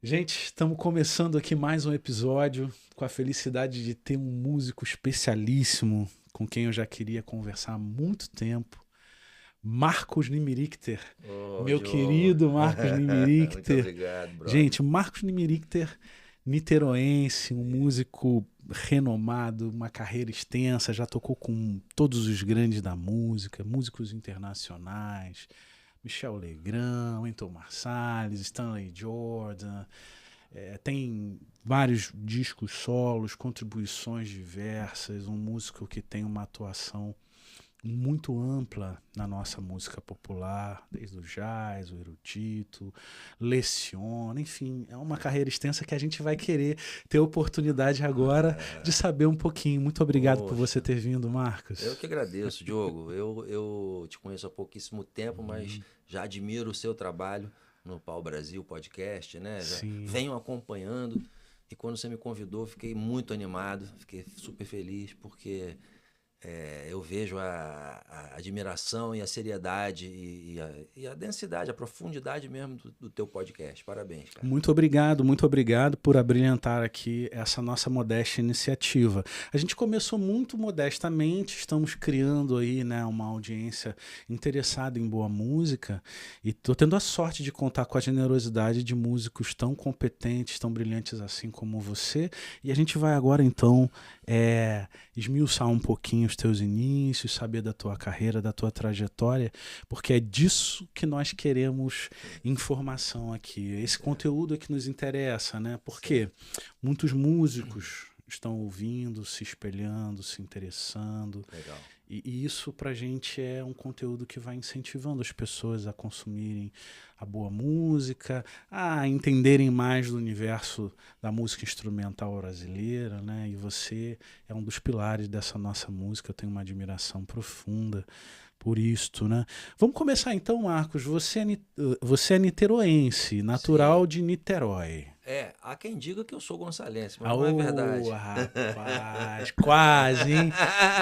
Gente, estamos começando aqui mais um episódio com a felicidade de ter um músico especialíssimo com quem eu já queria conversar há muito tempo, Marcos Nimirichter. Ô, Meu Diogo. querido Marcos Muito Nimirichter. obrigado, brother. Gente, Marcos Nimirichter, niteroense, um músico renomado, uma carreira extensa, já tocou com todos os grandes da música, músicos internacionais, Michel Legrand, Wynton Marsalis, Stanley Jordan. Tem vários discos solos, contribuições diversas, um músico que tem uma atuação muito ampla na nossa música popular, desde o jazz, o erudito, leciona, enfim, é uma carreira extensa que a gente vai querer ter oportunidade agora de saber um pouquinho. Muito obrigado por você Poxa, ter vindo, eu Marcos. que agradeço, Diogo. Eu te conheço há pouquíssimo tempo, mas já admiro o seu trabalho no Pau Brasil Podcast, né? Já Sim. venho acompanhando e quando você me convidou, fiquei muito animado, fiquei super feliz porque eu vejo a admiração e a seriedade e a densidade, a profundidade mesmo do teu podcast. Parabéns, cara. Muito obrigado por abrilhantar aqui essa nossa modesta iniciativa. A gente começou muito modestamente, estamos criando aí, né, uma audiência interessada em boa música e estou tendo a sorte de contar com a generosidade de músicos tão competentes, tão brilhantes assim como você. E a gente vai agora então esmiuçar um pouquinho os teus inícios, saber da tua carreira, da tua trajetória, porque é disso que nós queremos Sim, informação aqui. Esse é, conteúdo é que nos interessa, né? sim. Porque muitos músicos estão ouvindo, se espelhando, se interessando. Legal. E isso pra gente é um conteúdo que vai incentivando as pessoas a consumirem a boa música, a entenderem mais do universo da música instrumental brasileira, né? E você é um dos pilares dessa nossa música, eu tenho uma admiração profunda por isto, né? Vamos começar então, Marcos. Você é niteroense, Sim. natural de Niterói. Há quem diga que eu sou gonçalense, mas não é Ô, verdade. rapaz, quase, hein?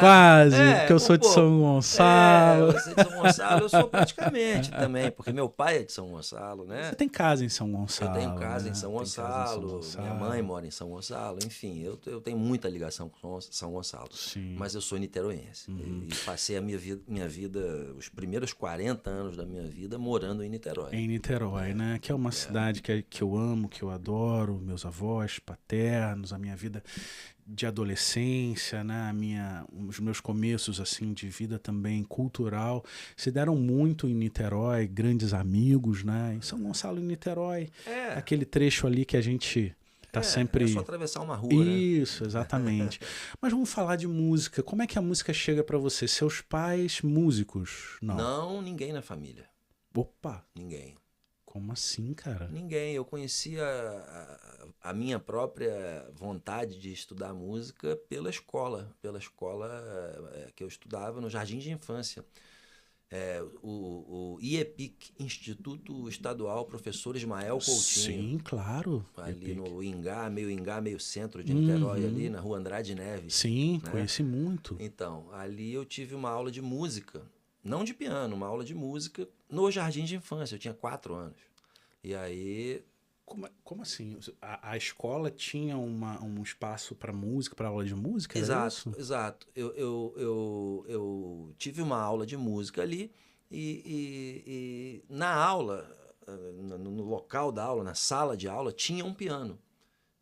Quase, porque eu sou de Pô, São Gonçalo. você é de São Gonçalo, eu sou praticamente também, porque meu pai é de São Gonçalo, Você né? tem casa em São Eu tenho Gonçalo, casa em né? São Tem casa em São Gonçalo, minha mãe Gonçalo. mora em São Gonçalo, enfim, eu tenho muita ligação com São Gonçalo. Sim. Mas eu sou niteroense Uhum. e passei a minha vida, os primeiros 40 anos da minha vida morando em Niterói, Em Niterói, né? né? Que é uma É, cidade que eu amo, que eu adoro, meus avós paternos, a minha vida de adolescência, né? Os meus começos assim de vida também cultural se deram muito em Niterói, grandes amigos, né? Em São Gonçalo e Niterói, é, aquele trecho ali que a gente tá é só sempre. atravessar uma rua, né? Isso, exatamente. Mas vamos falar de música. Como é que a música chega pra você? Seus pais músicos? Não. Não, ninguém na família. Opa, Ninguém. como assim, cara? Ninguém. Eu conhecia a minha própria vontade de estudar música pela escola que eu estudava no Jardim de Infância. O IEPIC, Instituto Estadual Professor Ismael Coutinho, Sim, claro, ali Epic. no Ingá, meio centro de Niterói, ali Uhum. na rua Andrade Neves, Sim, né? conheci muito. Então, ali eu tive uma aula de música, não de piano, uma aula de música no jardim de infância. Eu tinha 4 anos. E aí, Como assim? A escola tinha um espaço para música, para aula de música, era exato, isso? exato. Eu tive uma aula de música ali e na aula, no local da aula, na sala de aula, tinha um piano.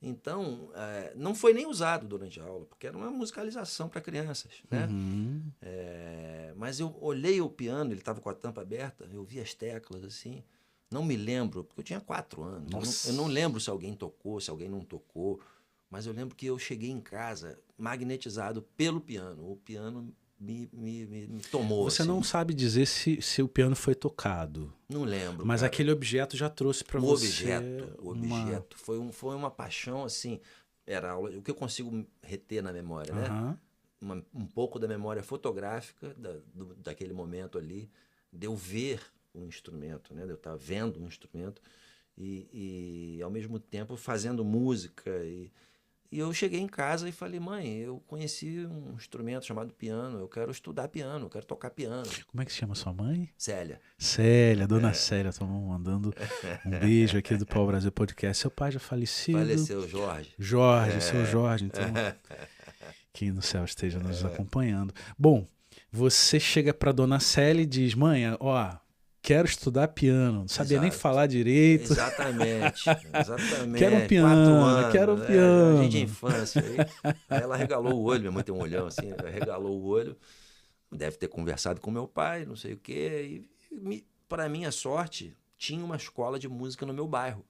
Então, não foi nem usado durante a aula, porque era uma musicalização para crianças, né? Uhum. Mas eu olhei o piano, ele estava com a tampa aberta, eu vi as teclas assim. Não me lembro, porque eu tinha 4 anos. Eu não Nossa. lembro se alguém tocou, se alguém não tocou. Mas eu lembro que eu cheguei em casa magnetizado pelo piano. O piano me tomou Você não assim. sabe dizer se o piano foi tocado, Não lembro, mas cara. aquele objeto já trouxe para O você objeto, o uma. objeto foi uma paixão assim. Era aula, o que eu consigo reter na memória, né? Aham. Um pouco da memória fotográfica daquele momento ali, de eu ver um instrumento, né? De eu estar vendo um instrumento e ao mesmo tempo fazendo música E eu cheguei em casa e falei, mãe, eu conheci um instrumento chamado piano, eu quero estudar piano, eu quero tocar piano. Como é que se chama sua mãe? Célia. Célia, dona Célia, tô mandando um beijo aqui do Pau Brasil Podcast. Seu pai já falecido. Faleceu, Jorge. Jorge, seu Jorge, então, que no céu esteja nos acompanhando. Bom, você chega para dona Célia e diz, mãe, ó, quero estudar piano. Não sabia nem falar direito. Exatamente. Quero um piano, quero um piano. Gente de infância. Aí ela regalou o olho, minha mãe tem um olhão assim, ela regalou o olho. Deve ter conversado com meu pai, não sei o quê. E para minha sorte, tinha uma escola de música no meu bairro.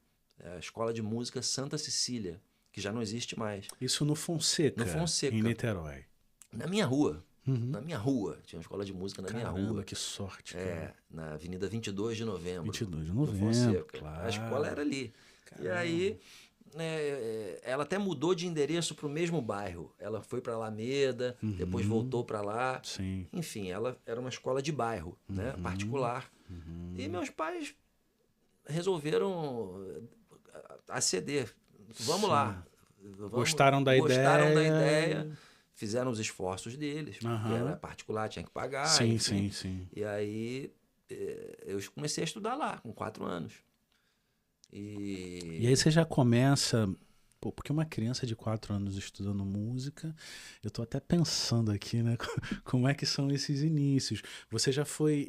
A Escola de Música Santa Cecília, que já não existe mais. Isso no Fonseca, No Fonseca. em Niterói. Na minha rua. Na minha rua. Tinha uma escola de música na minha rua. Que sorte, cara. Na Avenida 22 de Novembro. 22 de no novembro, Fonseca. claro. A escola era ali. Caramba. E aí, ela até mudou de endereço para o mesmo bairro. Ela foi para Alameda, depois voltou para lá. Sim. Enfim, ela era uma escola de bairro, né, particular. E meus pais resolveram aceder. Vamos lá. Gostaram da ideia. Fizeram os esforços deles, porque era particular, tinha que pagar. Sim, enfim. sim. E aí eu comecei a estudar lá, com 4 anos. E aí você já começa... Pô, porque uma criança de 4 anos estudando música, eu tô até pensando aqui, né? Como é que são esses inícios? Você já foi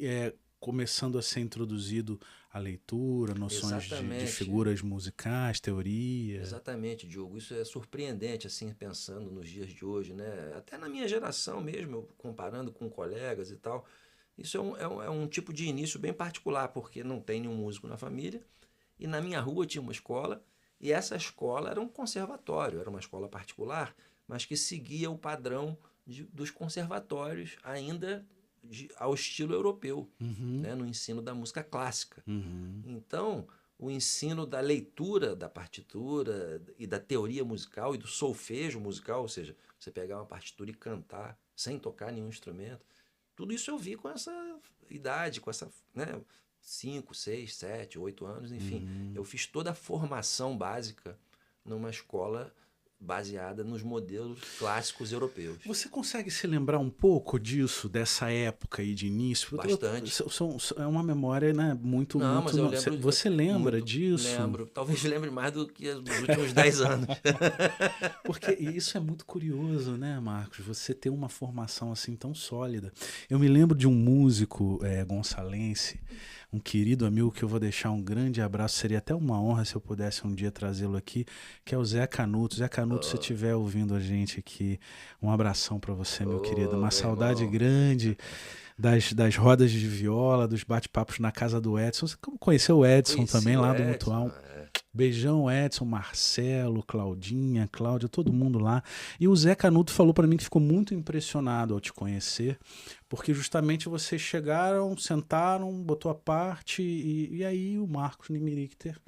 começando a ser introduzido à leitura, noções de figuras musicais, teoria? Exatamente, Diogo. Isso é surpreendente, assim, pensando nos dias de hoje, né? Até na minha geração mesmo, eu comparando com colegas e tal. Isso é um tipo de início bem particular, porque não tem nenhum músico na família. E na minha rua tinha uma escola, e essa escola era um conservatório, era uma escola particular, mas que seguia o padrão dos conservatórios ainda ao estilo europeu, né, no ensino da música clássica. Então, o ensino da leitura da partitura e da teoria musical e do solfejo musical, ou seja, você pegar uma partitura e cantar sem tocar nenhum instrumento, tudo isso eu vi com essa idade, com essa, né, 5, 6, 7, 8 anos, enfim. Eu fiz toda a formação básica numa escola baseada nos modelos clássicos europeus. Você consegue se lembrar um pouco disso, dessa época aí de início? Bastante. É uma memória, né, muito... Não, muito mas eu lembro... Você lembra disso? Lembro. Talvez lembre mais do que os últimos 10 anos. Porque isso é muito curioso, né, Marcos? Você ter uma formação assim tão sólida. Eu me lembro de um músico gonçalense, um querido amigo que eu vou deixar um grande abraço, seria até uma honra se eu pudesse um dia trazê-lo aqui, que é o Zé Canuto. Zé Canuto, se você estiver ouvindo a gente aqui, um abração para você, meu querido. Uma saudade grande das rodas de viola, dos bate-papos na casa do Edson. Você conheceu o Edson também, lá do Mutual. Beijão, Edson, Marcelo, Claudinha, Cláudia, todo mundo lá. E o Zé Canuto falou para mim que ficou muito impressionado ao te conhecer, porque justamente vocês chegaram, sentaram, botou a parte, e aí o Marcos Nimirichter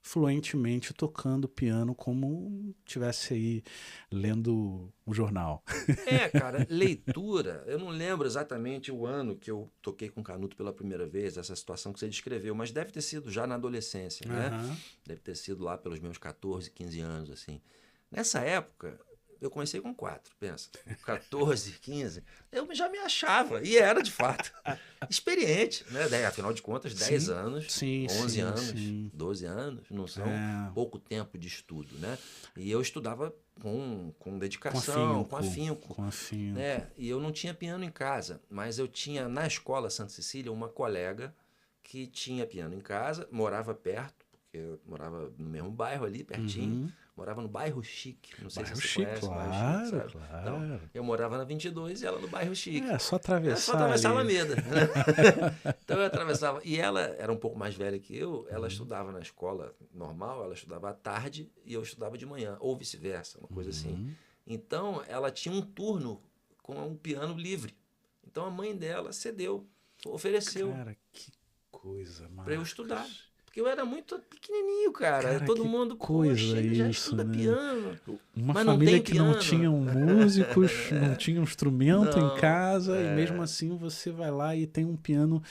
fluentemente tocando piano como tivesse aí lendo um jornal. Cara, leitura, eu não lembro exatamente o ano que eu toquei com Canuto pela primeira vez, essa situação que você descreveu, mas deve ter sido já na adolescência, né? Deve ter sido lá pelos meus 14, 15 anos, assim. Nessa época, eu comecei com 4, pensa, 14, 15, eu já me achava, e era de fato, experiente, né? Afinal de contas, 10 anos, 11 anos, 12 anos, não são pouco tempo de estudo, né? E eu estudava com dedicação, com afinco. Né? E eu não tinha piano em casa, mas eu tinha na escola Santa Cecília uma colega que tinha piano em casa, morava perto, porque eu morava no mesmo bairro ali, pertinho, morava no Bairro Chique, não sei se você conhece. Claro, Bairro Chique, claro. Então, eu morava na 22 e ela no Bairro Chique. Só atravessar a Alameda. Então eu atravessava. E ela era um pouco mais velha que eu, ela estudava na escola normal, ela estudava à tarde e eu estudava de manhã, ou vice-versa, uma coisa assim. Então ela tinha um turno com um piano livre. Então a mãe dela cedeu, ofereceu. Cara, que coisa, Marcos. Para eu estudar. Porque eu era muito pequenininho, cara. Cara, Todo que mundo, coisa poxa, ele já isso, estuda né? piano. Uma Mas não família tem que não piano. tinham músicos, não tinha um instrumento em Não, casa, e mesmo assim você vai lá e tem um piano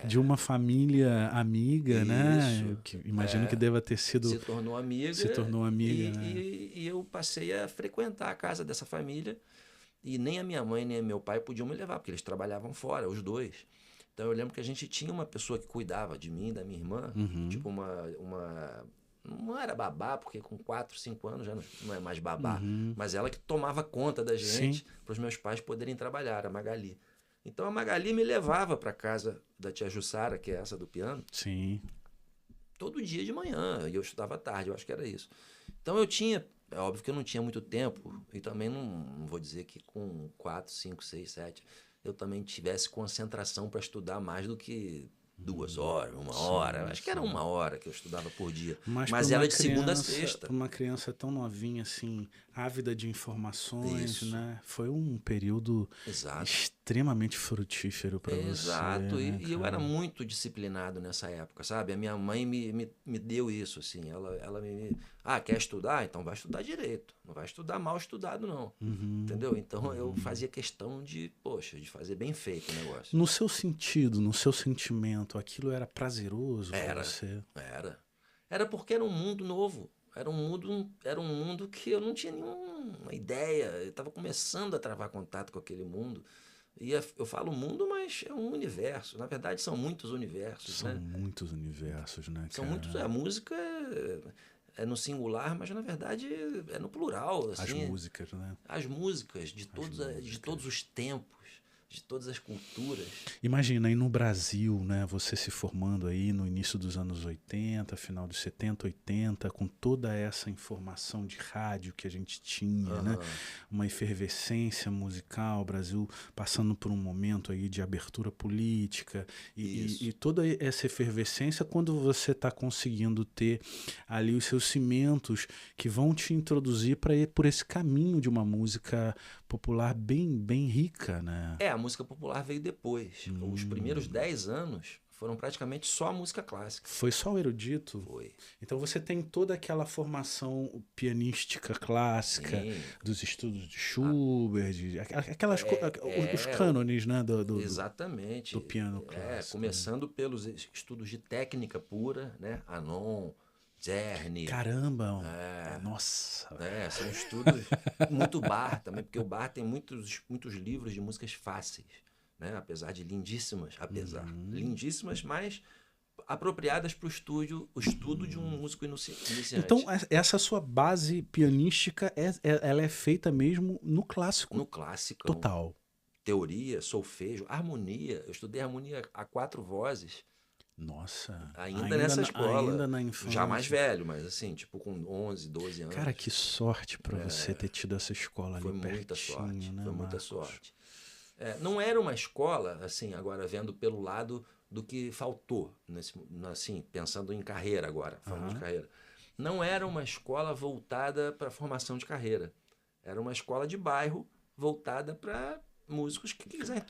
de uma família amiga, né? isso. Que imagino que deva ter sido, Se tornou amiga se tornou amiga, né? e eu passei a frequentar a casa dessa família. E nem a minha mãe nem meu pai podiam me levar, porque eles trabalhavam fora, os dois. Então eu lembro que a gente tinha uma pessoa que cuidava de mim, da minha irmã, tipo uma. Não era babá, porque com 4, 5 anos já não é mais babá, mas ela que tomava conta da Sim, gente para os meus pais poderem trabalhar, a Magali. Então a Magali me levava para casa da tia Jussara, que é essa do piano, sim. todo dia de manhã, e eu estudava à tarde, eu acho que era isso. Então eu tinha, é óbvio que eu não tinha muito tempo, e também não vou dizer que com 4, 5, 6, 7, eu também tivesse concentração para estudar mais do que 2 horas, 1 hora. Acho que era 1 hora que eu estudava por dia. Mas Mas era de segunda a sexta. para uma criança tão novinha assim, ávida de informações, Isso. né? Foi um período Exato. extremamente frutífero para você, Exato, né, e eu era cara? muito disciplinado nessa época, sabe? A minha mãe me deu isso, assim. Ela Ah, quer estudar? Então vai estudar direito. Não vai estudar mal estudado, não. Entendeu? Então eu fazia questão de, poxa, de fazer bem feito o negócio. No seu sentido, no seu sentimento, aquilo era prazeroso para Era, você? era. Era porque era um mundo novo. Era um mundo que eu não tinha nenhuma ideia. Eu estava começando a travar contato com aquele mundo. Eu falo mundo, mas é um universo. Na verdade, são muitos universos, São né? muitos universos, né, São cara? muitos. A música é no singular, mas na verdade é no plural, As assim. músicas, né? As músicas de músicas. todos os tempos, de todas as culturas. Imagina aí no Brasil, né, você se formando aí no início dos anos 80, final dos 70, 80, com toda essa informação de rádio que a gente tinha, né? Uma efervescência musical, o Brasil passando por um momento aí de abertura política e toda essa efervescência quando você está conseguindo ter ali os seus cimentos que vão te introduzir para ir por esse caminho de uma música popular bem rica, né? A música popular veio depois. Os primeiros 10 anos foram praticamente só música clássica. Foi só o erudito? Foi. Então você tem toda aquela formação pianística clássica, Sim. dos estudos de Schubert, os cânones, né, Exatamente. do piano clássico. Começando pelos estudos de técnica pura, né? Anon, Czerny. Caramba! Nossa! São estudos muito Bach também, porque o Bach tem muitos livros de músicas fáceis, né? Apesar de lindíssimas, lindíssimas, mas apropriadas para o estudo de um músico iniciante. Então essa sua base pianística ela é feita mesmo no clássico. No clássico. Total. Teoria, solfejo, harmonia. Eu estudei harmonia a 4 vozes. Nossa. Ainda nessa escola. Ainda na infância. Já mais velho, mas assim, tipo com 11, 12 anos. Cara, que sorte pra você ter tido essa escola ali pertinho, muita sorte, né, foi muita Marcos? sorte. Não era uma escola, assim, agora vendo pelo lado do que faltou, assim, pensando em carreira agora, falando de carreira. Não era uma escola voltada para formação de carreira. Era uma escola de bairro voltada para músicos que quisessem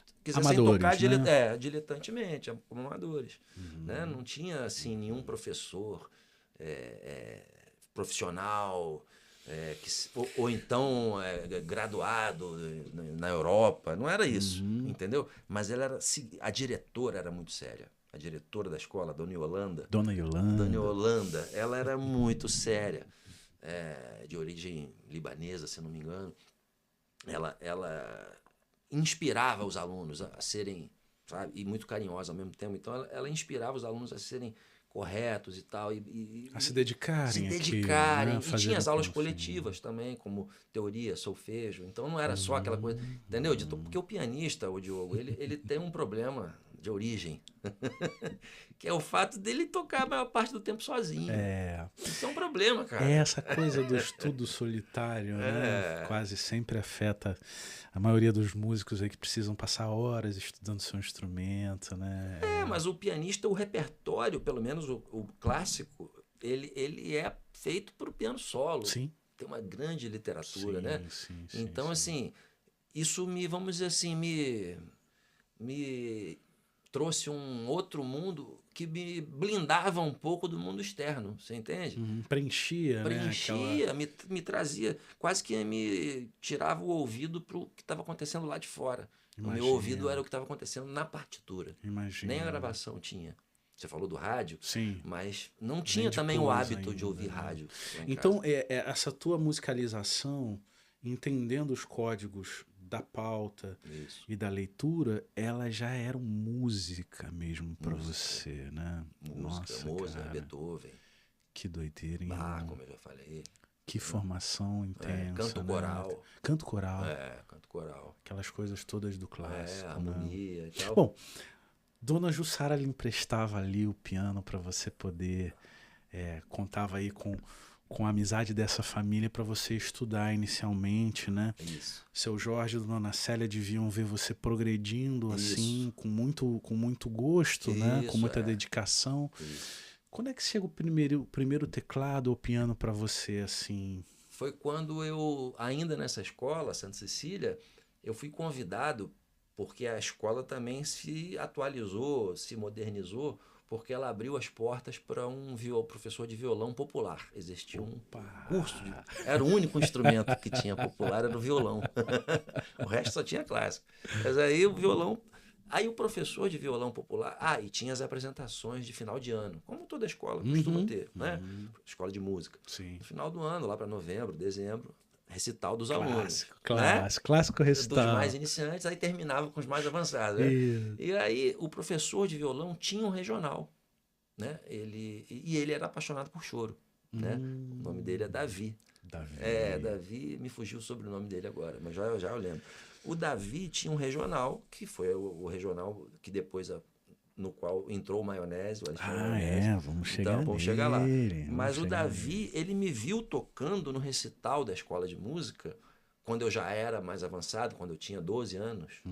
tocar né? diletantemente, como amadores. Né? Não tinha assim nenhum professor profissional ou então graduado na Europa. Não era isso, entendeu? Mas a diretora era muito séria. A diretora da escola, Dona Yolanda. Dona Yolanda, ela era muito séria. De origem libanesa, se não me engano. Ela inspirava os alunos a serem, sabe, e muito carinhosa ao mesmo tempo. Então ela inspirava os alunos a serem corretos e tal, a se dedicarem, né? E tinha as aulas coletivas também, como teoria, solfejo. Então não era só aquela coisa, entendeu? Porque o pianista, o Diogo, ele tem um problema de origem, que é o fato dele tocar a maior parte do tempo sozinho. Isso é um problema, cara. Essa coisa do estudo solitário, né? Quase sempre afeta a maioria dos músicos aí que precisam passar horas estudando seu instrumento, né? Mas o pianista, o repertório, pelo menos o clássico, ele é feito para o piano solo. Sim. Tem uma grande literatura, sim, né? Sim, então, assim, isso vamos dizer assim, me trouxe um outro mundo que me blindava um pouco do mundo externo, você entende? Preenchia, né? Preenchia, me trazia, quase que me tirava o ouvido para o que estava acontecendo lá de fora. O meu ouvido era o que estava acontecendo na partitura. Nem a gravação tinha. Você falou do rádio, Sim. mas não tinha também o hábito ainda, de ouvir rádio lá em então, casa. essa tua musicalização, entendendo os códigos da pauta Isso. e da leitura, ela já era música mesmo para você, né? Música, Mozart, Beethoven. Que doideira, hein? Bach, como eu já falei. Que formação intensa. Canto coral. Né? Canto coral. Canto coral. Aquelas coisas todas do clássico. Harmonia, né? E tal. Bom, Dona Jussara lhe emprestava ali o piano para você poder... contava aí com a amizade dessa família para você estudar inicialmente, né? Isso. Seu Jorge e Dona Célia deviam ver você progredindo assim, com muito gosto, né? Com muita dedicação. Isso. Quando é que chega o primeiro teclado ou piano para você, assim? Foi quando eu, ainda nessa escola, Santa Cecília, eu fui convidado, porque a escola também se atualizou, se modernizou, porque ela abriu as portas para um professor de violão popular. Existia um curso. Era o único instrumento que tinha popular, era o violão. O resto só tinha clássico. Mas aí o violão... Aí o professor de violão popular... e tinha as apresentações de final de ano, como toda escola costuma ter, né? Escola de música. Sim. No final do ano, lá para novembro, dezembro, recital dos alunos. Clássico recital. Dos mais iniciantes, aí terminava com os mais avançados. Né? E aí o professor de violão tinha um regional. Né? Ele era apaixonado por choro. Né? O nome dele é Davi. Davi, me fugiu o sobrenome dele agora, mas já eu lembro. O Davi tinha um regional, que foi o regional que depois, no qual entrou o Maionese. Vamos chegar lá. Nele, mas o Davi, ele me viu tocando no recital da escola de música, quando eu já era mais avançado, quando eu tinha 12 anos.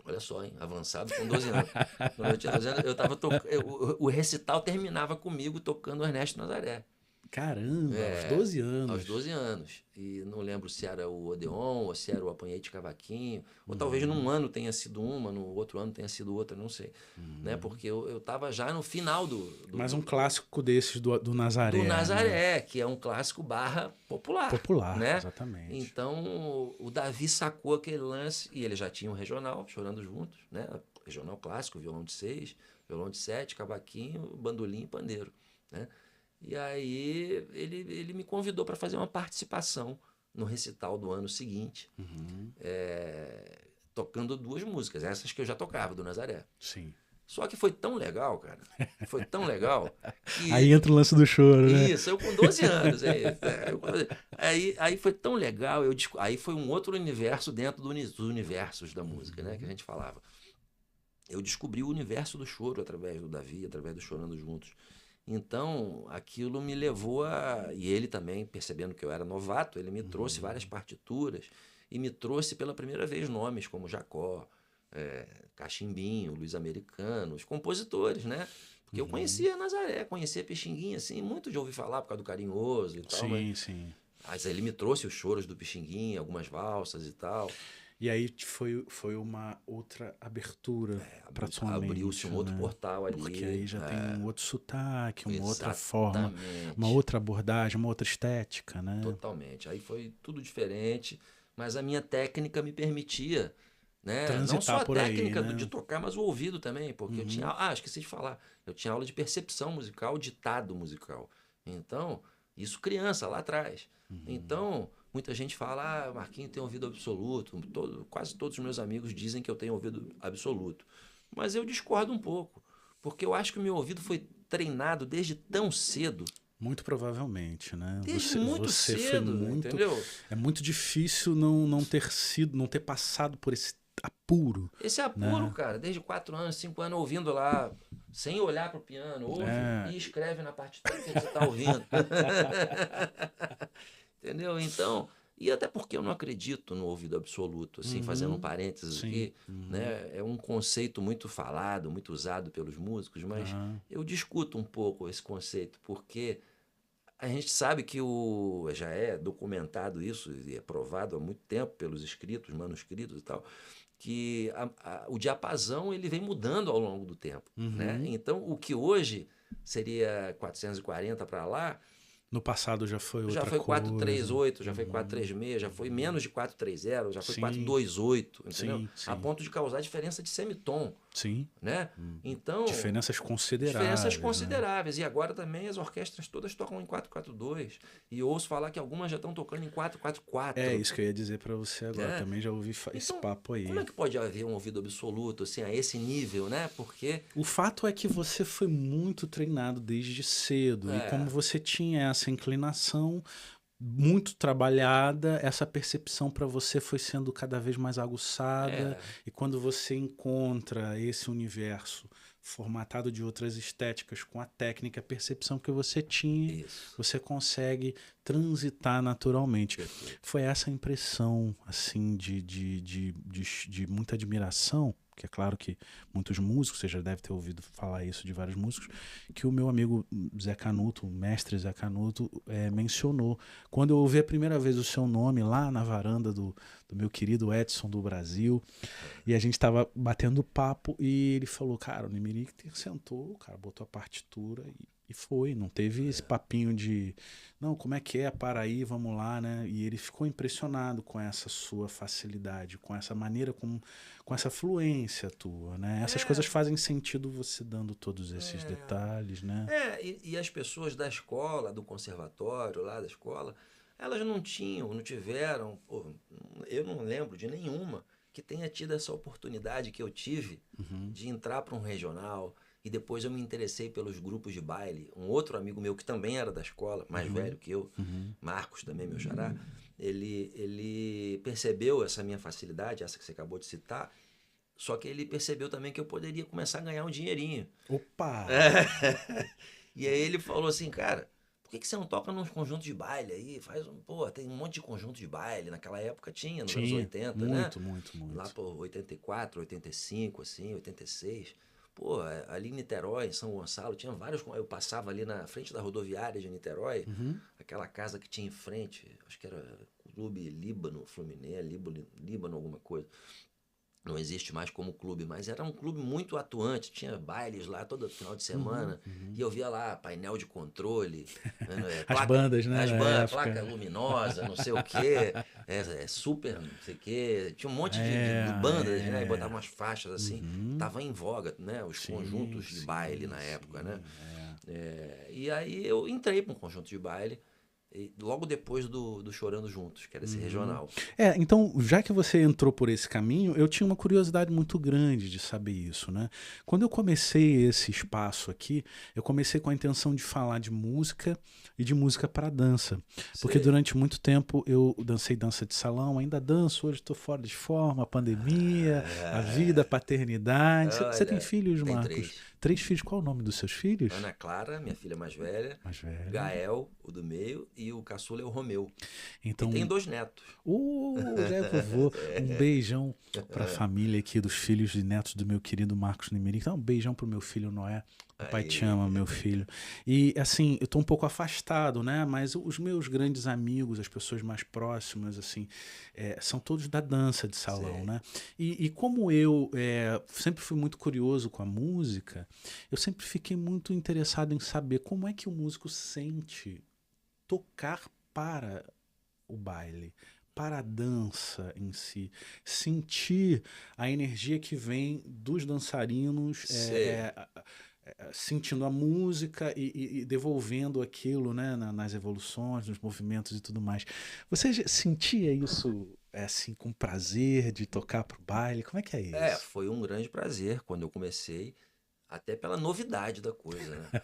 Olha só, hein? Avançado com 12 anos. Quando eu tinha 12 anos, eu tava o recital terminava comigo tocando o Ernesto Nazaré. Caramba, aos 12 anos. Aos 12 anos. E não lembro se era o Odeon, ou se era o Apanhei de Cavaquinho, ou talvez num ano tenha sido uma, no outro ano tenha sido outra, não sei. Né? Porque eu estava já no final Mas um clássico desses do Nazaré. Do Nazaré, né? que é um clássico barra popular. Popular, né? Exatamente. Então, o Davi sacou aquele lance, e ele já tinha um regional, Chorando Juntos, né? Regional clássico, violão de 6, violão de 7, cavaquinho, bandolim e pandeiro, né? E aí ele me convidou para fazer uma participação no recital do ano seguinte, tocando 2 músicas, essas que eu já tocava, do Nazaré. Sim. Só que foi tão legal, cara. Foi tão legal. Que... Aí entra o lance do choro, né? Isso, eu com 12 anos. Aí foi tão legal. Aí foi um outro universo dentro dos universos da música, né? Que a gente falava. Eu descobri o universo do choro através do Davi, através do Chorando Juntos. Então, aquilo me levou a... E ele também, percebendo que eu era novato, ele me trouxe várias partituras e me trouxe pela primeira vez nomes como Jacó, Cachimbinho, Luiz Americano, os compositores, né? Porque eu conhecia Nazaré, conhecia Pixinguinha, assim, muito de ouvir falar por causa do Carinhoso e tal. Sim. Mas ele me trouxe os choros do Pixinguinha, algumas valsas e tal. E aí foi uma outra abertura para sua mente. Abriu-se um outro portal ali. Porque aí já tem um outro sotaque, uma outra forma, uma outra abordagem, uma outra estética, né? Totalmente. Aí foi tudo diferente, mas a minha técnica me permitia, né? Transitar não só a por técnica aí, né? de tocar, mas o ouvido também, porque eu tinha... esqueci de falar. Eu tinha aula de percepção musical, ditado musical. Então, isso criança, lá atrás. Então... Muita gente fala, Marquinhos tem ouvido absoluto. Quase todos os meus amigos dizem que eu tenho ouvido absoluto. Mas eu discordo um pouco, porque eu acho que o meu ouvido foi treinado desde tão cedo. Muito provavelmente, né? Desde muito cedo, entendeu? É muito difícil não ter passado por esse apuro. Esse apuro, né? Cara, desde 4 anos, 5 anos, ouvindo lá, sem olhar pro piano, ouve e escreve na partitura que você está ouvindo. Entendeu? Então, e até porque eu não acredito no ouvido absoluto, assim, fazendo um parênteses aqui, né? É um conceito muito falado, muito usado pelos músicos, mas eu discuto um pouco esse conceito, porque a gente sabe que já é documentado isso, e é provado há muito tempo pelos escritos, manuscritos e tal, o diapasão ele vem mudando ao longo do tempo, né? Então, o que hoje seria 440 para lá, No passado já foi outra já foi coisa. 438, já foi 436, já foi menos de 430, já foi Sim. 428, entendeu? Sim, sim. A ponto de causar diferença de semitom, Sim. né? Então, Diferenças consideráveis. diferenças né? consideráveis. E agora também as orquestras todas tocam em 442. E eu ouço falar que algumas já estão tocando em 444. É isso que eu ia dizer pra você agora. É. Também já ouvi esse Então, papo aí. como é que pode haver um ouvido absoluto assim, a esse nível, né? Porque O fato é que você foi muito treinado desde cedo. E como você tinha essa inclinação muito trabalhada, essa percepção para você foi sendo cada vez mais aguçada. E quando você encontra esse universo formatado de outras estéticas com a técnica, a percepção que você tinha, você consegue transitar naturalmente. Foi essa impressão assim de muita admiração, que é claro que muitos músicos, você já deve ter ouvido falar isso de vários músicos, que o meu amigo Zé Canuto, o mestre Zé Canuto, mencionou. Quando eu ouvi a primeira vez o seu nome lá na varanda do meu querido Edson do Brasil, e a gente estava batendo papo, e ele falou, cara, o Nemiric sentou, o cara botou a partitura e foi, não teve esse papinho de, não, como é que é, para aí, vamos lá, né? E ele ficou impressionado com essa sua facilidade, com essa maneira, com essa fluência tua, né? Essas coisas fazem sentido você dando todos esses detalhes, né? E as pessoas da escola, do conservatório lá da escola, elas não tiveram, eu não lembro de nenhuma que tenha tido essa oportunidade que eu tive de entrar para um regional. E depois eu me interessei pelos grupos de baile. Um outro amigo meu que também era da escola, mais velho que eu, Marcos também, meu xará, ele percebeu essa minha facilidade, essa que você acabou de citar, só que ele percebeu também que eu poderia começar a ganhar um dinheirinho. Opa! E aí ele falou assim, cara, por que você não toca nos conjuntos de baile aí? Tem um monte de conjunto de baile. Naquela época tinha, nos anos 80, né? Muito. Lá por 84, 85, assim, 86. Pô, ali em Niterói, em São Gonçalo, tinha vários. Eu passava ali na frente da rodoviária de Niterói, aquela casa que tinha em frente, acho que era Clube Líbano, Fluminense, Líbano, alguma coisa. Não existe mais como clube, mas era um clube muito atuante, tinha bailes lá todo final de semana, e eu via lá painel de controle, as bandas, né? As bandas, placa luminosa, não sei o quê, super, não sei o quê, tinha um monte de bandas, né? E botavam umas faixas assim, tava em voga, né? Os conjuntos de baile na época, né? E aí eu entrei para um conjunto de baile, logo depois do Chorando Juntos, que era esse regional. Então, já que você entrou por esse caminho, eu tinha uma curiosidade muito grande de saber isso, né? Quando eu comecei esse espaço aqui, eu comecei com a intenção de falar de música e de música para dança. Porque durante muito tempo eu dancei dança de salão, ainda danço, hoje estou fora de forma, a pandemia, a vida, a paternidade. Você tem filhos, Marcos? 3 filhos. Qual é o nome dos seus filhos? Ana Clara, minha filha mais velha. Gael, o do meio, e o caçula é o Romeu. Então, e tem 2 netos. Já é vovô. Um beijão para a família aqui dos filhos e netos do meu querido Marcos Nemiric. Então, um beijão pro meu filho Noé. O pai te ama, meu filho. E assim, eu tô um pouco afastado, né? Mas os meus grandes amigos, as pessoas mais próximas, assim, são todos da dança de salão, né? E como eu sempre fui muito curioso com a música, eu sempre fiquei muito interessado em saber como é que o músico sente tocar para o baile, para a dança em si, sentir a energia que vem dos dançarinos, sentindo a música e devolvendo aquilo, né, nas evoluções, nos movimentos e tudo mais. Você sentia isso assim com prazer de tocar pro baile? Como é que é isso? Foi um grande prazer quando eu comecei, até pela novidade da coisa, né?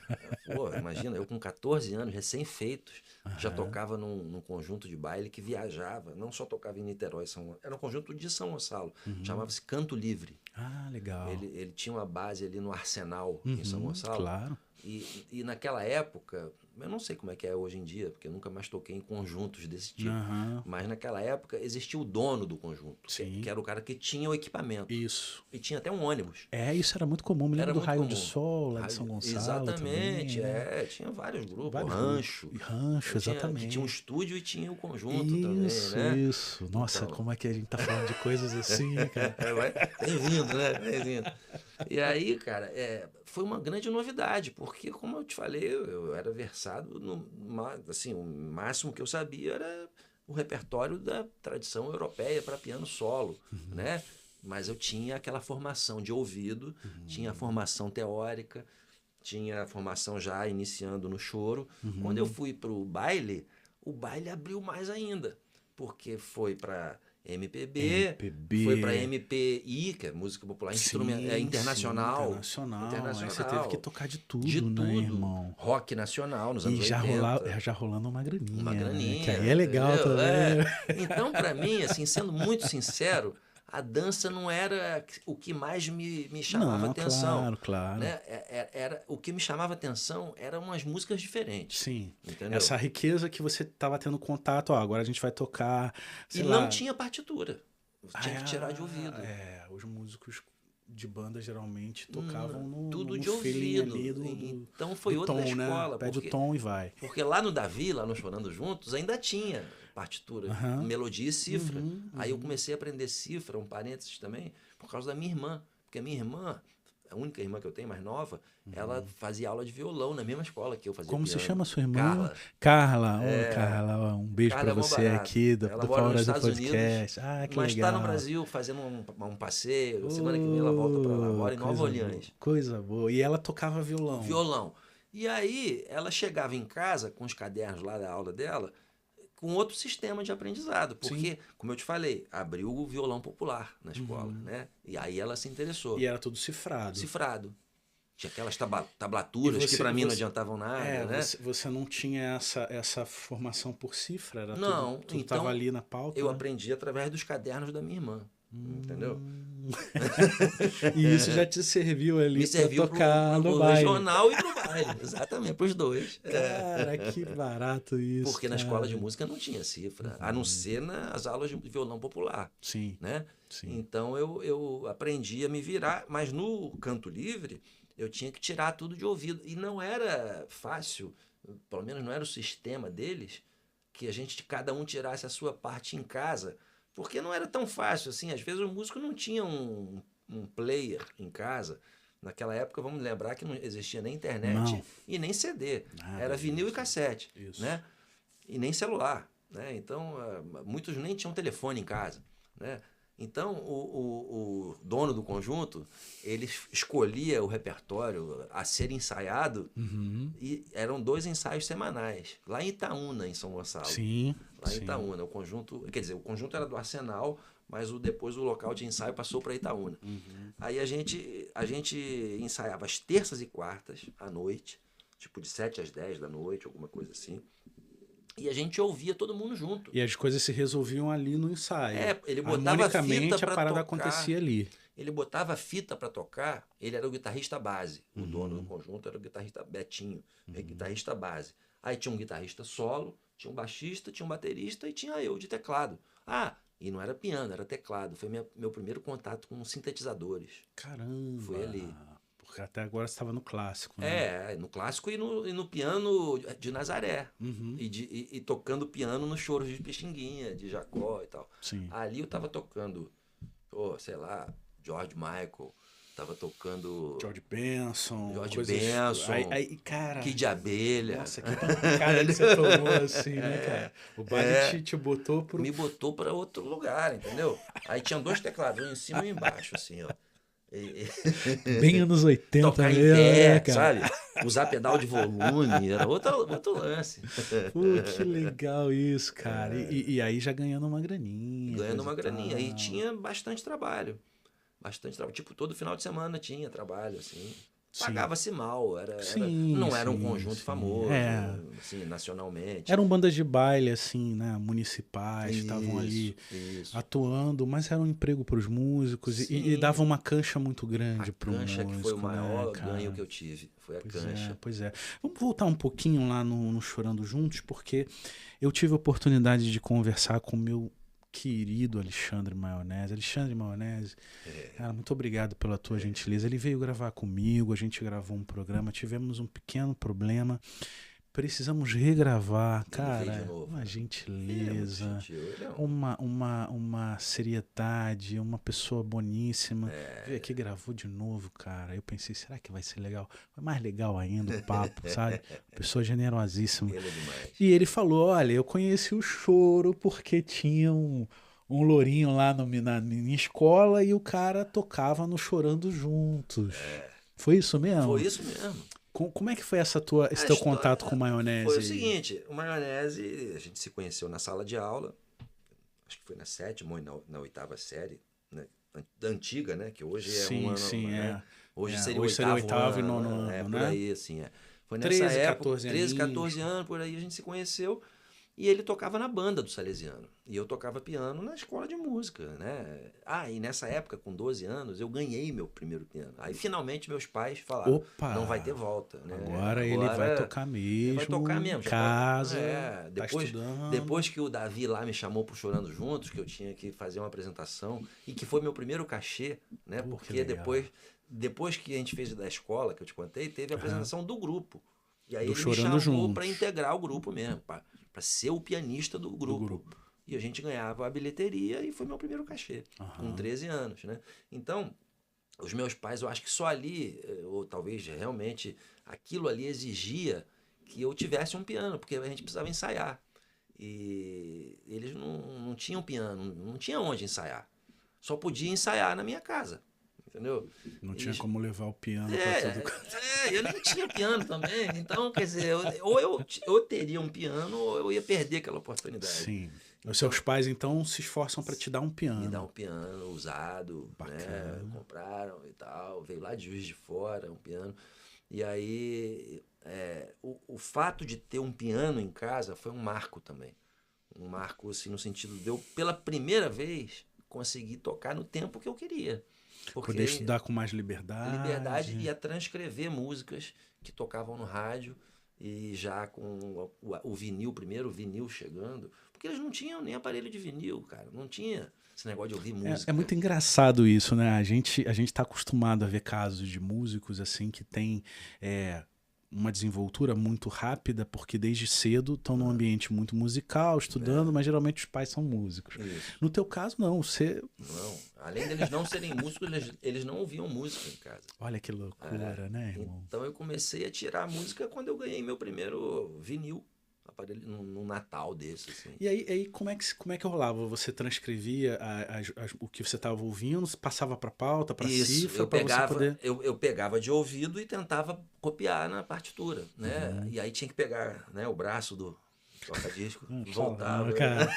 Pô, imagina, eu com 14 anos, recém-feitos, já tocava num conjunto de baile que viajava, não só tocava em Niterói, era um conjunto de São Gonçalo, chamava-se Canto Livre. Ah, legal. Ele tinha uma base ali no Arsenal, em São Gonçalo. Claro. E naquela época, eu não sei como é que é hoje em dia, porque eu nunca mais toquei em conjuntos desse tipo. Aham. Mas naquela época existia o dono do conjunto, Sim. que era o cara que tinha o equipamento. Isso. E tinha até um ônibus. Isso era muito comum. Me lembro Era do muito Raio comum. de Sol, lá de São Gonçalo Exatamente, também. Né? tinha vários grupos. Vários Rancho. grupos. Rancho, Que exatamente. tinha um estúdio e tinha o conjunto também, né? Isso. Nossa, Então. como é que a gente tá falando de coisas assim, cara? Bem-vindo, né? Bem-vindo. E aí, cara, foi uma grande novidade, porque, como eu te falei, eu era versado assim, o máximo que eu sabia era o repertório da tradição europeia para piano solo, né? Mas eu tinha aquela formação de ouvido, tinha a formação teórica, tinha a formação já iniciando no choro. Quando eu fui para o baile abriu mais ainda, porque foi para MPB, foi para MPI, que é música popular internacional. Internacional. Aí você teve que tocar de tudo, De né, tudo. irmão? Rock nacional nos anos E já 80. rolando uma graninha. Uma graninha. Né? Que aí é legal entendeu? também. Então, para mim, assim, sendo muito sincero, a dança não era o que mais me chamava atenção. Claro. Né? O que me chamava atenção eram umas músicas diferentes. Sim. Entendeu? Essa riqueza que você estava tendo contato, agora a gente vai tocar. E não tinha partitura. Tinha que tirar de ouvido. Os músicos de banda geralmente tocavam no tudo de feeling ouvido. ali Então foi do outra tom, escola. Né? Pede o tom e vai. Porque lá no Davi, lá no Chorando Juntos, ainda tinha partitura, melodia e cifra. Aí eu comecei a aprender cifra, um parênteses também, por causa da minha irmã. Porque a minha irmã, a única irmã que eu tenho, mais nova, ela fazia aula de violão na mesma escola que eu fazia Como piano. se chama a sua irmã? Carla. Carla, Carla, um beijo Carla pra você aqui do Pau Brasil Podcast. Que mas legal. Está no Brasil fazendo um passeio. Semana que vem ela volta pra lá, mora em Nova Orleans. Coisa boa. E ela tocava violão. Violão. E aí ela chegava em casa com os cadernos lá da aula dela, com outro sistema de aprendizado. Porque, como eu te falei, abriu o violão popular na escola, né? E aí ela se interessou. E era tudo cifrado. Cifrado. Tinha aquelas tablaturas que para mim não adiantavam nada, né? Você não tinha essa formação por cifra? Era não, tudo então estava ali na pauta? Eu aprendi através dos cadernos da minha irmã, entendeu? E isso já te serviu ali para tocar no baile. Regional e pro baile, exatamente, para os dois. Cara, que barato isso. Porque na escola de música não tinha cifra, a não ser nas aulas de violão popular. Sim. Né? Sim. Então eu aprendi a me virar, mas no canto livre eu tinha que tirar tudo de ouvido. E não era fácil, pelo menos não era o sistema deles, que cada um tirasse a sua parte em casa, porque não era tão fácil assim. Às vezes o músico não tinha um player em casa. Naquela época, vamos lembrar que não existia nem internet e nem CD. Era vinil e cassete, né? E nem celular. Né? Então, muitos nem tinham telefone em casa. Né? Então, o dono do conjunto, ele escolhia o repertório a ser ensaiado e eram 2 ensaios semanais, lá em Itaúna, em São Gonçalo. Sim. Lá em Itaúna, o conjunto, quer dizer, o conjunto era do Arsenal, mas depois o local de ensaio passou para Itaúna. Aí a gente ensaiava às terças e quartas à noite, tipo de 7 às 10 da noite, alguma coisa assim. E a gente ouvia todo mundo junto. E as coisas se resolviam ali no ensaio. Ele botava fita para a parada tocar. acontecia ali. Ele botava fita para tocar, ele era o guitarrista base. O dono do conjunto era o guitarrista Betinho, guitarrista base. Aí tinha um guitarrista solo, tinha um baixista, tinha um baterista e tinha eu de teclado. E não era piano, era teclado. Foi meu primeiro contato com sintetizadores. Caramba! Foi ali. Porque até agora você estava no clássico, né? No clássico e no piano de Nazaré. E tocando piano nos choros de Pixinguinha, de Jacó e tal. Sim. Ali eu tava tocando, sei lá, George Michael. Tava tocando... George Benson. Aí, cara... Kid de Abelha. Nossa, que cara que você tomou assim, né, cara? O baile te botou pro... Me botou para outro lugar, entendeu? Aí tinha 2 teclados, um em cima e um embaixo, assim, ó. Bem anos 80 tocar mesmo, em pé, né, cara? sabe? Usar pedal de volume, era outro lance. Pô, que legal isso, cara. E aí já ganhando uma graninha. Ganhando uma graninha. E tinha bastante trabalho. Tipo, todo final de semana tinha trabalho, assim. pagava-se mal. Sim, não era um sim, conjunto sim. famoso, É. assim, nacionalmente. Eram bandas de baile, assim, né? Municipais, estavam ali Isso. atuando, mas era um emprego para os músicos e dava Sim. uma cancha muito A grande para o cancha que foi o músico, né, maior ganho cara? que eu tive. Foi a Pois é, cancha. pois é. Vamos voltar um pouquinho lá no Chorando Juntos, porque eu tive a oportunidade de conversar com o meu querido Alexandre Maionese. Alexandre Maionese, cara, muito obrigado pela tua gentileza. Ele veio gravar comigo, a gente gravou um programa, tivemos um pequeno problema. Precisamos regravar, Ele veio de cara, novo, uma né? Ele é muito gentileza, gentil. Ele é uma seriedade, uma pessoa boníssima. Veio aqui e gravou de novo, cara. Eu pensei, será que vai ser legal? Foi mais legal ainda o papo, sabe? Pessoa generosíssima. Ele é demais. E ele falou, olha, eu conheci o Choro porque tinha um lourinho lá na minha escola e o cara tocava no Chorando Juntos. Foi isso mesmo? Foi isso mesmo. Como é que foi esse A teu história contato com maionese foi o aí? seguinte, o Maionese, a gente se conheceu na sala de aula, acho que foi na 7ª ou na 8ª série, né? Da antiga, né? Que hoje é Sim, um ano, sim, né? Hoje seria o Hoje seria o 8º oitavo e ano, nono né? ano, Por né? aí, assim, Foi nessa 13, época, 14 13, aninhos. 14 anos, por aí a gente se conheceu. E ele tocava na banda do Salesiano. E eu tocava piano na escola de música, né? E nessa época, com 12 anos, eu ganhei meu primeiro piano. Aí, finalmente, meus pais falaram, Opa! não vai ter volta, né? Agora ele vai tocar mesmo. Ele vai tocar mesmo. Em casa, tá Depois, estudando. depois que o Davi lá me chamou pro Chorando Juntos, que eu tinha que fazer uma apresentação, e que foi meu primeiro cachê, né? Pô, que Porque legal. depois que a gente fez da escola, que eu te contei, teve a apresentação do grupo. E aí Do ele me Chorando chamou Juntos. para integrar o grupo mesmo, para ser o pianista do grupo. E a gente ganhava a bilheteria e foi meu primeiro cachê, com 13 anos, né? Então, os meus pais, eu acho que só ali, ou talvez realmente aquilo ali exigia que eu tivesse um piano, porque a gente precisava ensaiar. E eles não tinham piano, não tinha onde ensaiar. Só podia ensaiar na minha casa, entendeu? Não tinha como levar o piano pra tudo. Eu nem tinha piano também. Então, quer dizer, ou eu teria um piano ou eu ia perder aquela oportunidade. Sim. Os seus pais, então, se esforçam pra te dar um piano. Me dar um piano usado, né? Compraram e tal. Veio lá de Juiz de Fora, um piano. E aí, o fato de ter um piano em casa foi um marco também. Um marco, assim, no sentido de eu, pela primeira vez, conseguir tocar no tempo que eu queria. Poder estudar com mais liberdade. Liberdade e a transcrever músicas que tocavam no rádio e já com o vinil, primeiro vinil chegando, porque eles não tinham nem aparelho de vinil, cara, não tinha esse negócio de ouvir música. É muito engraçado isso, né? A gente tá acostumado a ver casos de músicos assim que tem uma desenvoltura muito rápida, porque desde cedo estão num ambiente muito musical, estudando, mas geralmente os pais são músicos. Isso. No teu caso, não. Você... Não. Além deles não serem músicos, eles não ouviam música em casa. Olha que loucura, né, irmão? Então eu comecei a tirar música quando eu ganhei meu primeiro vinil. Aparelho num Natal desse, assim. E aí como é que rolava? Você transcrevia o que você estava ouvindo, passava para pauta, para cifra, para você poder... Eu pegava de ouvido e tentava copiar na partitura, né? E aí tinha que pegar, né, o braço do toca-disco, voltava. Cara.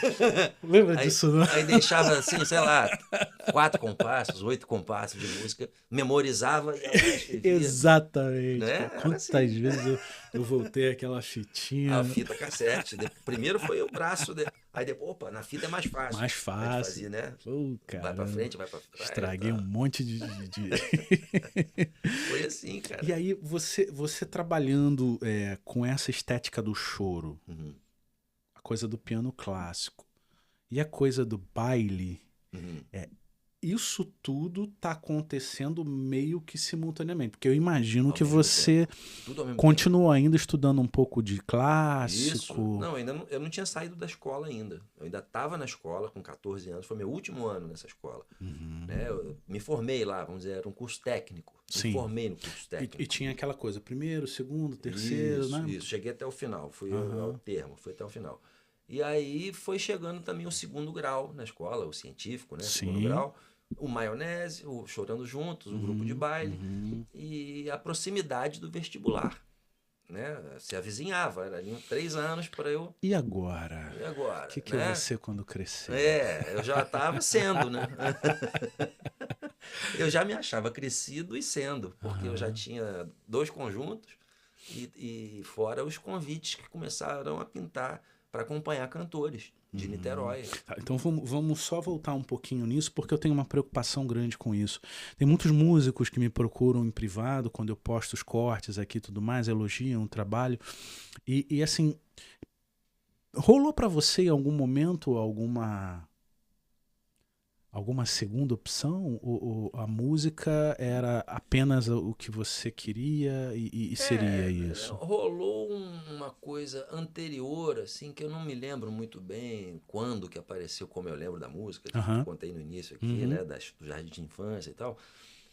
Lembra disso, não? Aí deixava assim, sei lá, 4 compassos, 8 compassos de música, memorizava e escrevia. Exatamente. Né? Quantas vezes eu voltei aquela fitinha. A fita cassete. Primeiro foi o braço. Aí depois, opa, na fita é mais fácil. Mais fácil. A gente fazia, né? Vai pra frente, vai pra trás. Estraguei um monte de... Foi assim, cara. E aí, você trabalhando com essa estética do choro, a coisa do piano clássico e a coisa do baile, isso tudo tá acontecendo meio que simultaneamente, porque eu imagino que você continua ainda estudando um pouco de clássico. Isso. Não, eu não tinha saído da escola ainda. Eu ainda estava na escola com 14 anos, foi meu último ano nessa escola. Né? Eu me formei lá, vamos dizer, era um curso técnico. Me formei no curso técnico. E tinha aquela coisa, primeiro, segundo, terceiro, né? Isso, cheguei até o final, fui ao termo, fui até o final. E aí foi chegando também o segundo grau na escola, o científico, né? Segundo grau. O Maionese, o Chorando Juntos, o grupo de baile e a proximidade do vestibular, né? Se avizinhava, era ali 3 anos para eu... E agora? O que eu vou ser quando crescer? Eu já estava sendo, né? Eu já me achava crescido e sendo, porque eu já tinha 2 conjuntos e fora os convites que começaram a pintar para acompanhar cantores de Niterói. Tá, então vamos só voltar um pouquinho nisso, porque eu tenho uma preocupação grande com isso. Tem muitos músicos que me procuram em privado, quando eu posto os cortes aqui e tudo mais, elogiam o trabalho. E assim, rolou pra você em algum momento alguma segunda opção? Ou a música era apenas o que você queria e seria isso? Rolou uma coisa anterior, assim, que eu não me lembro muito bem quando que apareceu, como eu lembro da música, que Aham. contei no início aqui, Uhum. né, do jardim de infância e tal.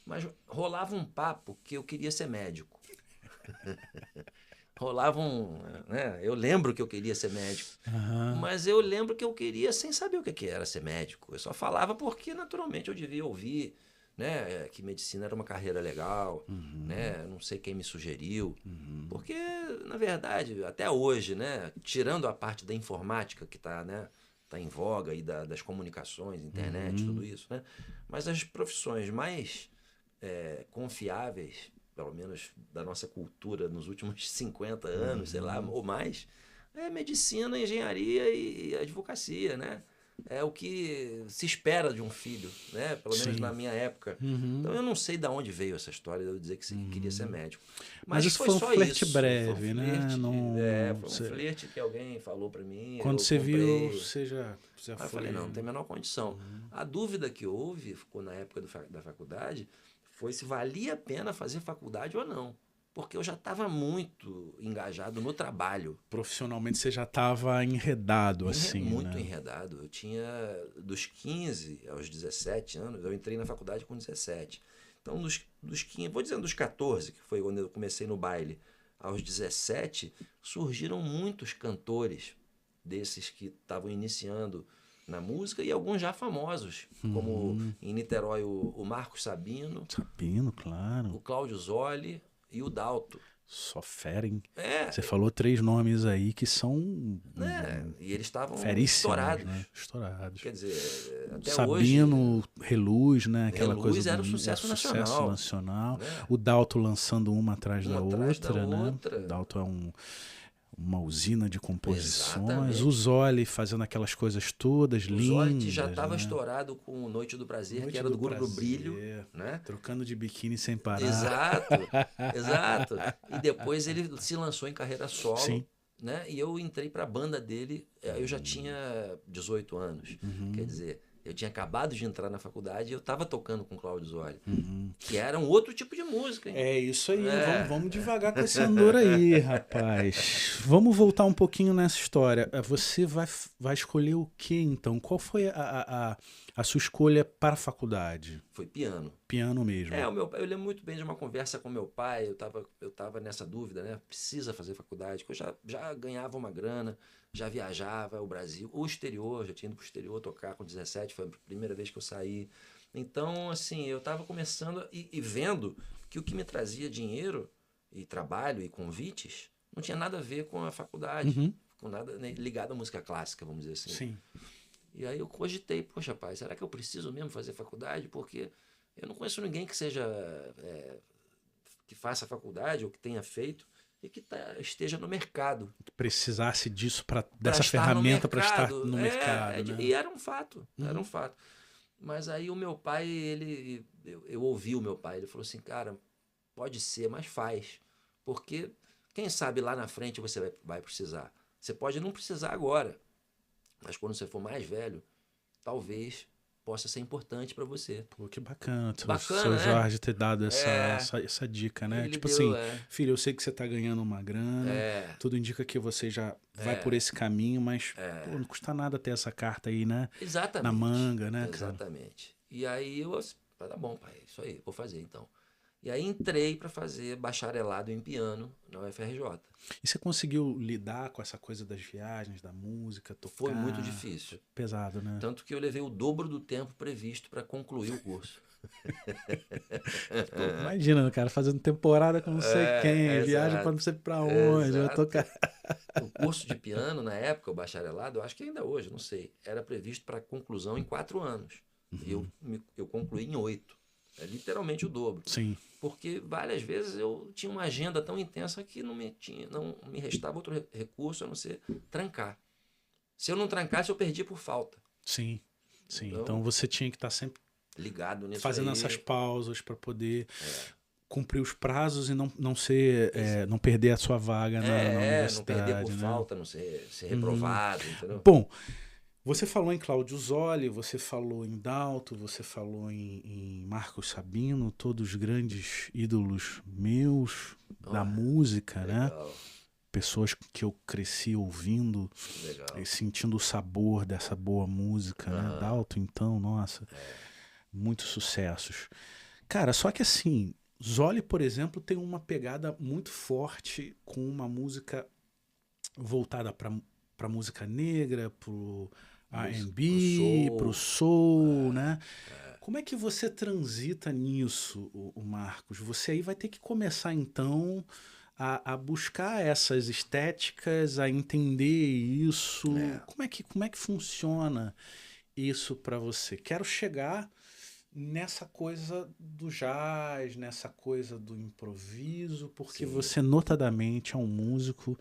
Mas rolava um papo que eu queria ser médico. Rolava um, né, eu lembro que eu queria ser médico. Aham. Mas eu lembro que eu queria sem saber o que era ser médico. Eu só falava porque naturalmente eu devia ouvir, né, que medicina era uma carreira legal, né? Não sei quem me sugeriu. Porque, na verdade, até hoje, né, tirando a parte da informática que está, né, tá em voga aí das comunicações, internet, tudo isso, né? Mas as profissões mais confiáveis, pelo menos da nossa cultura nos últimos 50 anos, sei lá, ou mais, é medicina, engenharia e advocacia, né? É o que se espera de um filho, né? Pelo menos na Sim. minha época. Então Uhum. eu não sei de onde veio essa história de eu dizer que queria ser médico. Mas Mas isso foi foi um só flerte isso. Foi um breve, né? flerte. Não, Foi um cê- flerte que alguém falou pra mim, quando eu você viu, comprei. você já Aí eu foi. falei, não tem a menor condição. A dúvida que houve, ficou na época da faculdade, foi se valia a pena fazer faculdade ou não. Porque eu já estava muito engajado no trabalho, Profissionalmente você já estava enredado, assim, muito né? enredado. Eu tinha dos 15 aos 17 anos, eu entrei na faculdade com 17. Então, dos 15, vou dizendo dos 14, que foi quando eu comecei no baile, aos 17, surgiram muitos cantores desses que estavam iniciando na música e alguns já famosos, como em Niterói o Marcos Sabino, Sabino, claro. o Cláudio Zoli e o Dalto. Só fera, hein? Você É, falou 3 nomes aí que são né? E eles estavam feríssimos, estourados. né? Estourados. Quer dizer, até hoje, Sabino, Reluz, né? Aquela coisa Reluz do era um sucesso sucesso nacional, nacional. né? O Dalto lançando uma atrás Uma da atrás da outra, né? O outra. Dalto é uma usina de composições. O Exatamente. Zoli fazendo aquelas coisas todas O Zolit já lindas, estava né? estourado com Noite do Prazer, que Noite era do do Grupo Brilho, Prazer, né? trocando de biquíni sem parar. Exato, exato. E depois ele se lançou em carreira solo, Sim. né? E eu entrei para a banda dele, eu já tinha 18 anos. Quer dizer, eu tinha acabado de entrar na faculdade e eu estava tocando com o Cláudio Zoli, que era um outro tipo de música, hein? É isso aí, É, vamos devagar com esse andor aí, rapaz. Vamos voltar um pouquinho nessa história. Você vai escolher o que então? Qual foi a sua escolha para a faculdade? foi piano. Piano mesmo. O meu pai, eu lembro muito bem de uma conversa com meu pai, eu tava nessa dúvida, né? Precisa fazer faculdade, porque eu já ganhava uma grana, já viajava o Brasil, o exterior, já tinha ido pro exterior tocar com 17, foi a primeira vez que eu saí. Então, assim, eu tava começando e vendo que o que me trazia dinheiro e trabalho e convites não tinha nada a ver com a faculdade, Uhum. com nada né, ligado à música clássica, vamos dizer assim. Sim. E aí eu cogitei, poxa, pai, será que eu preciso mesmo fazer faculdade? Porque eu não conheço ninguém que seja que faça faculdade ou que tenha feito e que esteja no mercado. Precisasse disso Para dessa estar no ferramenta para estar mercado. no mercado, né? E era um fato, era um Uhum. fato. Mas aí o meu pai, eu ouvi o meu pai, ele falou assim, cara, pode ser, mas faz. Porque quem sabe lá na frente você vai precisar. Você pode não precisar agora, mas quando você for mais velho, talvez possa ser importante para você. Pô, que bacana, seu Bacana, né? Jorge ter dado É, essa dica, né? ele Tipo deu, assim, filho, eu sei que você tá ganhando uma grana, é, tudo indica que você já vai por é, esse caminho, mas pô, não custa nada ter essa carta aí, né? Na exatamente, manga, né, cara? exatamente. E aí eu, tá bom, pai, isso aí, vou fazer então. E aí entrei para fazer bacharelado em piano na UFRJ. E você conseguiu lidar com essa coisa das viagens, da música, Foi muito tocar? difícil, Pesado, né? tanto que eu levei o dobro do tempo previsto para concluir o curso. Pô, imagina, cara, fazendo temporada com não sei quem, viagem pra Exato, não sei pra onde, vai tocar. exato. O curso de piano, na época, o bacharelado, eu acho que ainda hoje, não sei, era previsto para conclusão em 4 anos. E eu concluí em 8. É literalmente o dobro. Sim. Porque várias vezes eu tinha uma agenda tão intensa que não me restava outro recurso a não ser trancar. Se eu não trancasse, eu perdia por falta. Sim. Então você tinha que estar sempre ligado nisso fazendo aí. essas pausas para poder cumprir os prazos e não ser, não perder a sua vaga na universidade. Não perder por né? falta, não ser reprovado, entendeu? Bom, você falou em Cláudio Zoli, você falou em Dalto, você falou em Marcos Sabino, todos grandes ídolos meus da música, legal. né? Pessoas que eu cresci ouvindo e sentindo o sabor dessa boa música, né? Dalto, então, nossa, muitos sucessos. Cara, só que assim, Zoli, por exemplo, tem uma pegada muito forte com uma música voltada para música negra, pro R&B, pro soul, né? Como é que você transita nisso, o Marcos? Você aí vai ter que começar então a buscar essas estéticas, a entender isso. Como é que funciona isso para você? Quero chegar nessa coisa do jazz, nessa coisa do improviso, porque você notadamente é um músico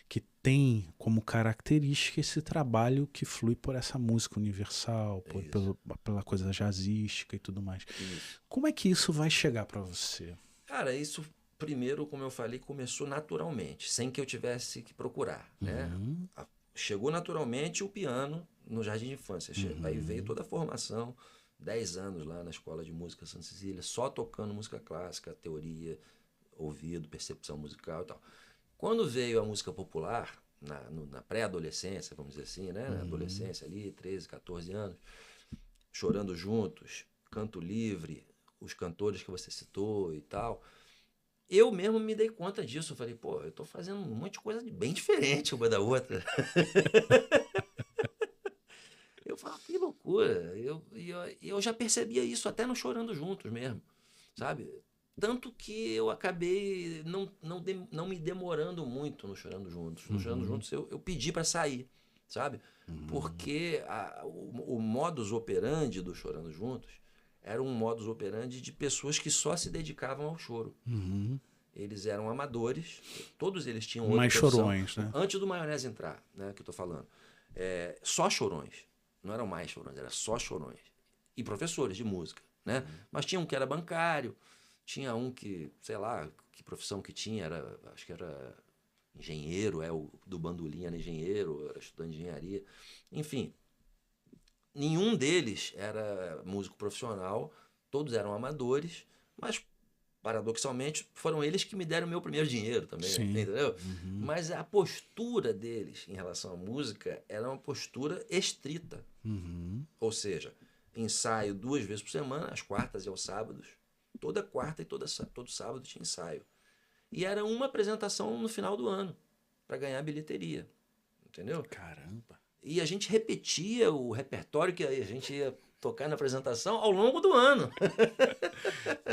que tem como característica esse trabalho que flui por essa música universal, pela coisa jazzística e tudo mais. Como é que isso vai chegar para você? Cara, isso primeiro, como eu falei, começou naturalmente, sem que eu tivesse que procurar, né? Chegou naturalmente o piano no jardim de infância. Aí veio toda a formação, 10 anos lá na Escola de Música Santa Cecília, só tocando música clássica, teoria, ouvido, percepção musical e tal. Quando veio a música popular, na pré-adolescência, vamos dizer assim, né? Na adolescência ali, 13, 14 anos, Chorando Juntos, Canto Livre, os cantores que você citou e tal, eu mesmo me dei conta disso. Eu falei, pô, eu tô fazendo um monte de coisa bem diferente uma da outra. Eu falo, que loucura. Eu já percebia isso até no Chorando Juntos mesmo, sabe? Tanto que eu acabei não me demorando muito no Chorando Juntos. No Chorando Juntos eu pedi para sair, sabe? Porque o modus operandi do Chorando Juntos era um modus operandi de pessoas que só se dedicavam ao choro. Eles eram amadores, todos eles tinham outra Mais profissão. chorões, né? Antes do Maionese entrar, né, que eu tô falando. Só chorões. Não eram mais chorões, era só chorões. E professores de música, né? Mas tinha um que era bancário, tinha um que, sei lá, que profissão que tinha, acho que era engenheiro, o do bandolim era engenheiro, era estudante de engenharia. Enfim, nenhum deles era músico profissional, todos eram amadores, mas paradoxalmente foram eles que me deram o meu primeiro dinheiro também, entendeu? Mas a postura deles em relação à música era uma postura estrita. Ou seja, ensaio 2 vezes por semana, às quartas e aos sábados. Toda quarta e todo sábado tinha ensaio. E era uma apresentação no final do ano, para ganhar bilheteria. Entendeu? Caramba! E a gente repetia o repertório que a gente ia tocar na apresentação ao longo do ano.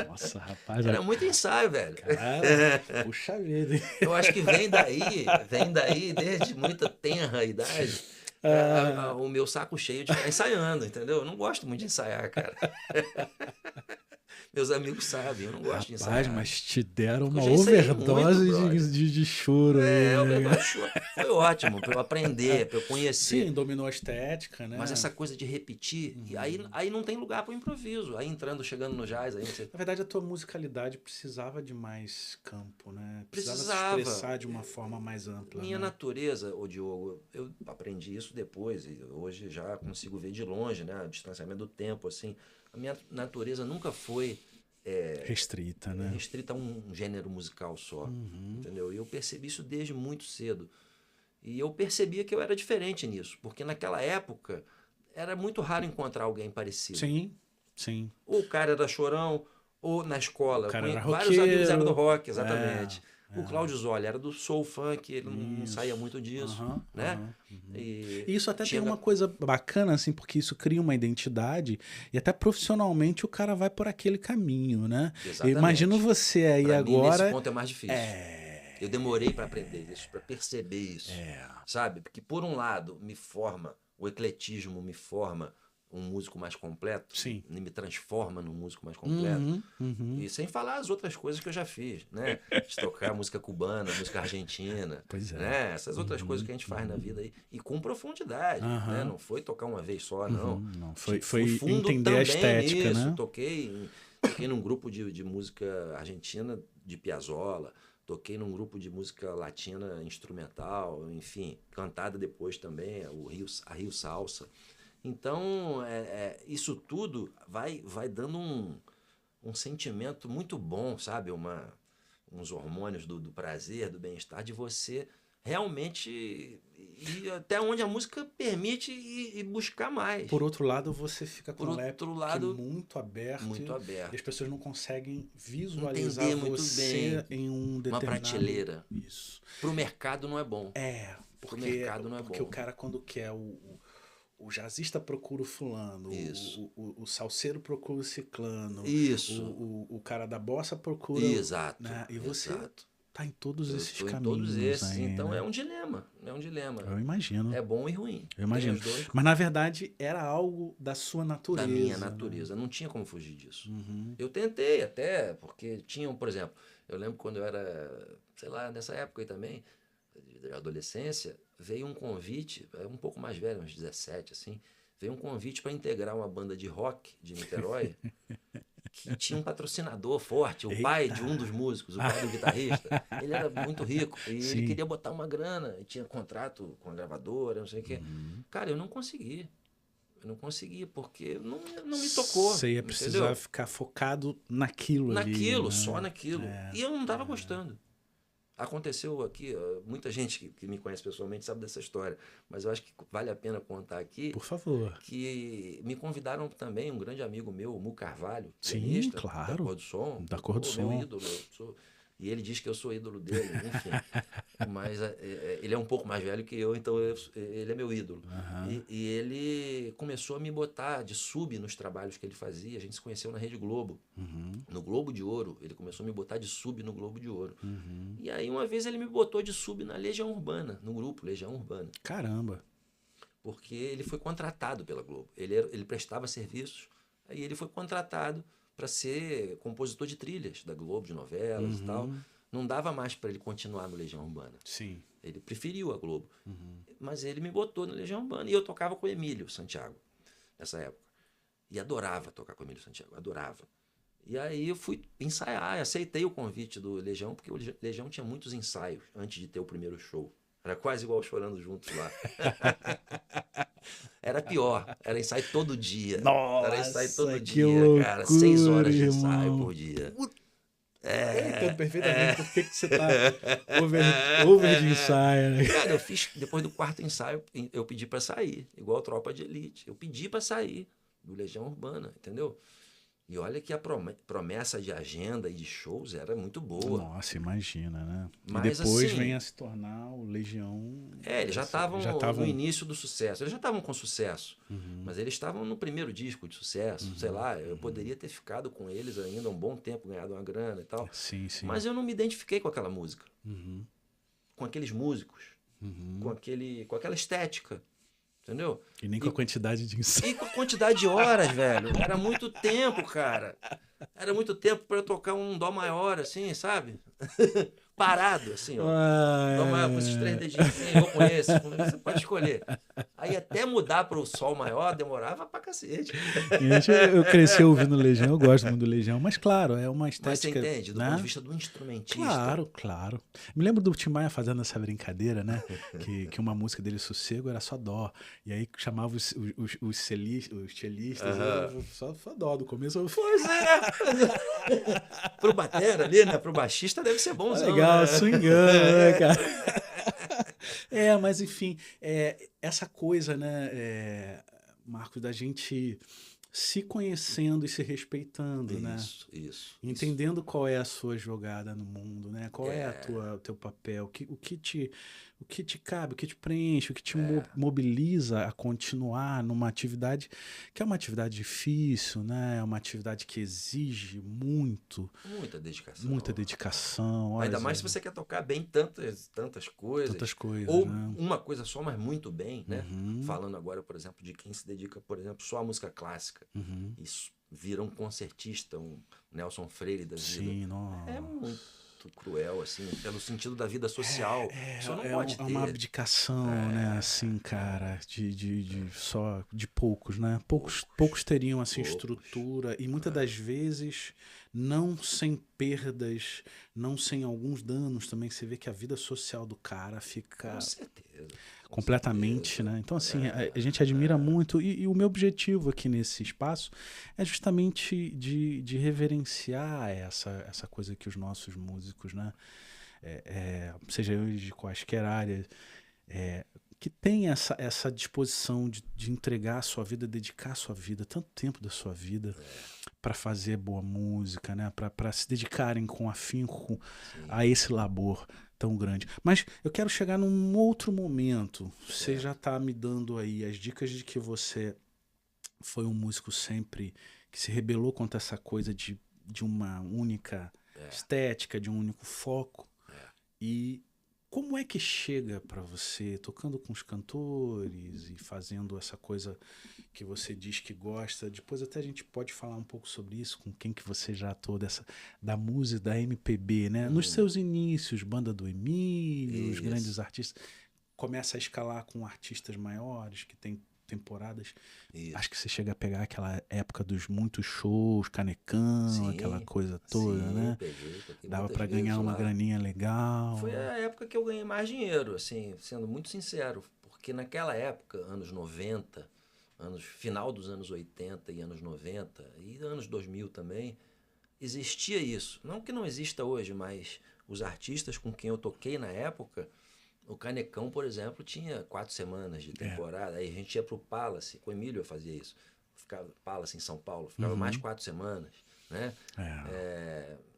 Nossa, rapaz. Era muito ensaio, velho. Cara, puxa vida. Eu acho que vem daí desde muita tenra idade, o meu saco cheio de ficar ensaiando, entendeu? Eu não gosto muito de ensaiar, cara. Meus amigos sabem, eu não gosto de ensaiar. Mas te deram uma overdose muito, de choro. Overdose de choro. Foi ótimo para eu aprender, para eu conhecer. Sim, dominou a estética, né? Mas essa coisa de repetir, e aí não tem lugar para o improviso. Aí chegando no jazz, aí você... Na verdade, a tua musicalidade precisava de mais campo, né? Precisava se expressar de uma forma mais ampla. Minha natureza, ô Diogo, eu aprendi isso depois, e hoje já consigo ver de longe, né? O distanciamento do tempo, assim. A minha natureza nunca foi restrita, né? Restrita a um gênero musical só, entendeu? E eu percebi isso desde muito cedo. E eu percebia que eu era diferente nisso, porque naquela época era muito raro encontrar alguém parecido. Sim. Ou o cara era chorão, ou na escola. Vários amigos eram do rock, exatamente. O Cláudio Zoli era do soul funk, ele não saía muito disso, né? E isso até tem uma coisa bacana, assim, porque isso cria uma identidade e até profissionalmente o cara vai por aquele caminho, né? Exatamente. Eu imagino você aí pra agora... Mim, nesse ponto é mais difícil. Eu demorei para aprender isso, para perceber isso, sabe? Porque por um lado me forma, o ecletismo me forma um músico mais completo, Sim. me transforma num músico mais completo. E sem falar as outras coisas que eu já fiz, né? De tocar música cubana, música argentina, Pois é. né? Essas outras coisas que a gente faz na vida aí. E com profundidade, né? Não foi tocar uma vez só, não. Não, foi fundo entender a estética, nisso. né? Toquei num grupo de música argentina de Piazzolla, toquei num grupo de música latina instrumental, enfim, cantada depois também, a Rio Salsa. Então, isso tudo vai dando um sentimento muito bom, sabe? Uns hormônios do prazer, do bem-estar, de você realmente ir até onde a música permite e buscar mais. Por outro lado, você fica com Por o leque outro lado, muito aberto. muito aberto. E as pessoas não conseguem visualizar Entender muito você bem em um determinado... uma prateleira. Isso. Pro mercado não é bom. Porque, Pro mercado não é porque bom. o cara, quando quer o jazzista procura o fulano, Isso. o salseiro procura o ciclano, Isso. o cara da bossa procura... Exato. Né? E você exato. tá em todos esses tô caminhos. Em todos esses. Aí, Então né? é um dilema. É um dilema. Eu imagino. É bom e ruim. Eu imagino. Tem os dois. Mas na verdade era algo da sua natureza. Da minha natureza. Né? Não tinha como fugir disso. Uhum. Eu tentei até, porque tinham, por exemplo, eu lembro quando eu era, sei lá, nessa época aí também, de adolescência, veio um convite, um pouco mais velho, uns 17, assim, veio um convite para integrar uma banda de rock de Niterói, que tinha um patrocinador forte, o pai de um dos músicos, o pai do guitarrista. Ele era muito rico e ele queria botar uma grana, e tinha contrato com a gravadora, não sei o quê. Cara, eu não consegui. Eu não consegui, porque não me tocou. Você ia precisar ficar focado naquilo ali. Naquilo, né? só naquilo. E eu não estava gostando. Aconteceu aqui, muita gente que me conhece pessoalmente sabe dessa história, mas eu acho que vale a pena contar aqui. Por favor. Que me convidaram também, um grande amigo meu, o Mu Carvalho, sim, pianista, claro. da Cor do Som. Da Cor do Som. Meu ídolo. E ele diz que eu sou ídolo dele, enfim. Mas ele é um pouco mais velho que eu, então ele é meu ídolo. E ele começou a me botar de sub nos trabalhos que ele fazia. A gente se conheceu na Rede Globo. No Globo de Ouro. Ele começou a me botar de sub no Globo de Ouro. E aí uma vez ele me botou de sub na Legião Urbana, no grupo Legião Urbana. Caramba! Porque ele foi contratado pela Globo. Ele prestava serviços, aí ele foi contratado para ser compositor de trilhas da Globo, de novelas e tal. Não dava mais para ele continuar no Legião Urbana. Sim. Ele preferiu a Globo. Mas ele me botou no Legião Urbana. E eu tocava com o Emílio Santiago, nessa época. E adorava tocar com o Emílio Santiago, adorava. E aí eu fui ensaiar, aceitei o convite do Legião, porque o Legião tinha muitos ensaios antes de ter o primeiro show. Era quase igual Chorando Juntos lá. Era pior. Era ensaio todo dia. Nossa, era ensaio todo dia, loucura, cara. 6 horas de ensaio irmão. por dia. Eu entendo perfeitamente por que você tá over de ensaio, né? Cara, eu fiz, depois do quarto ensaio, eu pedi pra sair. Igual Tropa de Elite. Eu pedi pra sair do Legião Urbana, entendeu? E olha que a promessa de agenda e de shows era muito boa. Nossa, imagina, né? Mas, e depois assim, vem a se tornar o Legião... eles já estavam no início do sucesso. Eles já estavam com sucesso. Mas eles estavam no primeiro disco de sucesso. Sei lá, eu poderia ter ficado com eles ainda um bom tempo, ganhado uma grana e tal. Sim, sim. Mas eu não me identifiquei com aquela música. Com aqueles músicos. Com aquela estética. Entendeu? E nem com a quantidade de ensaio. E com a quantidade de horas, velho. Era muito tempo, cara. Era muito tempo para eu tocar um dó maior, assim, sabe? Parado, assim, ó. Dó maior com esses 3 dedinhos assim, ou com esse. Você pode escolher. Aí até mudar para o sol maior demorava pra cacete. Gente, eu cresci ouvindo Legião, eu gosto muito do Legião, mas claro, é uma estética... Mas você entende? Do ponto de vista do instrumentista. Claro, claro. Me lembro do Tim Maia fazendo essa brincadeira, né? que uma música dele, Sossego, era só dó. E aí chamava os cellistas, só dó do começo. Pois é! Pro batera ali, né? Pro baixista deve ser bonzão. Legal, né? swingando, né, cara? Mas enfim, essa coisa, né, Marcos, da gente se conhecendo e se respeitando, né? Isso. Entendendo qual é a sua jogada no mundo, né? Qual é o teu papel, o que o que te cabe, o que te preenche, o que te mobiliza a continuar numa atividade que é uma atividade difícil, né? É uma atividade que exige Muita dedicação. muita dedicação. Olha, Ainda mais se você quer tocar bem tantas coisas. tantas coisas, Ou né? uma coisa só, mas muito bem, né? Uhum, Falando agora, por exemplo, de quem se dedica, por exemplo, só à música clássica. uhum. Isso vira um concertista, um Nelson Freire da vida. Sim, É nossa. muito cruel, assim, pelo sentido da vida social. Isso não É pode é uma ter. abdicação, né, assim, cara, de poucos, né? Poucos teriam, assim, Poucos. estrutura e muitas das vezes não sem perdas, não sem alguns danos também. Você vê que a vida social do cara fica Com certeza. Com completamente, certeza. né? Então, assim, a gente admira muito e o meu objetivo aqui nesse espaço é justamente de reverenciar essa coisa que os nossos músicos, né? Seja eles de quaisquer áreas, que tem essa disposição de entregar a sua vida, dedicar a sua vida, tanto tempo da sua vida para fazer boa música, né? Para se dedicarem com afinco a esse labor tão grande. Mas eu quero chegar num outro momento. Você já está me dando aí as dicas de que você foi um músico sempre que se rebelou contra essa coisa de uma única estética, de um único foco. E como é que chega para você, tocando com os cantores e fazendo essa coisa que você diz que gosta? Depois até a gente pode falar um pouco sobre isso, com quem que você já atuou da música, da MPB, né? Nos seus inícios, banda do Emílio, os grandes artistas, começa a escalar com artistas maiores que tem temporadas. Isso. Acho que você chega a pegar aquela época dos muitos shows, Canecão, aquela coisa toda, né? Toquei Dava muitas para vezes ganhar uma lá. graninha legal. Foi a época que eu ganhei mais dinheiro, assim, sendo muito sincero, porque naquela época, anos 90, final dos anos 80 e anos 90 e anos 2000 também, existia isso. Não que não exista hoje, mas os artistas com quem eu toquei na época, o Canecão, por exemplo, tinha 4 semanas de temporada, aí a gente ia pro Palace, com o Emílio eu fazia isso, ficava Palace em São Paulo, ficava mais 4 semanas, né?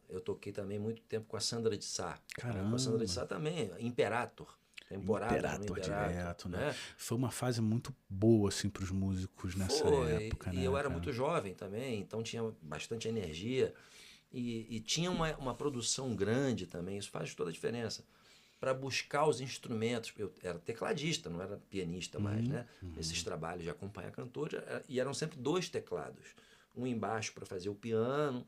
Eu toquei também muito tempo com a Sandra de Sá. Caramba. Com a Sandra de Sá também, Imperator. Temporada Imperator direto, né? né? Foi uma fase muito boa, assim, pros músicos nessa época, e né? eu era cara? muito jovem também, então tinha bastante energia e tinha uma produção grande também, isso faz toda a diferença. Para buscar os instrumentos, eu era tecladista, não era pianista mais, né? Nesses trabalhos de acompanhar cantora, e eram sempre 2 teclados. Um embaixo para fazer o piano,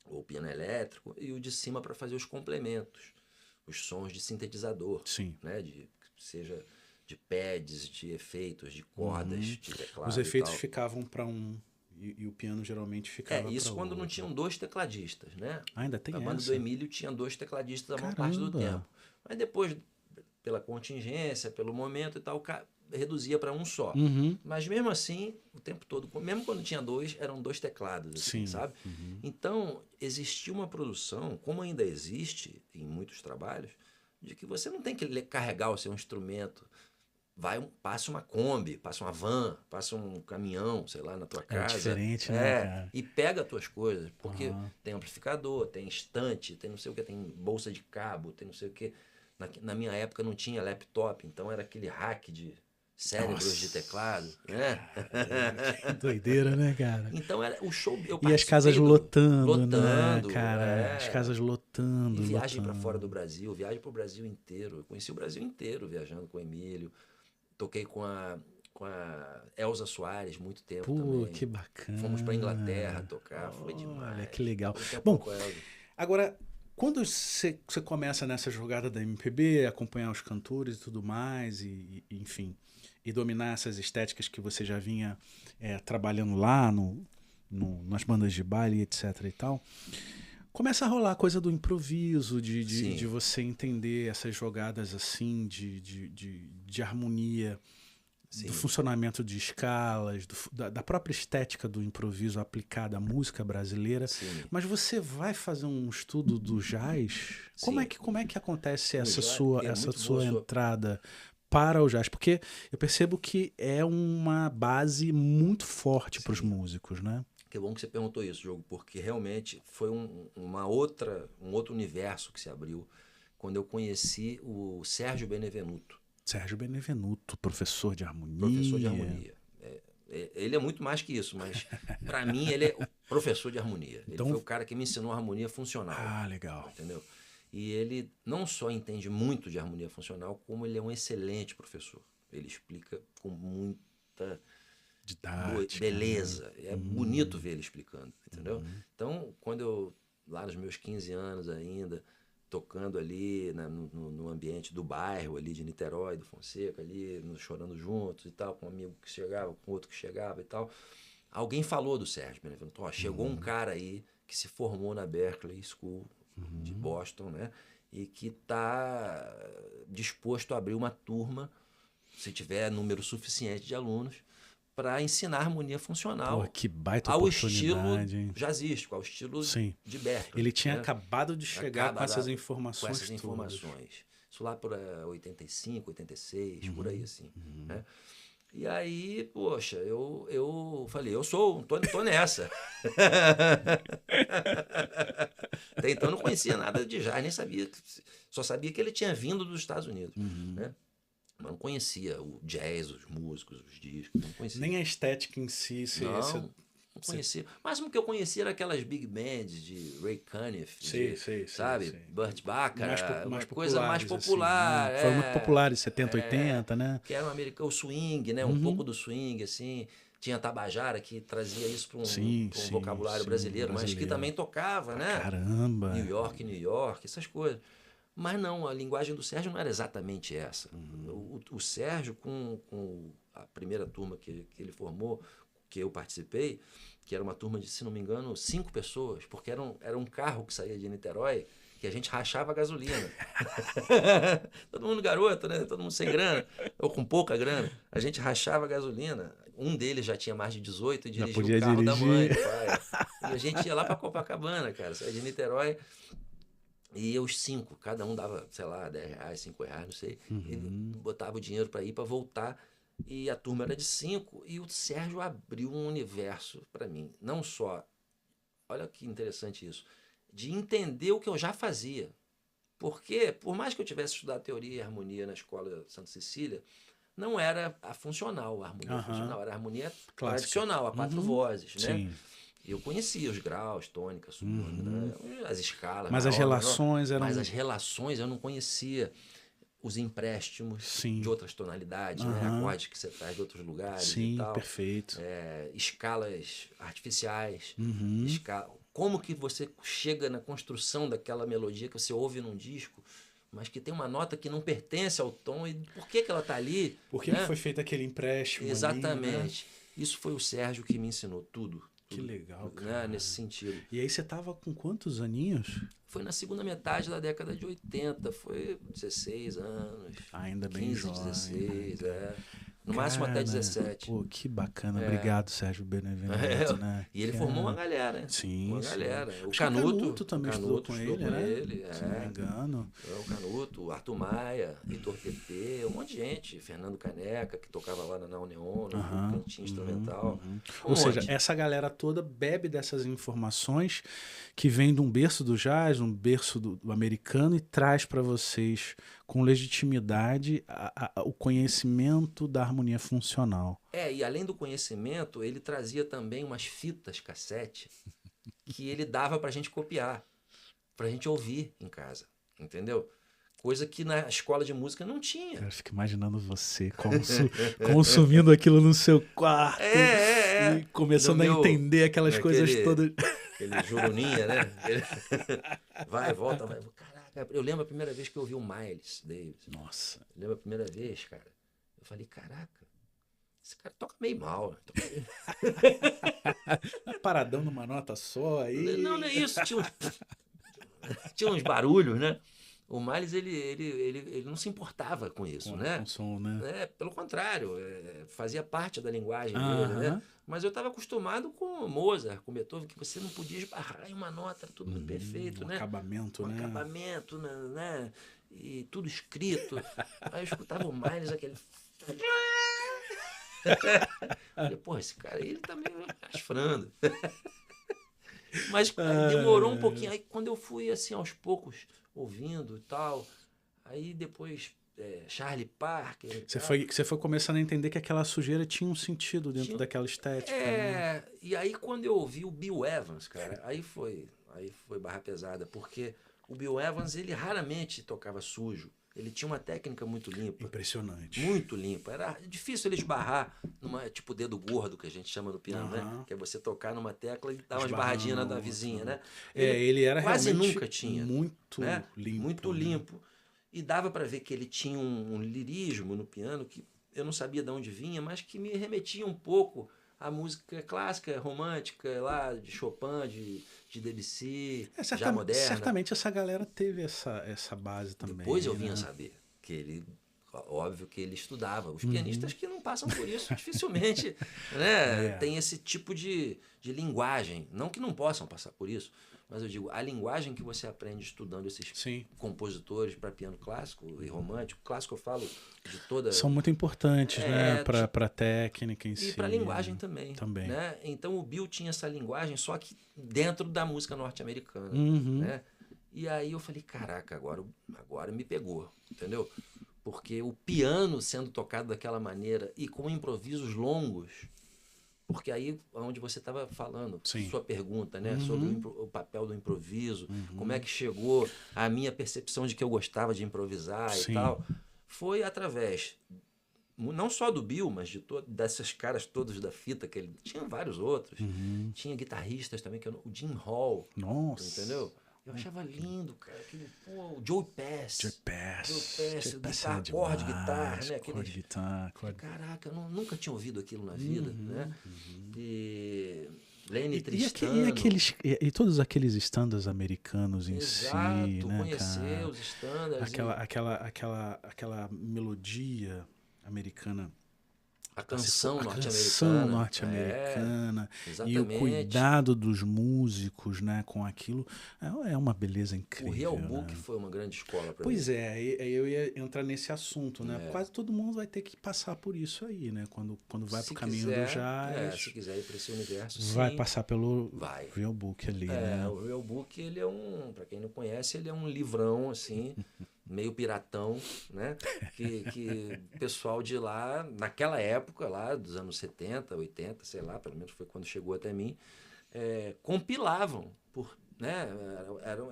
ou piano elétrico, e o de cima para fazer os complementos, os sons de sintetizador, Sim. né? Seja de pads, de efeitos, de cordas, de teclado. Os efeitos e tal. ficavam para um e o piano geralmente ficava Isso pra quando outro. não tinham 2 tecladistas, né? Ainda tem A banda essa. do Emílio tinha 2 tecladistas a maior parte do tempo. Mas depois, pela contingência, pelo momento e tal, reduzia para um só. Mas mesmo assim, o tempo todo, mesmo quando tinha 2, eram 2 teclados, assim, sabe? Então, existia uma produção, como ainda existe em muitos trabalhos, de que você não tem que carregar o seu instrumento. Passa uma Kombi, passa uma van, passa um caminhão, sei lá, na tua casa. É diferente, né, cara? E pega as tuas coisas, porque tem amplificador, tem estante, tem não sei o que, tem bolsa de cabo, tem não sei o que. Na minha época não tinha laptop, então era aquele hack de cérebros de teclado, né? Que doideira, né, cara? Então era o show. E as casas lotando, né, lotando, cara? As casas lotando. E viagem para lotando. fora do Brasil, viagem para o Brasil inteiro. Eu conheci o Brasil inteiro viajando com o Emílio. Toquei com a Elza Soares muito tempo também. Que bacana. Fomos para Inglaterra tocar, foi demais. Olha, que legal. Daqui a Bom, pouco, Elza. agora, quando você começa nessa jogada da MPB, acompanhar os cantores e tudo mais, enfim, e dominar essas estéticas que você já vinha trabalhando lá nas bandas de baile, etc e tal, começa a rolar a coisa do improviso, de você entender essas jogadas assim, de harmonia, do funcionamento de escalas, da própria estética do improviso aplicada à música brasileira. Mas você vai fazer um estudo do jazz? Como é que acontece essa sua entrada para o jazz? Porque eu percebo que é uma base muito forte para os músicos, né? Que bom que você perguntou isso, Diogo, porque realmente foi um outro universo que se abriu quando eu conheci o Sérgio Benevenuto. Sérgio Benevenuto, professor de harmonia. Professor de harmonia. Ele é muito mais que isso, mas para mim ele é o professor de harmonia. Ele Então... foi o cara que me ensinou a harmonia funcional. Ah, legal. Entendeu? E ele não só entende muito de harmonia funcional, como ele é um excelente professor. Ele explica com muita didática, beleza. Né? É bonito ver ele explicando, entendeu? Então, quando eu, lá nos meus 15 anos ainda, tocando ali no ambiente do bairro ali de Niterói, do Fonseca, ali, chorando juntos e tal, com um amigo que chegava, com outro que chegava e tal, alguém falou do Sérgio Benevenuto. Chegou um cara aí que se formou na Berklee School de Boston, né? E que está disposto a abrir uma turma, se tiver número suficiente de alunos, para ensinar harmonia funcional. Pô, que baita ao oportunidade, estilo hein? jazzístico, ao estilo Sim. de Berklee. Ele tinha acabado de chegar com essas informações. Com essas informações. Isso lá por 85, 86, por aí assim. Né? E aí, poxa, eu falei, tô nessa. Até então eu não conhecia nada de jazz, nem sabia, só sabia que ele tinha vindo dos Estados Unidos. Né? Mas não conhecia o jazz, os músicos, os discos, não conhecia. Nem a estética em si. Não conhecia. O máximo que eu conhecia era aquelas big bands de Ray Conniff, sabe? Burt Bacharach, uma coisa mais popular. Assim, foram muito populares, 70, 80, né? Que era o swing, né? Um pouco do swing, assim. Tinha Tabajara, que trazia isso para um vocabulário brasileiro, mas que também tocava, né? Caramba! New York, essas coisas. Mas não, a linguagem do Sérgio não era exatamente essa. O Sérgio, com a primeira turma que ele formou, que eu participei, que era uma turma de, se não me engano, 5 pessoas, porque era um carro que saía de Niterói, que a gente rachava a gasolina. Todo mundo garoto, né? Todo mundo sem grana, ou com pouca grana. A gente rachava a gasolina. Um deles já tinha mais de 18 e dirigia o carro da mãe, do pai. E a gente ia lá para Copacabana, cara, saía de Niterói. E os 5, cada um dava, sei lá, R$10, R$5, não sei. E botava o dinheiro para ir, para voltar. E a turma era de 5. E o Sérgio abriu um universo para mim. Não só, olha que interessante isso, de entender o que eu já fazia. Porque, por mais que eu tivesse estudado teoria e harmonia na escola Santa Cecília, não era a funcional, a harmonia funcional. Era a harmonia tradicional, a 4 vozes, né? Sim. Eu conhecia os graus, tônica, subtônica, né? As escalas. Mas as relações eram... Mas as relações eu não conhecia. Os empréstimos de outras tonalidades, né? Acordes que você traz de outros lugares e tal. Perfeito. Escalas artificiais. Como que você chega na construção daquela melodia que você ouve num disco, mas que tem uma nota que não pertence ao tom, e por que ela está ali? Por que foi feito aquele empréstimo? Exatamente. Ali, né? Isso foi o Sérgio que me ensinou tudo. Que legal, cara. Né? Nesse sentido. E aí você tava com quantos aninhos? Foi na segunda metade da década de 80, foi 16 anos. Ainda bem 15, jovem. 16, No máximo até 17. Pô, que bacana. Obrigado, Sérgio Benevenuto, né? E ele formou uma galera, hein? Sim, uma galera. O Canuto também estudou com ele, estudou né? Ele, se não me engano. O Canuto, o Arthur Maia, Heitor TT, um monte de gente. Fernando Caneca, que tocava lá na Neon, no cantinho instrumental. Ou seja, essa galera toda bebe dessas informações que vem de um berço do jazz, um berço do americano, e traz para vocês com legitimidade o conhecimento da harmonia funcional. E além do conhecimento, ele trazia também umas fitas cassete que ele dava pra gente copiar, pra gente ouvir em casa, entendeu? Coisa que na escola de música não tinha. Eu fico imaginando você consumindo aquilo no seu quarto e começando a entender aquelas coisas todas. Aquele juruninha, né? Vai, volta, vai. Caraca, eu lembro a primeira vez que eu ouvi o Miles Davis. Nossa. Eu lembro a primeira vez, cara. Eu falei, caraca, esse cara toca meio mal. Paradão numa nota só aí. Não é isso. Tinha uns barulhos, né? O Miles, ele não se importava com isso, né? Com som, né? Pelo contrário, fazia parte da linguagem dele, né? Mas eu estava acostumado com Mozart, com Beethoven, que você não podia esbarrar em uma nota, tudo perfeito, né? Acabamento, né? Acabamento, né? E tudo escrito. Aí eu escutava o Miles, aquele... Falei, pô, esse cara aí, ele tá meio asfrando. Mas demorou um pouquinho. Aí quando eu fui, assim, aos poucos, ouvindo e tal, aí depois Charlie Parker e tal. Você foi começando a entender que aquela sujeira tinha um sentido dentro daquela estética, né? E aí quando eu ouvi o Bill Evans, cara, aí foi barra pesada, porque o Bill Evans, ele raramente tocava sujo. Ele tinha uma técnica muito limpa. Impressionante. Muito limpa. Era difícil ele esbarrar numa, tipo, dedo gordo, que a gente chama no piano, né? Que é você tocar numa tecla e dar uma esbarradinha na vizinha, né? Ele era quase realmente nunca tinha. muito né? limpo. Muito né? limpo. E dava para ver que ele tinha um lirismo no piano que eu não sabia de onde vinha, mas que me remetia um pouco à música clássica, romântica, lá de Chopin, de Debussy, já moderna. Certamente essa galera teve essa base também. Depois eu vim a saber que ele, óbvio que ele estudava. Os pianistas que não passam por isso dificilmente tem esse tipo de linguagem. Não que não possam passar por isso, mas eu digo, a linguagem que você aprende estudando esses compositores para piano clássico e romântico, clássico eu falo de toda... São muito importantes, né, para a técnica em si. E para a linguagem também. Né? Então o Bill tinha essa linguagem, só que dentro da música norte-americana. Né? E aí eu falei, caraca, agora me pegou, entendeu? Porque o piano sendo tocado daquela maneira e com improvisos longos, porque aí onde você estava falando, sua pergunta, né, sobre o papel do improviso, como é que chegou a minha percepção de que eu gostava de improvisar e tal, foi através não só do Bill, mas dessas caras todos da fita, que ele tinha vários outros, tinha guitarristas também, o Jim Hall, entendeu? Eu achava lindo, cara, o Joe Pass. Joe Pass, acorde de guitarra, né? Acorde de guitarra. Caraca, eu nunca tinha ouvido aquilo na vida, né? E Lenny Tristano. E todos aqueles standards americanos em si, né, conhecer cara? os standards. Aquela melodia americana. A canção norte-americana e o cuidado dos músicos, né, com aquilo é uma beleza incrível. O Real Book foi uma grande escola para mim. Pois é, eu ia entrar nesse assunto, né? Quase todo mundo vai ter que passar por isso aí, né? Quando vai pro caminho do jazz. Se quiser ir para esse universo, vai passar pelo Real Book ali, né? O Real Book, ele é para quem não conhece, ele é um livrão assim. Meio piratão, né? Que o pessoal de lá, naquela época lá, dos anos 70, 80, sei lá, pelo menos foi quando chegou até mim, compilavam, né?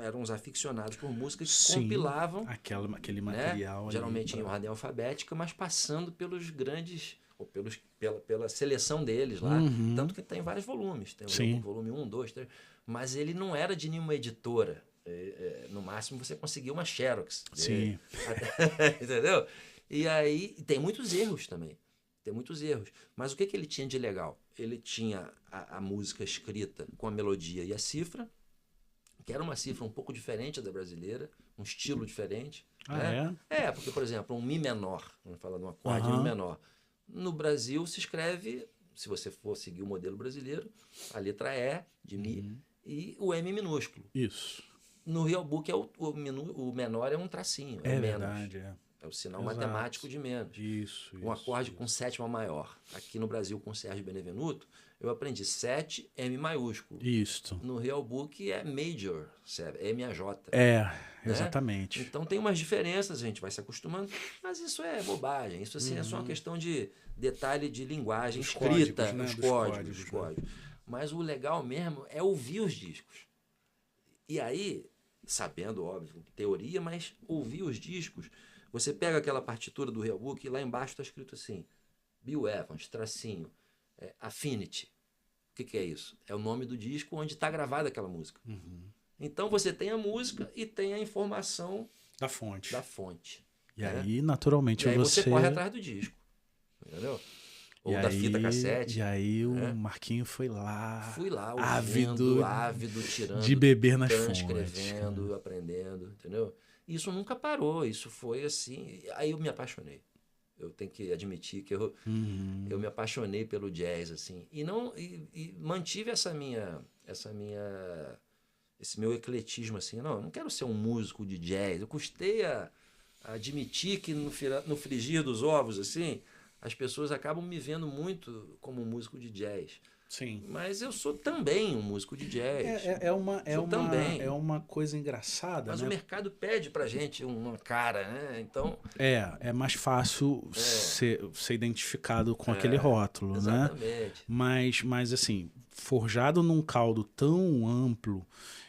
Eram uns aficionados por música que compilavam aquele material, né? Geralmente em ordem alfabética, mas passando pelos grandes, ou pela seleção deles lá, tanto que tem vários volumes, tem o volume 1, 2, 3, mas ele não era de nenhuma editora. No máximo você conseguiu uma Xerox. Entendeu? E aí tem muitos erros também. Mas o que ele tinha de legal? Ele tinha a música escrita com a melodia e a cifra, que era uma cifra um pouco diferente da brasileira, um estilo diferente. Porque, por exemplo, um Mi menor, vamos falar de um acorde Mi menor. No Brasil se escreve, se você for seguir o modelo brasileiro, a letra E de Mi e o M minúsculo. Isso. No Real Book o menor é um tracinho, é menos. Verdade, É o sinal matemático de menos. Isso. Acorde com sétima maior. Aqui no Brasil, com o Sérgio Benevenuto, eu aprendi 7, M maiúsculo. Isso. No Real Book é major, M-A-J. Exatamente. Então tem umas diferenças, a gente vai se acostumando, mas isso é bobagem. Isso assim, é só uma questão de detalhe de linguagem escrita, códigos, os códigos. Mas o legal mesmo é ouvir os discos. E aí, sabendo, óbvio, teoria, mas ouvir os discos, você pega aquela partitura do Real Book e lá embaixo está escrito assim, Bill Evans, tracinho, Affinity. O que é isso? É o nome do disco onde está gravada aquela música. Então você tem a música e tem a informação da fonte. E aí, naturalmente, você corre atrás do disco. Entendeu? Ou da fita cassete. E aí o Marquinho foi lá. Fui lá, ávido, tirando. De beber nas fontes. Escrevendo, aprendendo, entendeu? Isso nunca parou, isso foi assim. Aí eu me apaixonei. Eu tenho que admitir que eu me apaixonei pelo jazz, assim. E mantive esse meu ecletismo, assim. Não, eu não quero ser um músico de jazz. Eu custei a admitir que no frigir dos ovos, assim, as pessoas acabam me vendo muito como um músico de jazz. Sim. Mas eu sou também um músico de jazz. É uma coisa engraçada, Mas né? o mercado pede pra gente uma cara, né? Então, É mais fácil ser identificado com aquele rótulo, né? exatamente. Mas assim, forjado num caldo tão amplo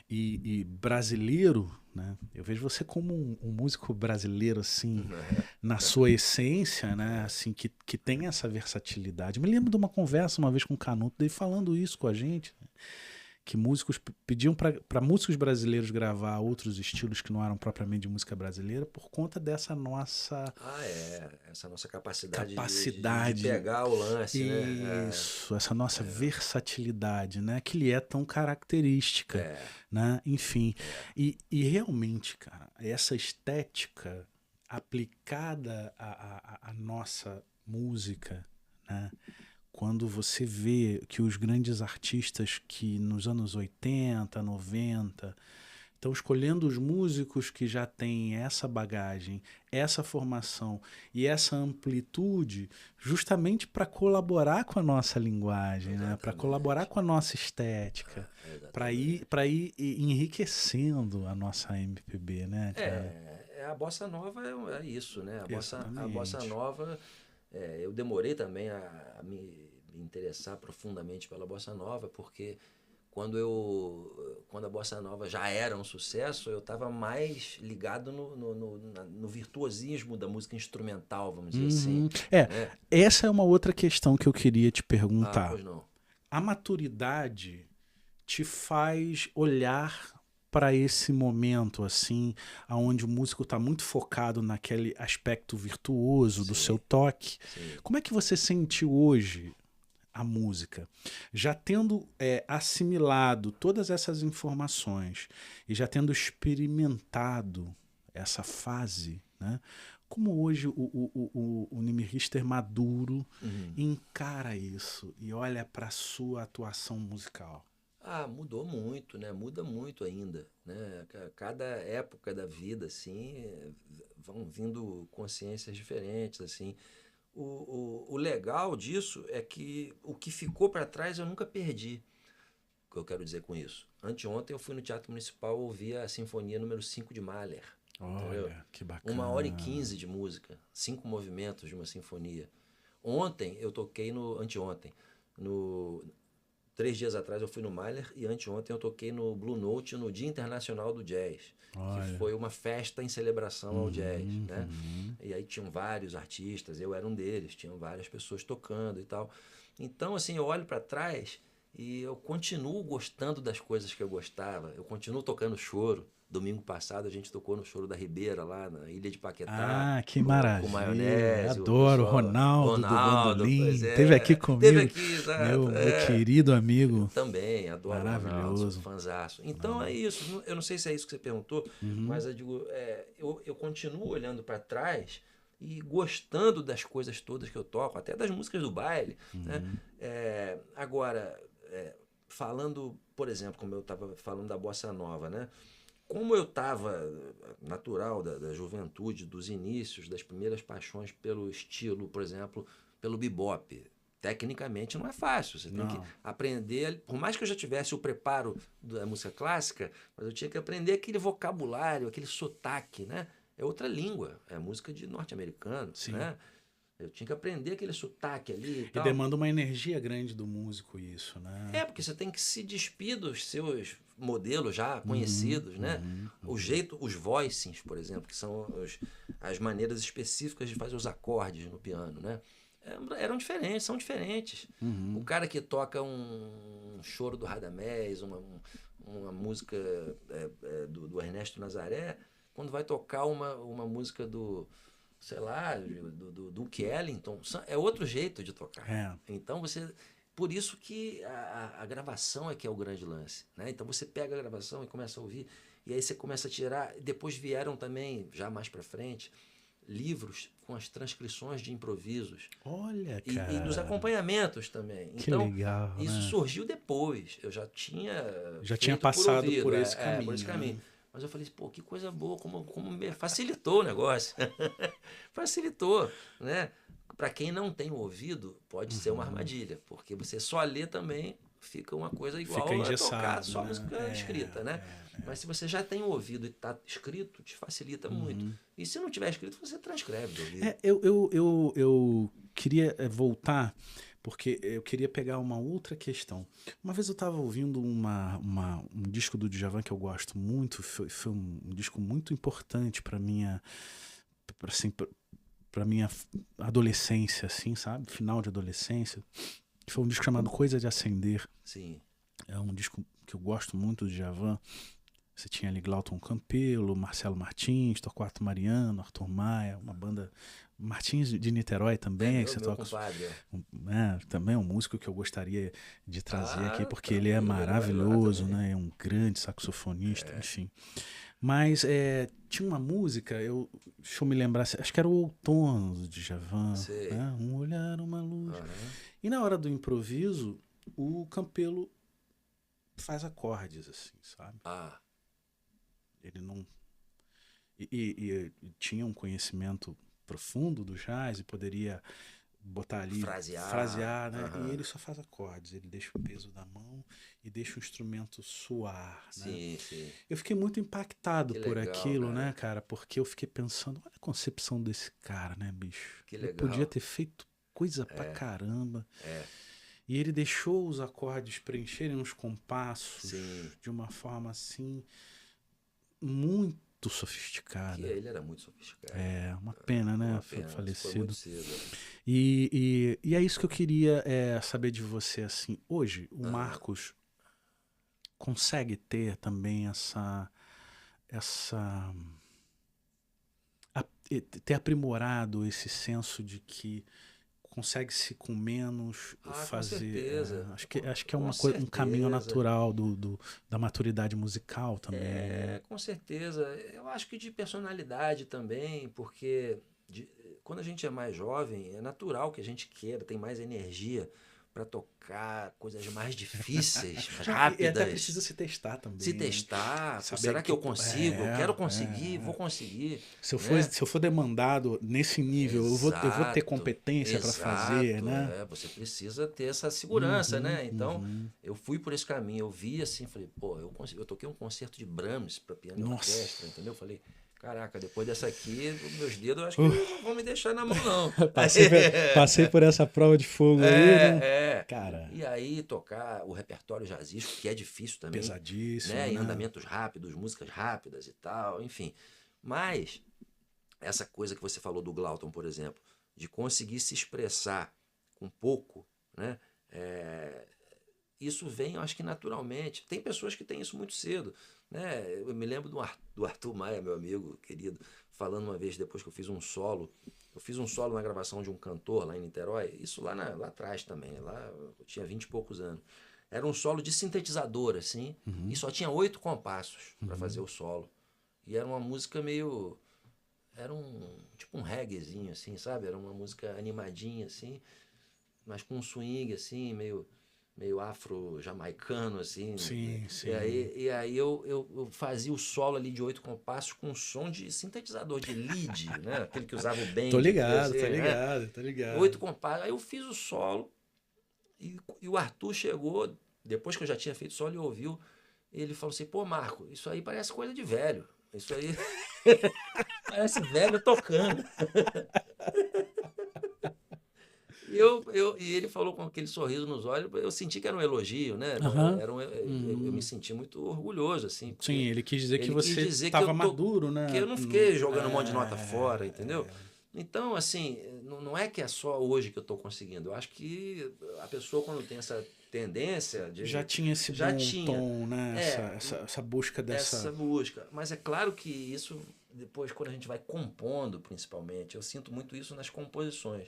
e brasileiro, né? Eu vejo você como um músico brasileiro, assim, na sua essência, né? Assim, que tem essa versatilidade. Me lembro de uma conversa uma vez com o Canuto, dele falando isso com a gente, né? Que músicos pediam para músicos brasileiros gravar outros estilos que não eram propriamente de música brasileira por conta dessa nossa Essa nossa capacidade de capacidade, pegar o lance, né? isso, essa nossa versatilidade, né, que lhe é tão característica, É, né, enfim, e realmente, cara, essa estética aplicada à nossa música, né, quando você vê que os grandes artistas que nos anos 80, 90 estão escolhendo os músicos que já têm essa bagagem, essa formação e essa amplitude justamente para colaborar com a nossa linguagem, né? Para colaborar com a nossa estética, para ir enriquecendo a nossa MPB, né, cara? a bossa nova é isso, né? A bossa Exatamente. nova, eu demorei também a me interessar profundamente pela bossa nova, porque quando a bossa nova já era um sucesso, eu estava mais ligado no virtuosismo da música instrumental, vamos dizer assim. Né? Essa é uma outra questão que eu queria te perguntar. Pois não. A maturidade te faz olhar para esse momento, assim, onde o músico está muito focado naquele aspecto virtuoso do seu toque. Sim. Como é que você sente hoje a música? Já tendo assimilado todas essas informações e já tendo experimentado essa fase, né? Como hoje o Nimi Richter maduro encara isso e olha para a sua atuação musical? Mudou muito, né? Muda muito ainda, né? Cada época da vida, assim, vão vindo consciências diferentes, assim. O legal disso é que o que ficou para trás eu nunca perdi. O que eu quero dizer com isso? Anteontem eu fui no Teatro Municipal ouvir a Sinfonia número 5 de Mahler. Entendeu? Olha, que bacana. 1h15 de música, 5 movimentos de uma sinfonia. Anteontem, 3 dias atrás eu fui no Mahler e anteontem eu toquei no Blue Note no Dia Internacional do Jazz, que foi uma festa em celebração ao jazz, né? E aí tinham vários artistas, eu era um deles, tinham várias pessoas tocando e tal. Então, assim, eu olho para trás e eu continuo gostando das coisas que eu gostava, eu continuo tocando choro. Domingo passado a gente tocou no Choro da Ribeira, lá na Ilha de Paquetá. Que maravilha. Com maionese. Adoro. Ronaldo do Bandolim. Pois Esteve aqui comigo. Teve aqui, exato. Meu querido amigo. Eu também, adoro o maravilhoso. Ronaldo, fanzaço. Então é isso. Eu não sei se é isso que você perguntou, mas eu digo, eu continuo olhando para trás e gostando das coisas todas que eu toco, até das músicas do baile. Né? Agora, falando, por exemplo, como eu estava falando da bossa nova, né? Como eu estava natural da juventude, dos inícios, das primeiras paixões pelo estilo, por exemplo, pelo bebop. Tecnicamente não é fácil, você tem que aprender, por mais que eu já tivesse o preparo da música clássica, mas eu tinha que aprender aquele vocabulário, aquele sotaque, né? É outra língua, é música de norte-americano, né? Eu tinha que aprender aquele sotaque ali e demanda uma energia grande do músico isso, né? Porque você tem que se despir dos seus modelos já conhecidos, né? O jeito, os voicings, por exemplo, que são as maneiras específicas de fazer os acordes no piano, né? Eram diferentes, são diferentes. O cara que toca um choro do Radamés, uma música do Ernesto Nazaré, quando vai tocar uma música do, sei lá, do Duke Ellington, é outro jeito de tocar. Então por isso que a gravação é que é o grande lance, né? Então você pega a gravação e começa a ouvir, e aí você começa a tirar. Depois vieram também, já mais pra frente, livros com as transcrições de improvisos. Olha, cara. E dos acompanhamentos também. Que então, legal, isso né? surgiu depois. Eu já tinha passado por esse por esse caminho. Mas eu falei, pô, que coisa boa, como me facilitou o negócio. Facilitou, né? Para quem não tem ouvido, pode ser uma armadilha, porque você só lê também fica uma coisa Fica igual a tocar engessado, só né? música escrita, né? Mas se você já tem ouvido e está escrito, te facilita muito. E se não tiver escrito, você transcreve do ouvido. Eu queria voltar, porque eu queria pegar uma outra questão. Uma vez eu estava ouvindo um disco do Djavan que eu gosto muito, foi um disco muito importante para assim, para minha adolescência, assim, sabe? Final de adolescência. Foi um disco chamado Coisa de Acender. Sim. É um disco que eu gosto muito do Djavan. Você tinha ali Glauton Campelo, Marcelo Martins, Torquato Mariano, Arthur Maia, uma banda... Martins de Niterói também, que você toca. Compadre. Também é um músico que eu gostaria de trazer aqui, porque ele é também, maravilhoso, né? É um grande saxofonista, enfim. Mas tinha uma música, deixa eu me lembrar, acho que era o Outono do Djavan, né? Um olhar, uma luz. E na hora do improviso, o Campelo faz acordes, assim, sabe? Ele não... E tinha um conhecimento profundo do jazz e poderia botar ali, frasear, né? E ele só faz acordes, ele deixa o peso da mão e deixa o instrumento soar, sim, né? Sim. Eu fiquei muito impactado por legal, aquilo, cara. né, cara? Porque eu fiquei pensando, olha a concepção desse cara, né, bicho? Que legal. Ele podia ter feito coisa pra caramba. E ele deixou os acordes preencherem os compassos de uma forma assim muito sofisticada. Que ele era muito sofisticado. Uma pena, né? Uma pena, falecido. foi muito cedo. E é isso que eu queria saber de você, assim. Hoje, o Marcos consegue ter também ter aprimorado esse senso de que consegue-se com menos fazer. Com certeza. Acho que é um caminho natural da maturidade musical também. Né? Com certeza. Eu acho que de personalidade também, porque quando a gente é mais jovem, é natural que a gente queira, tem mais energia para tocar coisas mais difíceis, mais rápidas. E até precisa se testar também. Se testar. Será que eu consigo? Quero conseguir, vou conseguir. Se eu for demandado nesse nível, eu vou ter competência para fazer, né? Você precisa ter essa segurança, né? Então, eu fui por esse caminho. Eu vi assim, falei, pô, eu toquei um concerto de Brahms para piano e orquestra, entendeu? Falei, caraca, depois dessa aqui, meus dedos eu acho que não vão me deixar na mão, não. Passei por essa prova de fogo aí, né? Cara. E aí tocar o repertório jazzístico, que é difícil também. Pesadíssimo, né? Em andamentos rápidos, músicas rápidas e tal, enfim. Mas essa coisa que você falou do Glauton, por exemplo, de conseguir se expressar com pouco, né? Isso vem, eu acho que naturalmente. Tem pessoas que têm isso muito cedo, né? Eu me lembro do Arthur Maia, meu amigo querido, falando uma vez, depois que eu fiz um solo. Eu fiz um solo na gravação de um cantor lá em Niterói, isso lá atrás também, lá eu tinha 20 e poucos anos. Era um solo de sintetizador, assim, e só tinha 8 compassos para fazer o solo. E era uma música meio... Era tipo um reggaezinho, assim, sabe? Era uma música animadinha, assim, mas com um swing, assim, meio afro-jamaicano, assim. Sim, sim. E aí eu fazia o solo ali de 8 compassos com som de sintetizador, de lead, né? Aquele que usava o bend. Tô ligado. 8 compassos. Aí eu fiz o solo e o Arthur chegou, depois que eu já tinha feito o solo, e ouviu, ele falou assim, pô, Marco, isso aí parece coisa de velho. Isso aí parece velho tocando. E ele falou com aquele sorriso nos olhos, eu senti que era um elogio, né? Eu me senti muito orgulhoso, assim. Sim, ele quis dizer que você estava maduro, né? Que eu não fiquei jogando um monte de nota fora, entendeu? Então, assim, não é que é só hoje que eu estou conseguindo. Eu acho que a pessoa, quando tem essa tendência... já tinha esse tom, né? Essa busca dessa... Essa busca. Mas é claro que isso, depois, quando a gente vai compondo, principalmente, eu sinto muito isso nas composições.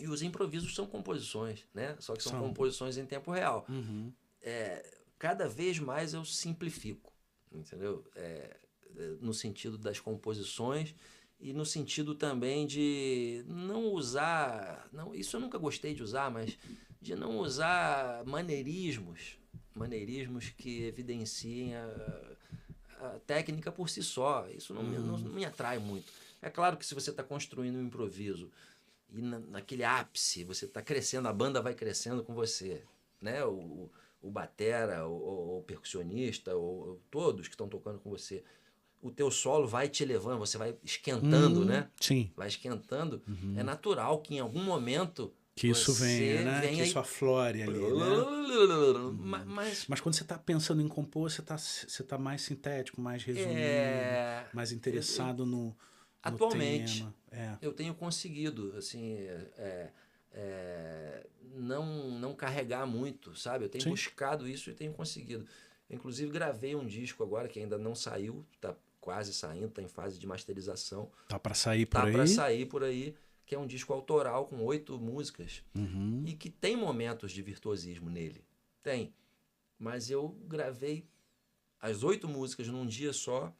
E os improvisos são composições, né? Só que são composições em tempo real. Cada vez mais eu simplifico, entendeu? No sentido das composições e no sentido também de não usar... isso eu nunca gostei de usar, mas de não usar maneirismos que evidenciem a técnica por si só. Isso não me atrai muito. É claro que se você está construindo um improviso e naquele ápice você está crescendo, a banda vai crescendo com você, né? O batera, o percussionista, todos que estão tocando com você. O teu solo vai te levando, você vai esquentando, né? Sim. Vai esquentando. É natural que em algum momento que isso venha, né? Que isso aflore ali, né? Mas quando você está pensando em compor, você tá mais sintético, mais resumido, mais interessado no atualmente, tema. eu tenho conseguido, assim, não carregar muito, sabe? Eu tenho buscado isso e tenho conseguido. Eu, inclusive, gravei um disco agora que ainda não saiu, tá quase saindo, tá em fase de masterização. Tá para sair por aí? Tá para sair por aí, que é um disco autoral com 8 músicas e que tem momentos de virtuosismo nele. Tem. Mas eu gravei as 8 músicas num dia só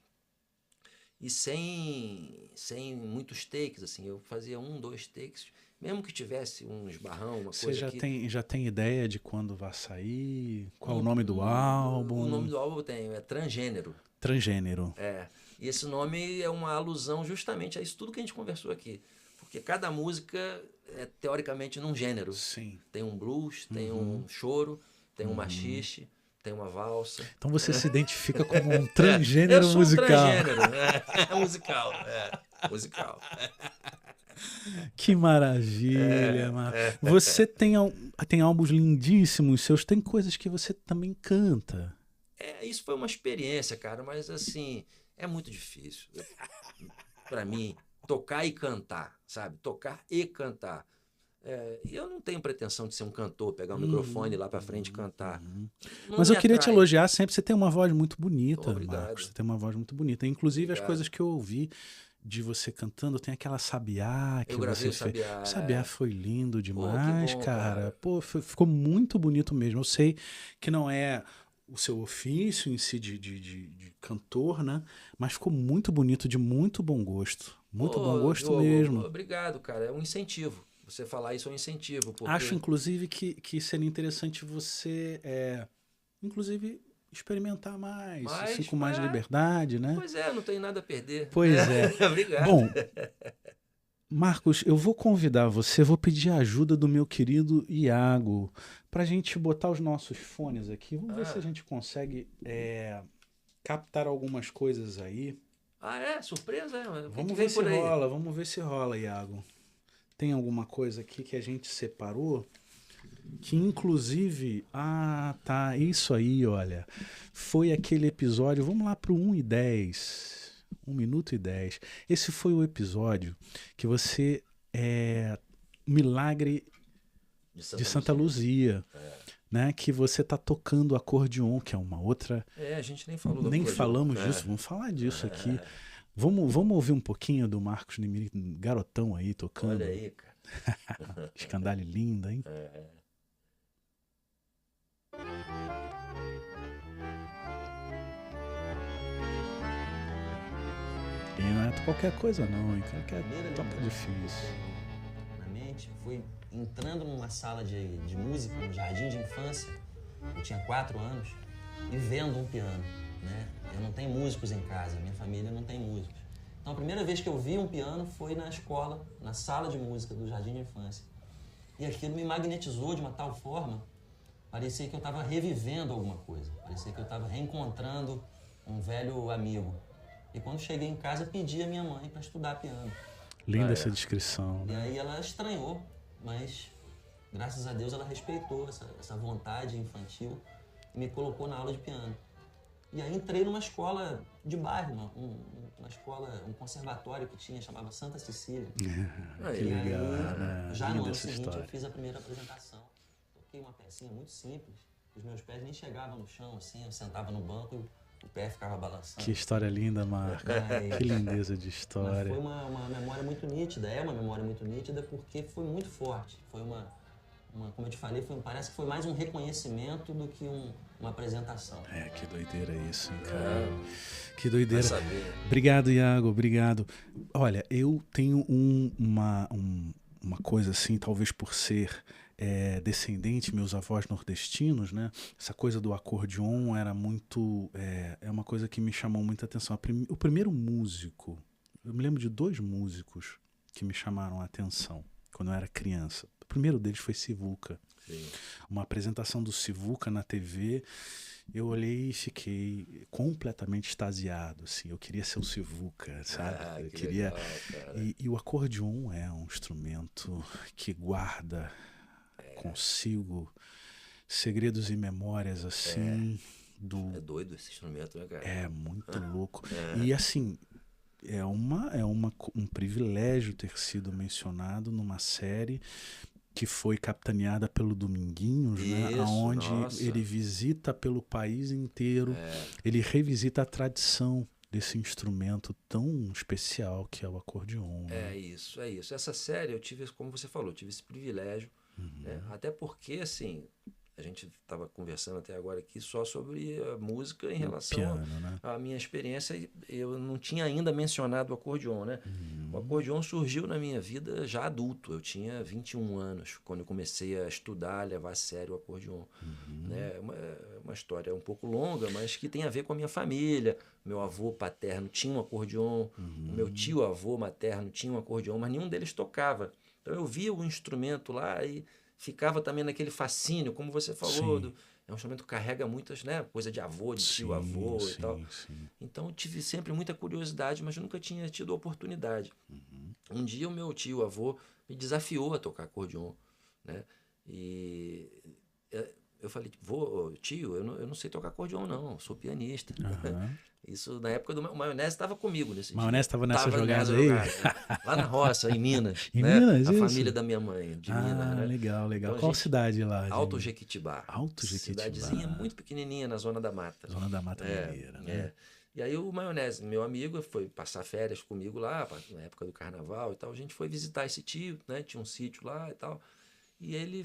e sem muitos takes, assim. Eu fazia 1, 2 takes, mesmo que tivesse um esbarrão, uma coisa Você já tem ideia de quando vai sair? Qual o nome do álbum? O nome do álbum eu tenho, é Transgênero. Transgênero. E esse nome é uma alusão justamente a isso tudo que a gente conversou aqui. Porque cada música é teoricamente num gênero. Sim. Tem um blues, tem um choro, tem um machixe, tem uma valsa. Então você se identifica como um transgênero musical. Eu sou um transgênero, musical. Que maravilha, Marcos. Você tem álbuns lindíssimos seus, tem coisas que você também canta. Isso foi uma experiência, cara, mas assim, é muito difícil. Para mim, tocar e cantar, sabe? Tocar e cantar. E eu não tenho pretensão de ser um cantor, pegar o microfone lá para frente e cantar. Mas eu queria te elogiar sempre, você tem uma voz muito bonita, Obrigado. Marcos. Você tem uma voz muito bonita. Inclusive, as coisas que eu ouvi de você cantando, tem aquela Sabiá que você fez. Sabiá. Sabiá foi lindo demais, que bom, cara. Pô, ficou muito bonito mesmo. Eu sei que não é o seu ofício em si de cantor, né? Mas ficou muito bonito, de muito bom gosto. Muito bom gosto Diogo, mesmo. Obrigado, cara. É um incentivo. Você falar isso é um incentivo. Porque... Acho, inclusive, que seria interessante você, inclusive, experimentar mais, assim, com mais liberdade, né? Pois não tem nada a perder. Pois é. Obrigado. Bom, Marcos, eu vou convidar você, vou pedir a ajuda do meu querido Iago para a gente botar os nossos fones aqui. Vamos ver se a gente consegue captar algumas coisas aí. Surpresa? Vamos ver se rola, Iago. Tem alguma coisa aqui que a gente separou? Que inclusive, tá, isso aí, olha, foi aquele episódio, vamos lá pro 1 e 10, 1 minuto e 10, esse foi o episódio que você, Milagre de Santa Luzia, né, que você tá tocando acordeon, que é uma outra... a gente nem falou do Nem acordeon. falamos disso, vamos falar disso aqui. Vamos ouvir um pouquinho do Marcos Nimiri, garotão aí, tocando. Olha aí, cara. Escandale linda, hein? E não é qualquer coisa não, hein? Cara, que toca difícil. Na mente, fui entrando numa sala de música, no jardim de infância, eu tinha 4 anos, e vendo um piano, né? Eu não tenho músicos em casa, minha família não tem músicos. Então a primeira vez que eu vi um piano foi na escola, na sala de música do jardim de infância. E aquilo me magnetizou de uma tal forma, parecia que eu estava revivendo alguma coisa, parecia que eu estava reencontrando um velho amigo. E quando cheguei em casa, pedi a minha mãe para estudar piano. Linda essa descrição, né? E aí ela estranhou, mas graças a Deus ela respeitou essa vontade infantil e me colocou na aula de piano. E aí entrei numa escola de bairro, uma escola, um conservatório que tinha, chamava Santa Cecília. Que legal, né? Já no ano essa seguinte história. eu fiz a primeira apresentação. Toquei uma pecinha muito simples, os meus pés nem chegavam no chão, assim, eu sentava no banco e o pé ficava balançando. Que história linda, Marcos. Que lindeza de história. Mas foi uma memória muito nítida, é uma memória muito nítida porque foi muito forte. Foi como eu te falei, parece que foi mais um reconhecimento do que uma apresentação. Que doideira isso, hein, cara? Que doideira. Vai saber. Obrigado, Iago, obrigado. Olha, eu tenho uma coisa assim, talvez por ser descendente, meus avós nordestinos, né? Essa coisa do acordeon era muito... É uma coisa que me chamou muita atenção. O primeiro músico, eu me lembro de 2 músicos que me chamaram a atenção quando eu era criança. O primeiro deles foi Sivuca. Sim. Uma apresentação do Sivuca na TV, eu olhei e fiquei completamente extasiado, assim. Eu queria ser o Sivuca, sabe? Eu queria... Legal, cara. E o acordeon é um instrumento que guarda consigo segredos e memórias, assim, É doido esse instrumento, né, cara? É muito louco. E, assim, é um privilégio ter sido mencionado numa série que foi capitaneada pelo Dominguinhos, né? Isso, Onde nossa. ele visita pelo país inteiro, ele revisita a tradição desse instrumento tão especial que é o acordeon. Né? É isso. Essa série eu tive, como você falou, eu tive esse privilégio, né? Até porque, assim, a gente estava conversando até agora aqui só sobre a música em relação piano, né? à minha experiência. Eu não tinha ainda mencionado o acordeon, né? O acordeon surgiu na minha vida já adulto. Eu tinha 21 anos quando eu comecei a estudar, a levar a sério o acordeon. Né? É uma história um pouco longa, mas que tem a ver com a minha família. Meu avô paterno tinha um acordeon, o meu tio-avô materno tinha um acordeon, mas nenhum deles tocava. Então eu via o instrumento lá e ficava também naquele fascínio, como você falou. É um instrumento que carrega muitas, né, coisa de avô, de tio-avô e tal. Sim. Então eu tive sempre muita curiosidade, mas nunca tinha tido a oportunidade. Um dia o meu tio-avô me desafiou a tocar acordeon, né? E eu falei, tio, eu não sei tocar acordeon não, eu sou pianista. Isso na época do Maionese estava comigo nesse dia. Maionese estava nessa jogada aí? Lá na roça, em Minas. Em né? Minas, a isso? família da minha mãe, de Minas. Né? Legal. Então, Qual cidade lá? Alto Jequitibá. Alto Jequitibá. Cidadezinha muito pequenininha na Zona da Mata. Zona da Mata Mineira, né? E aí o Maionese, meu amigo, foi passar férias comigo lá, na época do carnaval e tal. A gente foi visitar esse tio, né? Tinha um sítio lá e tal. E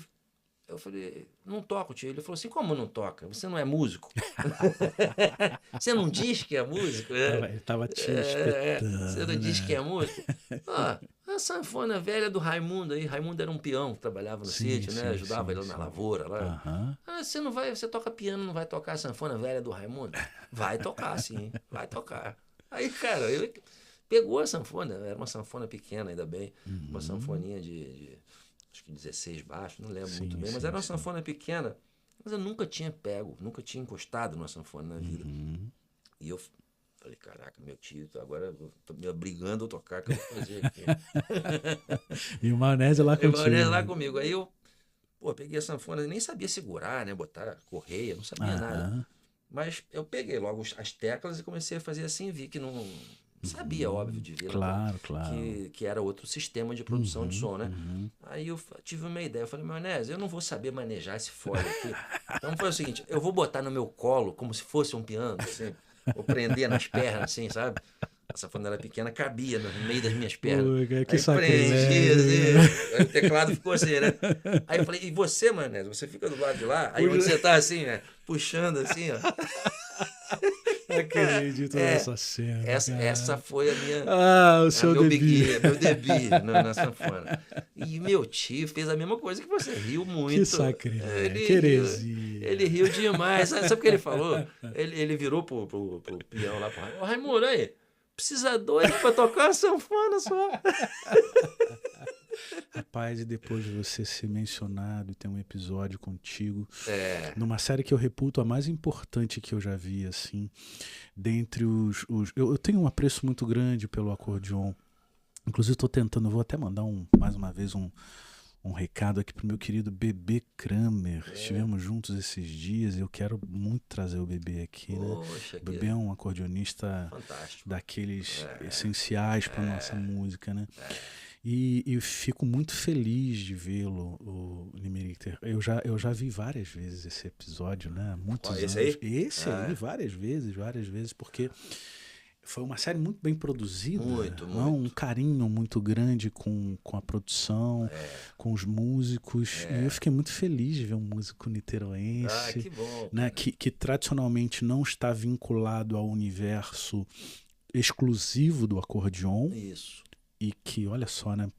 eu falei, não toco, tio. Ele falou assim, como não toca? Você não é músico? Você não diz que é músico? Ele tava te espetando, você não diz que é músico? A sanfona velha do Raimundo aí. Raimundo era um peão que trabalhava no sítio, né? Ajudava ele na lavoura lá. Você toca piano, não vai tocar a sanfona velha do Raimundo? Vai tocar, sim. Vai tocar. Aí, cara, ele pegou a sanfona. Era uma sanfona pequena, ainda bem. Uma sanfoninha de acho que 16 baixos, não lembro muito bem, mas era uma sanfona pequena, mas eu nunca tinha pego, nunca tinha encostado numa sanfona na vida. E eu falei, caraca, meu tio, agora eu tô me obrigando a tocar, o que eu vou fazer aqui? E o Maionese lá contigo. O Maionese lá comigo. Aí eu, peguei a sanfona, nem sabia segurar, né, botar correia, não sabia nada. Mas eu peguei logo as teclas e comecei a fazer assim, vi que não... Sabia, óbvio, de ver claro. Que era outro sistema de produção de som, né? Aí eu tive uma ideia, eu falei, Maionese, eu não vou saber manejar esse fole aqui. Então foi o seguinte, eu vou botar no meu colo como se fosse um piano, assim, vou prender nas pernas, assim, sabe? A sanfona era pequena, cabia no meio das minhas pernas. Que aí prendi, assim, aí o teclado ficou assim, né? Aí eu falei, e você, Maionese, você fica do lado de lá? Aí onde você tá assim, né? Puxando assim, ó. Não acredito nessa cena. Essa foi a minha. O seu debut. Meu debut na sanfona. E meu tio fez a mesma coisa que você, riu muito. Que sacrilégio, que heresia. Ele riu demais. Sabe o que ele falou? Ele virou pro peão lá, ô Raimundo, aí, precisa dois pra tocar a sanfona só. Rapaz, e depois de você ser mencionado e ter um episódio contigo, numa série que eu reputo a mais importante que eu já vi, assim, dentre eu tenho um apreço muito grande pelo acordeon. Inclusive estou tentando, vou até mandar mais uma vez um recado aqui pro meu querido Bebê Kramer. Estivemos juntos esses dias e eu quero muito trazer o Bebê aqui, né? Poxa, o Bebê é um acordeonista fantástico, daqueles essenciais para nossa música, né? E fico muito feliz de vê-lo, o Limerichter. Eu já vi várias vezes esse episódio, né? Muitos anos. Esse aí, várias vezes, porque foi uma série muito bem produzida. Muito. Um carinho muito grande com a produção, com os músicos. E eu fiquei muito feliz de ver um músico niteroense. Que bom. Né? Que tradicionalmente não está vinculado ao universo exclusivo do acordeon. Isso. E que, olha só, né?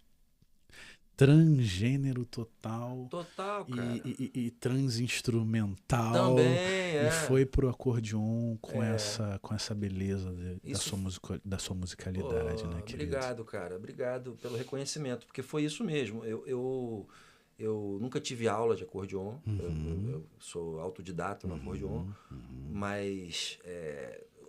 transgênero total. Total, cara. E transinstrumental. Também, E foi pro acordeon com essa beleza Isso... da sua musicalidade, né, querido? Obrigado, cara. Obrigado pelo reconhecimento, porque foi isso mesmo. Eu nunca tive aula de acordeon, eu sou autodidata no acordeon, mas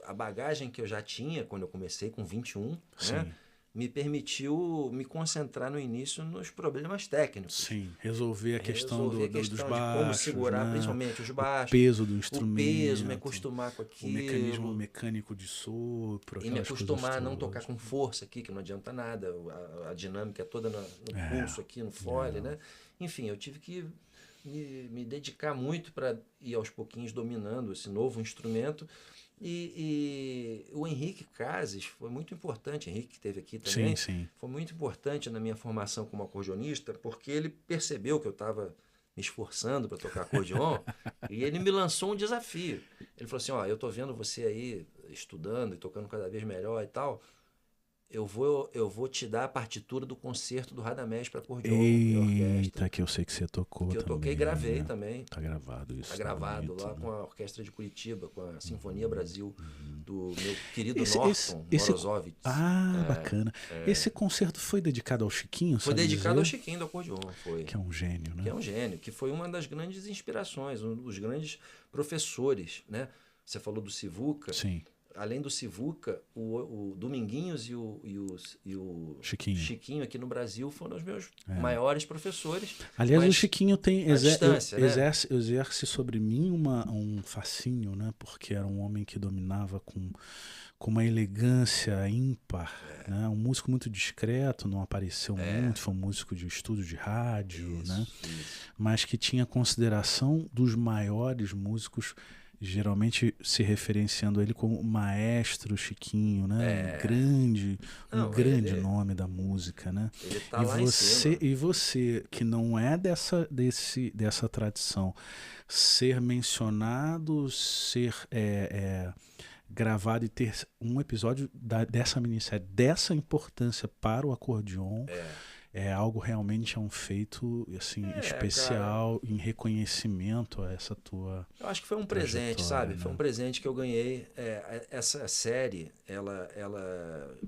a bagagem que eu já tinha quando eu comecei com 21, né, me permitiu me concentrar no início nos problemas técnicos. Sim, resolver a questão dos baixos, como segurar, né? principalmente os baixos. O peso do instrumento. O peso, me acostumar com aquilo. O mecanismo mecânico de sopro. E me acostumar a não tocar com força aqui, que não adianta nada. A dinâmica é toda no pulso aqui, no fole, né? Enfim, eu tive que me dedicar muito para ir aos pouquinhos dominando esse novo instrumento. E o Henrique Cases foi muito importante, Henrique que esteve aqui também, foi muito importante na minha formação como acordeonista, porque ele percebeu que eu estava me esforçando para tocar acordeon e ele me lançou um desafio. Ele falou assim, ó, eu tô vendo você aí estudando e tocando cada vez melhor e tal, eu vou te dar a partitura do concerto do Radamés para acordeon e orquestra. Que eu sei que você tocou que eu também. toquei e gravei, né? também. Tá gravado isso. Tá gravado bonito, lá, né? com a Orquestra de Curitiba, com a Sinfonia Brasil, do meu querido Norton Morozovich. Bacana. Esse concerto foi dedicado ao Chiquinho, Foi dedicado ao Chiquinho do acordeon, foi. Que é um gênio, né? Que é um gênio, que foi uma das grandes inspirações, um dos grandes professores, né? Você falou do Sivuca. Sim. Além do Sivuca, o Dominguinhos e o Chiquinho aqui no Brasil foram os meus maiores professores. Aliás, o Chiquinho exerce sobre mim um fascínio, né? Porque era um homem que dominava com uma elegância ímpar, né? Um músico muito discreto, não apareceu muito, foi um músico de estúdio de rádio, né? Mas que tinha consideração dos maiores músicos, geralmente se referenciando ele como Maestro Chiquinho, né? Um grande nome da música, né? Ele tá lá em cima. E você que não é dessa tradição, ser mencionado, ser gravado e ter um episódio dessa minissérie, dessa importância para o acordeon, é algo realmente, um feito assim, especial, cara, em reconhecimento a essa tua. Eu acho que foi um presente, sabe? Né? Foi um presente que eu ganhei. Essa série, ela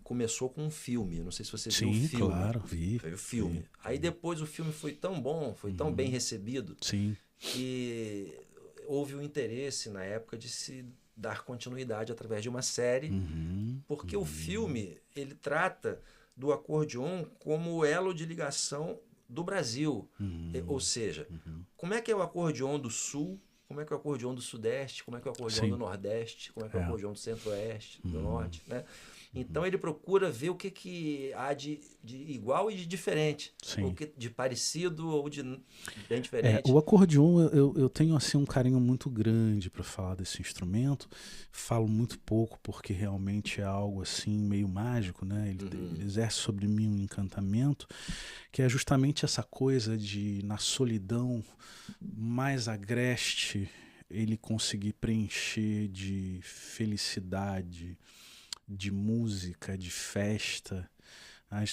começou com um filme. Não sei se você viu o filme. Sim, claro, vi. Foi o filme. Aí depois o filme foi tão bom, foi tão bem recebido, que houve o interesse na época de se dar continuidade através de uma série, porque o filme, ele trata do acordeon como elo de ligação do Brasil. Ou seja, como é que é o acordeon do Sul, como é que é o acordeon do Sudeste, como é que é o acordeon do Nordeste, como é que é o acordeon do Centro-Oeste, do Norte, né? Então ele procura ver o que há de igual e de diferente, o que de parecido ou de bem diferente. O acordeon, eu tenho assim um carinho muito grande para falar desse instrumento. Falo muito pouco porque realmente é algo assim meio mágico, né? Ele exerce sobre mim um encantamento, que é justamente essa coisa de, na solidão mais agreste, ele conseguir preencher de felicidade, de música, de festa,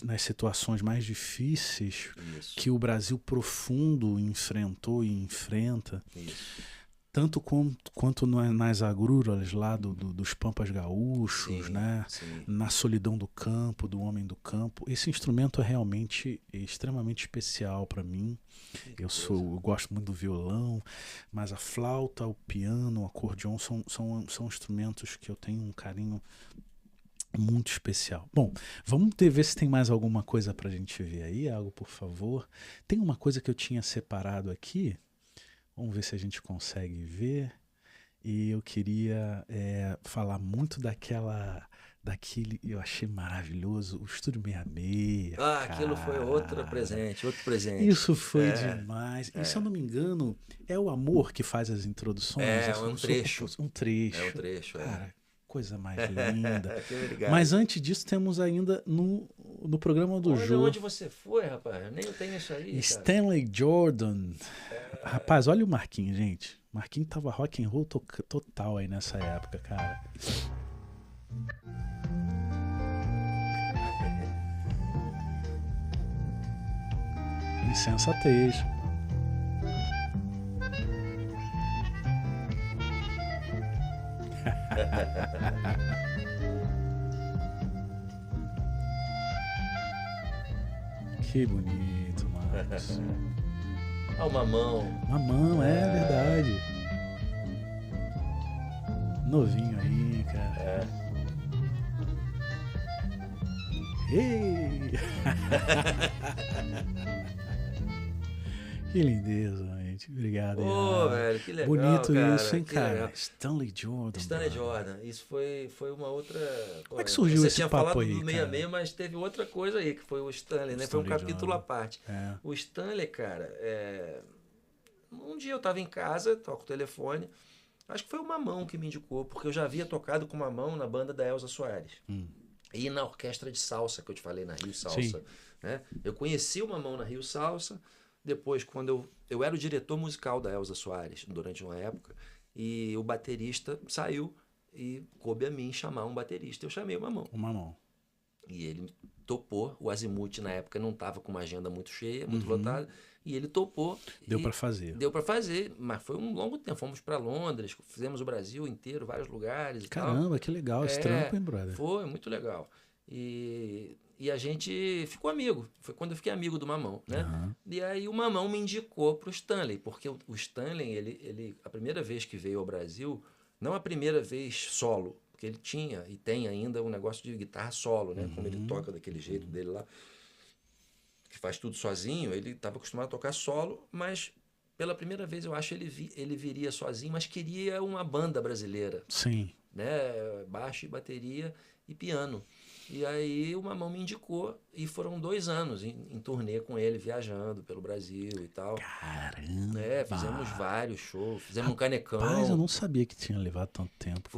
nas situações mais difíceis que o Brasil profundo enfrentou e enfrenta, tanto quanto nas agruras lá dos pampas gaúchos, né? Na solidão do campo, do homem do campo. Esse instrumento é realmente extremamente especial para mim. Eu gosto muito do violão, mas a flauta, o piano, o acordeon são instrumentos que eu tenho um carinho muito especial. Bom, vamos ver se tem mais alguma coisa pra gente ver aí, algo, por favor. Tem uma coisa que eu tinha separado aqui, vamos ver se a gente consegue ver, e eu queria falar muito daquele, eu achei maravilhoso, o Estúdio 66. Aquilo foi outro presente. Isso foi demais. E se eu não me engano, é o Amor que faz as introduções? Um trecho. Um trecho. É um trecho, Cara, coisa mais linda. Mas antes disso, temos ainda no programa do Jô. Onde você foi, rapaz? Eu nem tenho isso aí. Stanley Jordan. Rapaz, olha o Marquinhos, gente. O Marquinhos tava rock and roll total aí nessa época, cara. Insensatez. Que bonito, Marcos. Ah, o Mamão. Mamão, é verdade. Novinho aí, cara. Ei! Que lindeza, gente. Obrigado. Pô, velho, que legal. Bonito cara, isso, hein, que cara? legal. Stanley Jordan. Stanley mano. Jordan. Isso foi uma outra. Como é que surgiu Você esse tinha papo falado aí, do cara? 66, mas teve outra coisa aí, que foi o Stanley, né? Foi um Stanley capítulo Jordan. à parte. É. O Stanley, cara, um dia eu tava em casa, toco o telefone. Acho que foi o Mamão que me indicou, porque eu já havia tocado com o Mamão na banda da Elza Soares. E na orquestra de salsa, que eu te falei, na Rio Salsa. Sim. Né? Eu conheci o Mamão na Rio Salsa. Depois, quando eu era o diretor musical da Elza Soares, durante uma época, e o baterista saiu e coube a mim chamar um baterista. Eu chamei o Mamão. O Mamão. E ele topou. O Azimuth, na época, não estava com uma agenda muito cheia, muito lotada. E ele topou. Deu pra fazer. Deu para fazer, mas foi um longo tempo. Fomos para Londres, fizemos o Brasil inteiro, vários lugares e tal. Caramba, que legal esse trampo, hein, brother? Foi muito legal. E a gente ficou amigo. Foi quando eu fiquei amigo do Mamão, né? Uhum. E aí o Mamão me indicou pro Stanley, porque o Stanley, ele a primeira vez que veio ao Brasil, não a primeira vez solo, porque ele tinha e tem ainda um negócio de guitarra solo, né? Como ele toca daquele jeito dele lá, que faz tudo sozinho, ele estava acostumado a tocar solo, mas pela primeira vez eu acho ele viria sozinho, mas queria uma banda brasileira, Sim. né? Baixo e bateria e piano. E aí o Mamão me indicou e foram 2 anos em turnê com ele, viajando pelo Brasil e tal. Caramba. Fizemos vários shows, fizemos um Canecão. Mas eu não sabia que tinha levado tanto tempo.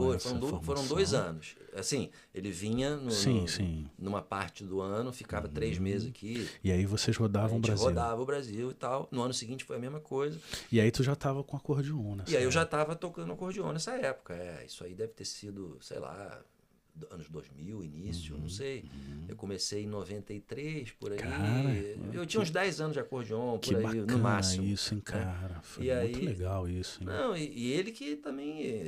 Foram 2 anos. Assim, ele vinha Sim. numa parte do ano, ficava 3 meses aqui. E aí vocês rodavam o Brasil. Rodava o Brasil e tal. No ano seguinte foi a mesma coisa. E aí tu já tava com acordeon, né? E aí eu já estava tocando acordeon nessa época. Isso aí deve ter sido, sei lá, anos 2000, início, não sei. Eu comecei em 93, por aí. Cara, eu tinha uns 10 anos de acordeon, Que por aí, bacana no máximo. isso, hein, cara. Foi E muito aí- legal isso, hein? Não, e ele que também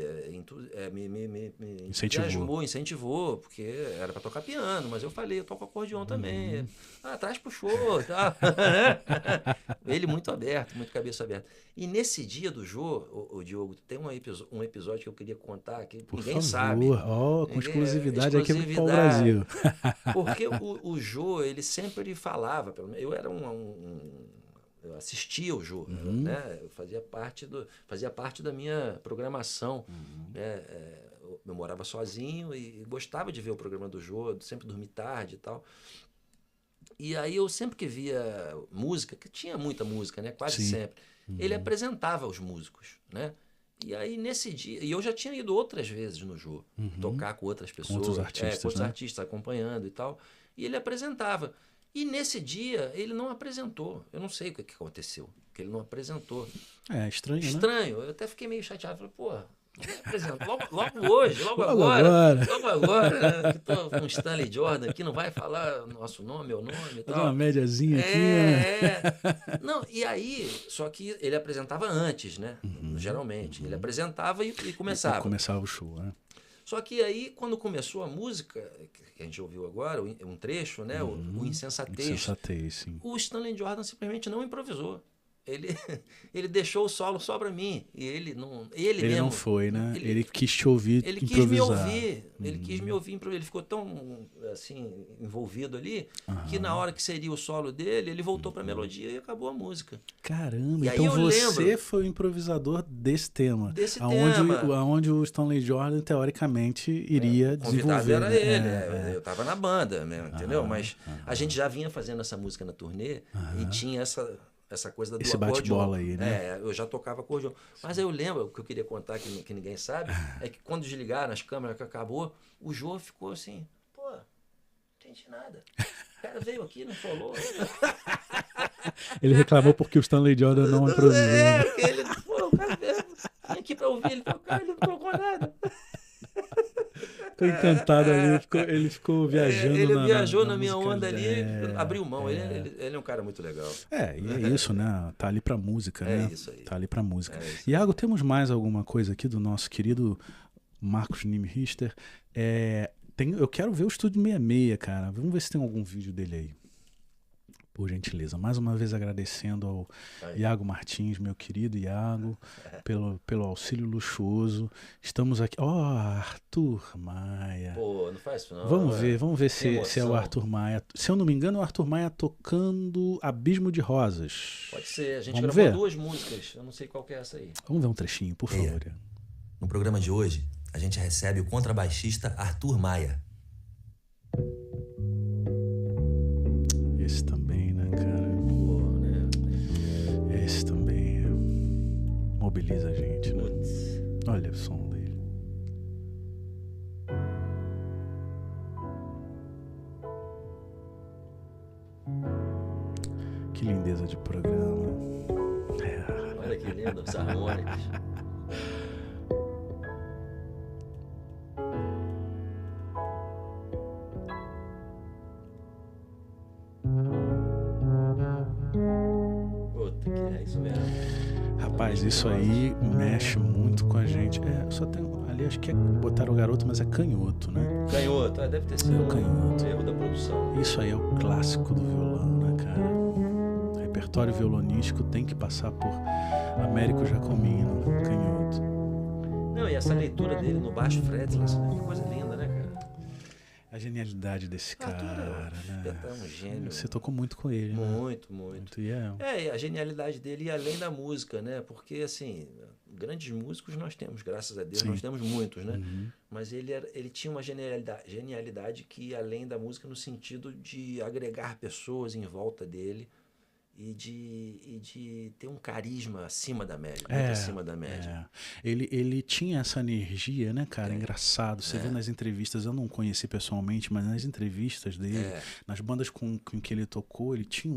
me Incentivou. incentivou, porque era para tocar piano, mas eu falei, eu toco acordeon também. Traz pro show, tá? Ele muito aberto, muito cabeça aberta. E nesse dia do Jô, o Diogo, tem um episódio que eu queria contar que Por ninguém favor. sabe. Ó, com Ninguém- exclusividade aqui no Pau exclusividade. Brasil. Porque o Jô, ele sempre falava, eu era eu assistia o Jô, né? Eu fazia parte da minha programação, né? Eu morava sozinho e gostava de ver o programa do Jô, sempre dormir tarde e tal. E aí eu sempre que via música, que tinha muita música, né? Quase Sim. sempre, ele apresentava os músicos, né? E aí nesse dia, e eu já tinha ido outras vezes no Jô, tocar com outras pessoas, outros artistas, com outros né? artistas acompanhando e tal, e ele apresentava. E nesse dia ele não apresentou. Eu não sei o que aconteceu, que ele não apresentou. É estranho, né? Estranho. Eu até fiquei meio chateado, falei, porra, não me apresenta. Logo hoje, logo Logo agora, agora. que tô com o Stanley Jordan aqui, não vai falar nosso nome, meu nome e Fazer tal. uma médiazinha aqui, né? Não, e aí, só que ele apresentava antes, né? Geralmente. Ele apresentava e começava. Começava o show, né? Só que aí, quando começou a música, que a gente ouviu agora, um trecho, né? O Insensatez, Insensatez, sim. o Stanley Jordan simplesmente não improvisou. Ele deixou o solo só para mim. E ele mesmo, não foi, né? Ele quis te ouvir Ele improvisar. quis me ouvir. Ele quis me ouvir improvisar. Ele ficou tão assim, envolvido ali, que na hora que seria o solo dele, ele voltou para a melodia e acabou a música. Caramba, E aí então eu você lembro- foi o improvisador desse tema. Desse aonde, tema. aonde o Stanley Jordan, teoricamente, iria O convidado desenvolver. era né? ele, eu tava na banda, né, entendeu? Mas a gente já vinha fazendo essa música na turnê e tinha essa coisa do Esse acordeon. bate-bola aí, né? Eu já tocava acordeon. Mas aí eu lembro, o que eu queria contar, que ninguém sabe, é que quando desligaram as câmeras, que acabou, o Jô ficou assim, pô, não entendi nada. O cara veio aqui, não falou. Ele reclamou porque o Stanley Jordan não improvisou. Porque ele, pô, o cara veio aqui pra ouvir, ele falou, cara, ele não tocou nada. ficou encantado ali, ele ficou viajando Ele viajou na minha música onda ali, abriu mão. é. Ele é um cara muito legal. E é isso, né? Tá ali pra música, É né? isso aí. Tá ali pra música. É isso. Iago, temos mais alguma coisa aqui do nosso querido Marcos Nimrichter? Eu quero ver o Estúdio 66, cara. Vamos ver se tem algum vídeo dele aí. Por gentileza. Mais uma vez agradecendo ao Iago Martins, meu querido Iago, pelo auxílio luxuoso. Estamos aqui. Arthur Maia. Pô, não faz isso não. Vamos ver se é o emoção. Arthur Maia. Se eu não me engano, é o Arthur Maia tocando Abismo de Rosas. Pode ser. A gente Vamos gravou ver? 2 músicas. Eu não sei qual que é essa aí. Vamos ver um trechinho, por favor. No programa de hoje, a gente recebe o contrabaixista Arthur Maia. Esse também, né, cara? Pô, né? Esse também mobiliza a gente, né? Putz. Olha o som dele. Que lindeza de programa. Olha que lindo, os harmônicos. Puta, que é isso mesmo. Rapaz, isso aí mexe muito com a gente. Só tem ali, acho que botaram o garoto, mas é canhoto, né? Canhoto, deve ter sido canhoto. um erro da produção. Isso aí é o clássico do violão, né, cara? O repertório violonístico tem que passar por Américo Giacomino, canhoto. Não, e essa leitura dele no baixo fretless, que coisa linda, né, cara? A genialidade desse cara, né? É um gênio. Você tocou muito com ele, né? Muito. E E a genialidade dele ia além da música, né? Porque, assim, grandes músicos nós temos, graças a Deus, nós temos muitos, né? Uhum. Mas ele tinha uma genialidade que ia além da música no sentido de agregar pessoas em volta dele e de ter um carisma acima da média, muito acima da média. Ele tinha essa energia, né, cara? Engraçado. Você vê nas entrevistas, eu não conheci pessoalmente, mas nas entrevistas dele, nas bandas com que ele tocou, ele tinha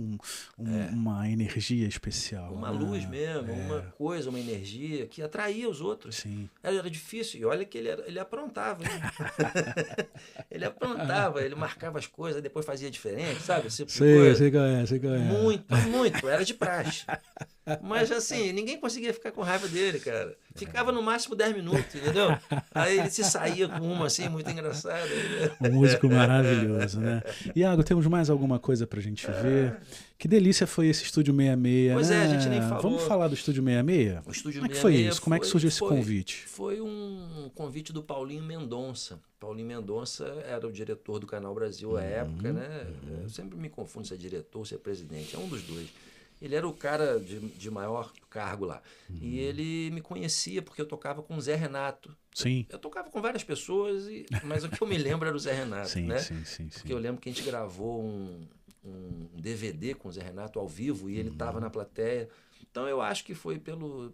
uma energia especial. Uma né? luz mesmo, uma coisa, uma energia que atraía os outros. Sim. Era difícil. E olha que ele aprontava, hein? Ele aprontava, ele marcava as coisas, depois fazia diferente, sabe? Esse tipo de coisa. Sei qual é. Muito, era de praxe. Mas assim, ninguém conseguia ficar com raiva dele, cara. Ficava no máximo 10 minutos, entendeu? Aí ele se saía com uma assim, muito engraçada. Um músico maravilhoso, né? Iago, temos mais alguma coisa pra gente ver? Que delícia foi esse Estúdio 66, Pois né? a gente nem falou. Vamos falar do Estúdio 66? O Estúdio Como é que 66 foi isso? Como é que surgiu esse convite? Foi um convite do Paulinho Mendonça. Paulinho Mendonça era o diretor do Canal Brasil à época, né? Eu sempre me confundo se é diretor ou se é presidente. É um dos dois. Ele era o cara de maior cargo lá. E ele me conhecia porque eu tocava com o Zé Renato. Sim. Eu tocava com várias pessoas, mas o que eu me lembro era o Zé Renato, Sim. Porque eu lembro que a gente gravou um DVD com o Zé Renato ao vivo e ele estava na plateia. Então eu acho que foi pelo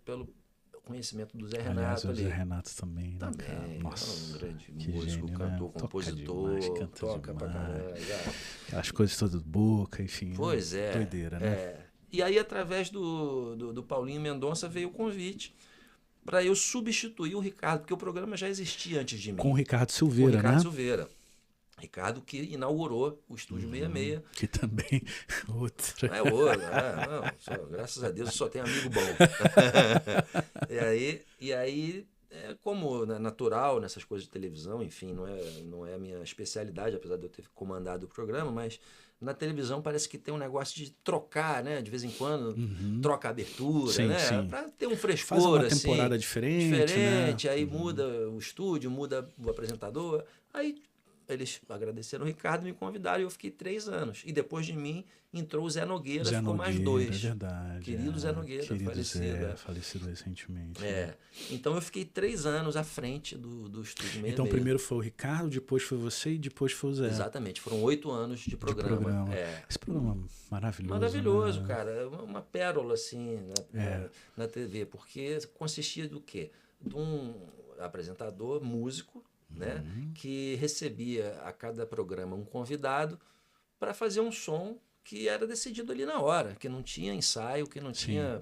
conhecimento do Zé Renato. Aliás, o ali. Zé Renato também. Também, né, Nossa, um grande que músico, gênio, cantor, né? compositor, toca pra demais. caramba. Aquelas coisas todas boca, enfim. Pois né? Doideira, né? E aí, através do Paulinho Mendonça, veio o convite para eu substituir o Ricardo, porque o programa já existia antes de mim. Com o Ricardo Silveira, com o Ricardo né? Silveira. Ricardo que inaugurou o Estúdio 66. Que também outra. É outro, graças a Deus eu só tenho amigo bom. e aí como natural nessas coisas de televisão, enfim, não é a minha especialidade, apesar de eu ter comandado o programa, mas na televisão parece que tem um negócio de trocar, né? De vez em quando, troca a abertura, sim, né? sim. Para ter um frescor, Faz uma assim, temporada diferente, né? Aí muda o estúdio, muda o apresentador. Aí eles agradeceram o Ricardo, me convidaram e eu fiquei 3 anos. E depois de mim entrou o Zé Nogueira, ficou mais 2. É verdade. Querido Zé Nogueira, falecido. Falecido recentemente. Então eu fiquei 3 anos à frente do Estúdio 66. Então primeiro foi o Ricardo, depois foi você e depois foi o Zé. Exatamente, foram 8 anos de programa. Esse programa maravilhoso. Maravilhoso, né? cara. Uma pérola, assim, na TV. Porque consistia do quê? De um apresentador, músico, né, que recebia a cada programa um convidado para fazer um som que era decidido ali na hora, que não tinha ensaio, que não tinha...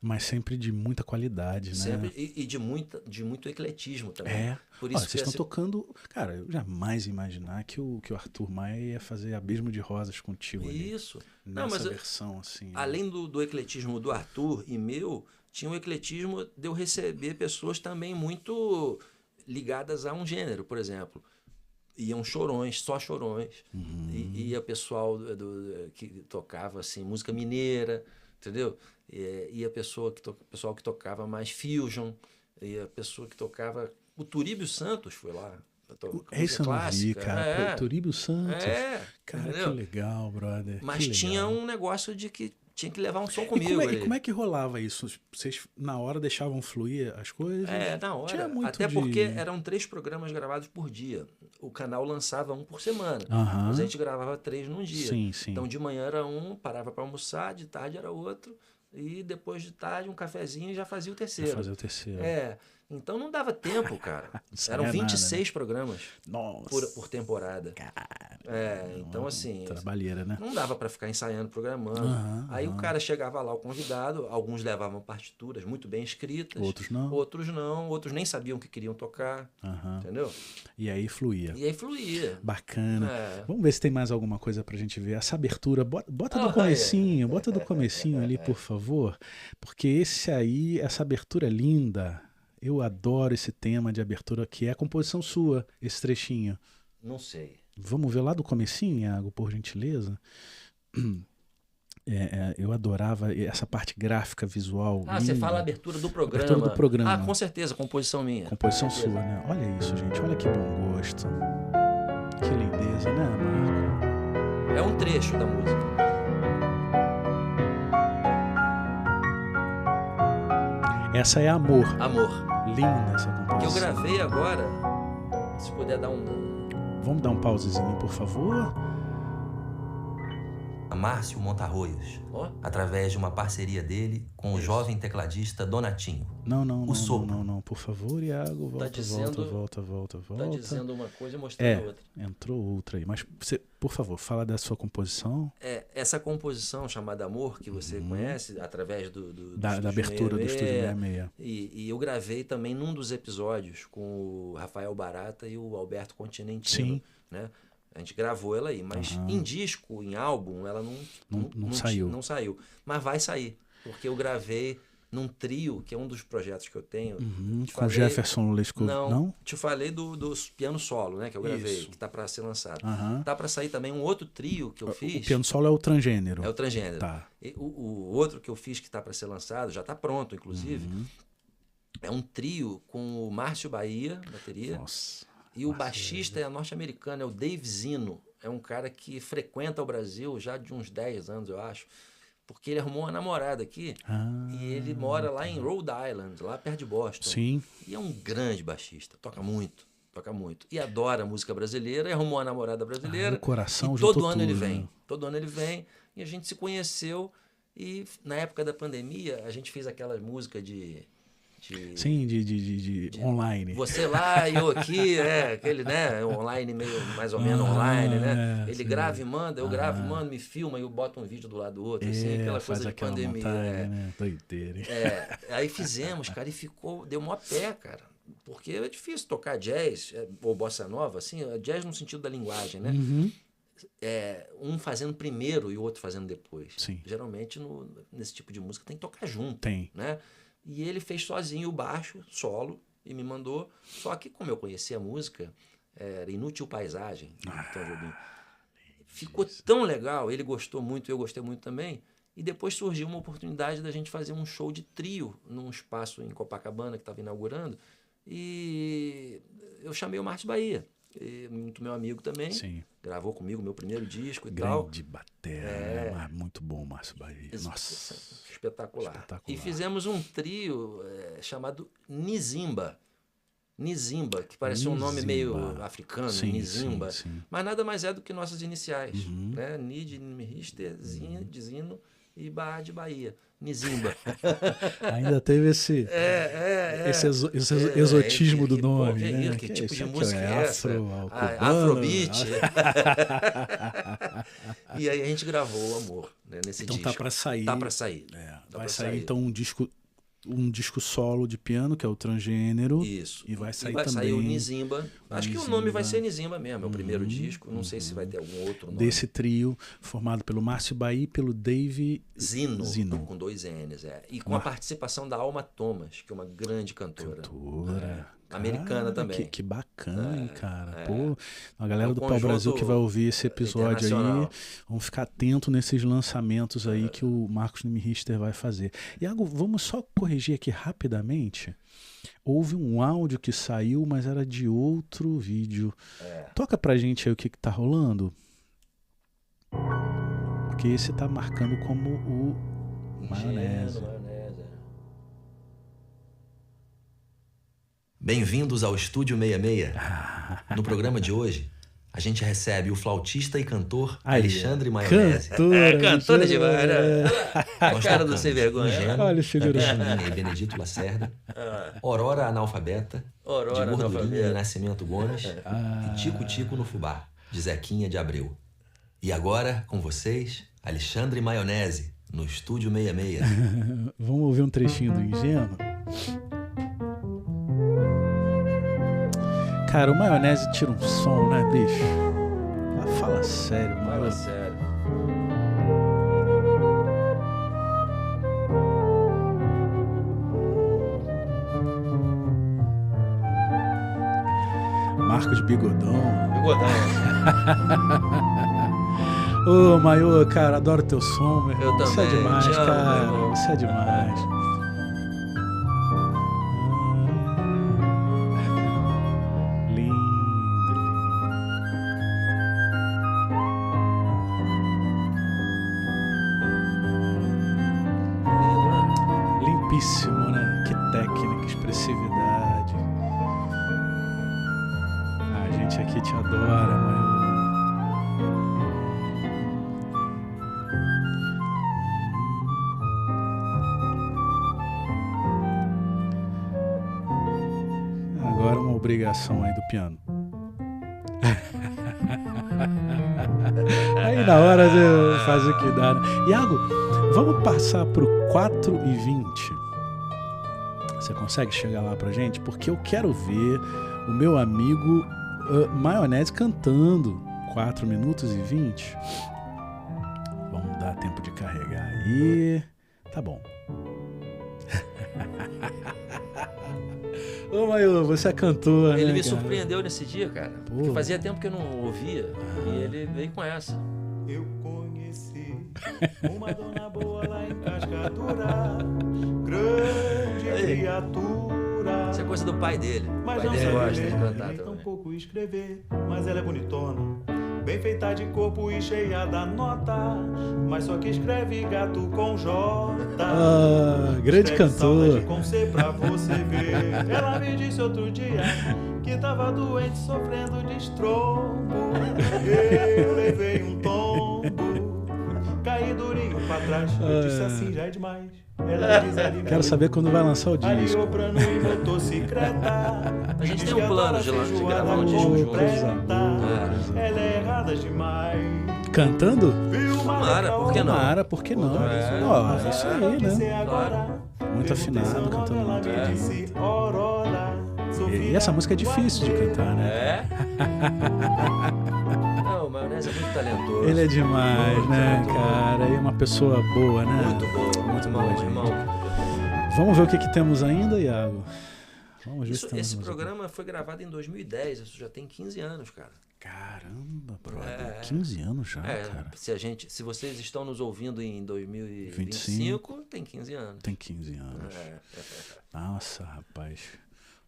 Mas sempre de muita qualidade, né? Sempre, e de muito ecletismo também. Por isso Olha, vocês estão tocando... Cara, eu jamais ia imaginar que o Arthur Maia ia fazer Abismo de Rosas contigo ali. Isso. Nessa versão, assim. Além do ecletismo do Arthur e meu, tinha um ecletismo de eu receber pessoas também muito ligadas a um gênero, por exemplo. Iam chorões, só chorões. Ia pessoal que tocava assim, música mineira, entendeu? Ia pessoal que tocava mais fusion, ia pessoa que tocava... O Turíbio Santos foi lá. Esse eu não vi, cara. Turíbio Santos. Cara, entendeu? que legal, brother. Mas tinha um negócio de que tinha que levar um som comigo. E como é que rolava isso? Vocês, na hora, deixavam fluir as coisas? Na hora. Tinha muito Até porque eram 3 programas gravados por dia. O canal lançava um por semana. Mas a gente gravava 3 num dia. Sim. Então, de manhã era um, parava para almoçar, de tarde era outro. E depois de tarde, um cafezinho e já fazia o terceiro. Então não dava tempo, cara. Eram 26 nada, né? programas por temporada. Então assim... Trabalheira, né? Não dava para ficar ensaiando, programando. Aí o cara chegava lá, o convidado, alguns levavam partituras muito bem escritas. Outros não. Outros nem sabiam o que queriam tocar. Entendeu? E aí fluía. Bacana. Vamos ver se tem mais alguma coisa pra gente ver. Essa abertura, bota do comecinho, bota do comecinho ali, por favor. Porque essa abertura é linda. Eu adoro esse tema de abertura, que é a composição sua, esse trechinho. Não sei. Vamos ver lá do comecinho, Iago, por gentileza? Eu adorava essa parte gráfica, visual. Linda. Você fala a abertura do programa. Abertura do programa. Com certeza, composição minha. Composição sua, né? Olha isso, gente. Olha que bom gosto. Que lindeza, né, Marco? É um trecho da música. Essa é Amor. Linda essa composição. Que eu gravei agora. Se puder dar Vamos dar um pausezinho, por favor. Márcio Montarroios, através de uma parceria dele com o jovem tecladista Donatinho. Não, por favor, Iago, volta. Tá dizendo uma coisa e mostrando outra. Entrou outra aí, mas você, por favor, fala da sua composição. Essa composição chamada Amor, que você conhece, através da abertura do Estúdio 66. E eu gravei também num dos episódios com o Rafael Barata e o Alberto Continentino. Sim. Né? A gente gravou ela aí, mas em disco, em álbum, ela não saiu. Mas vai sair, porque eu gravei num trio, que é um dos projetos que eu tenho. Com Jefferson Lescaut, não? Te falei do piano solo, né, que eu gravei, que tá para ser lançado. Tá para sair também um outro trio que eu fiz. O piano solo é o transgênero. É o transgênero. Tá. O outro que eu fiz que tá para ser lançado, já tá pronto, inclusive. É um trio com o Márcio Bahia, bateria. Nossa. E o baixista é norte-americano, é o Dave Zino. É um cara que frequenta o Brasil já de uns 10 anos, eu acho. Porque ele arrumou uma namorada aqui. E ele mora lá em Rhode Island, lá perto de Boston. Sim. E é um grande baixista. Toca muito. E adora música brasileira. E arrumou uma namorada brasileira. O coração e todo ano ele vem. Todo ano ele vem. E a gente se conheceu. E na época da pandemia, a gente fez aquela música de online. Você lá e eu aqui, aquele, né? Online, meio mais ou menos online, né? Ele grava e manda, eu gravo e mando, me filma e eu boto um vídeo do lado do outro, assim, aquela coisa de pandemia. Montagem, né? Doideira. Aí fizemos, cara, e deu mó pé, cara. Porque é difícil tocar jazz, ou bossa nova, assim, jazz no sentido da linguagem, né? Um fazendo primeiro e o outro fazendo depois. Sim. Geralmente, nesse tipo de música, tem que tocar junto. Tem. Né? E ele fez sozinho o baixo, solo, e me mandou. Só que, como eu conhecia a música, era Inútil Paisagem, de Tom Jobim. Ficou tão legal, ele gostou muito, eu gostei muito também. E depois surgiu uma oportunidade da gente fazer um show de trio num espaço em Copacabana que estava inaugurando. E eu chamei o Márcio Bahia, muito meu amigo também. Sim. Gravou comigo meu primeiro disco e tal. Grande batera, muito bom, Márcio Bahia. Nossa, espetacular. E fizemos um trio chamado Nizimba. Nizimba, que parecia um nome meio africano, Nizimba. Mas nada mais é do que nossas iniciais. Né? Ni de Richter, de Zino e Barra de Bahia, Nizimba. Ainda teve esse exotismo do nome, né? Que tipo de música é essa? Afro, Afrobeat. E aí a gente gravou o Amor, né, nesse então disco. tá pra sair. Tá pra sair. Vai sair então um disco solo de piano, que é o Transgênero. Isso. E vai sair e vai também sair o Nizimba. Acho que o nome vai ser Nizimba mesmo, é o primeiro disco. Não sei se vai ter algum outro nome. Desse trio, formado pelo Márcio Bahia e pelo Dave Zino. Com 2 N's, E com a participação da Alma Thomas, que é uma grande cantora. Americana também. Que bacana, hein, cara. Pô, a galera do Pau Brasil que vai ouvir esse episódio aí, vamos ficar atento nesses lançamentos aí que o Marcos Nimi-Richter vai fazer. Iago, vamos só corrigir aqui rapidamente. Houve um áudio que saiu, mas era de outro vídeo. Toca pra gente aí o que tá rolando. Porque esse tá marcando como o Maionese. Bem-vindos ao Estúdio 66. No programa de hoje, a gente recebe o flautista e cantor Alexandre Maionese. Cantora demais, né? A cara do sem vergonha. Olha o figurino. E Benedito Lacerda. Aurora Analfabeta. De Gordurinha e Nascimento Gomes. E Tico Tico no Fubá, de Zequinha de Abreu. E agora, com vocês, Alexandre Maionese, no Estúdio 66. Vamos ouvir um trechinho do Ingênuo? Cara, o Maionese tira um som, né, bicho? Fala sério, mano. Fala sério. Marcos Bigodão. Bigodão. Ô, Maiô, cara, adoro teu som, meu irmão. Eu também. Você é demais, Te amo, cara. meu irmão. Você é demais. Limpíssimo, né? Que técnica, expressividade. A gente aqui te adora, mãe. Agora uma obrigação aí do piano. Aí na hora você faz o que dá, né? Iago, vamos passar pro 4:20. Você consegue chegar lá pra gente? Porque eu quero ver o meu amigo Maionese cantando 4 minutos e 20. Vamos dar tempo de carregar aí. Tá bom. Ô, Maiô, você é cantor, Ele né, me cara? surpreendeu nesse dia, cara. Porque fazia tempo que eu não ouvia. E ele veio com essa. Eu conheci uma dona boa lá em Cascadura, grande criatura. Isso é coisa do pai dele. Mas O pai não dele sabe gosta de ler, cantar nem também. tampouco escrever. Mas ela é bonitona, bem feita de corpo e cheia da nota. Mas só que escreve gato com J. Grande Escreve cantor. saudade com C pra você ver. Ela me disse outro dia que tava doente, sofrendo de estrombo. Eu levei um tombo, caí durinho pra trás. Eu disse assim, já é demais. Ela diz ali, Quero saber quando vai lançar o disco. aliou pra não ir motocicleta. A gente Diz tem um que plano adora de feijoada gravar um disco juntos. completa. Ela é errada demais. Cantando? Viu, Tomara, por que não? Tomara, por que não? Ó, é isso aí, né? Muito afinado, cantando muito bem. E essa música é difícil de cantar, né? Não, o Maionese é muito talentoso. Ele é demais, Muito né, talentoso. cara? E uma pessoa boa, né? Muito boa. Muito irmão, boa, gente. irmão. Vamos ver o que temos ainda, Iago? Vamos ver se temos Esse mais programa foi gravado em 2010, isso já tem 15 anos, cara. Caramba, brother. 15 anos já, cara. Se vocês estão nos ouvindo em 2025, tem 15 anos. Tem 15 anos. Nossa, rapaz.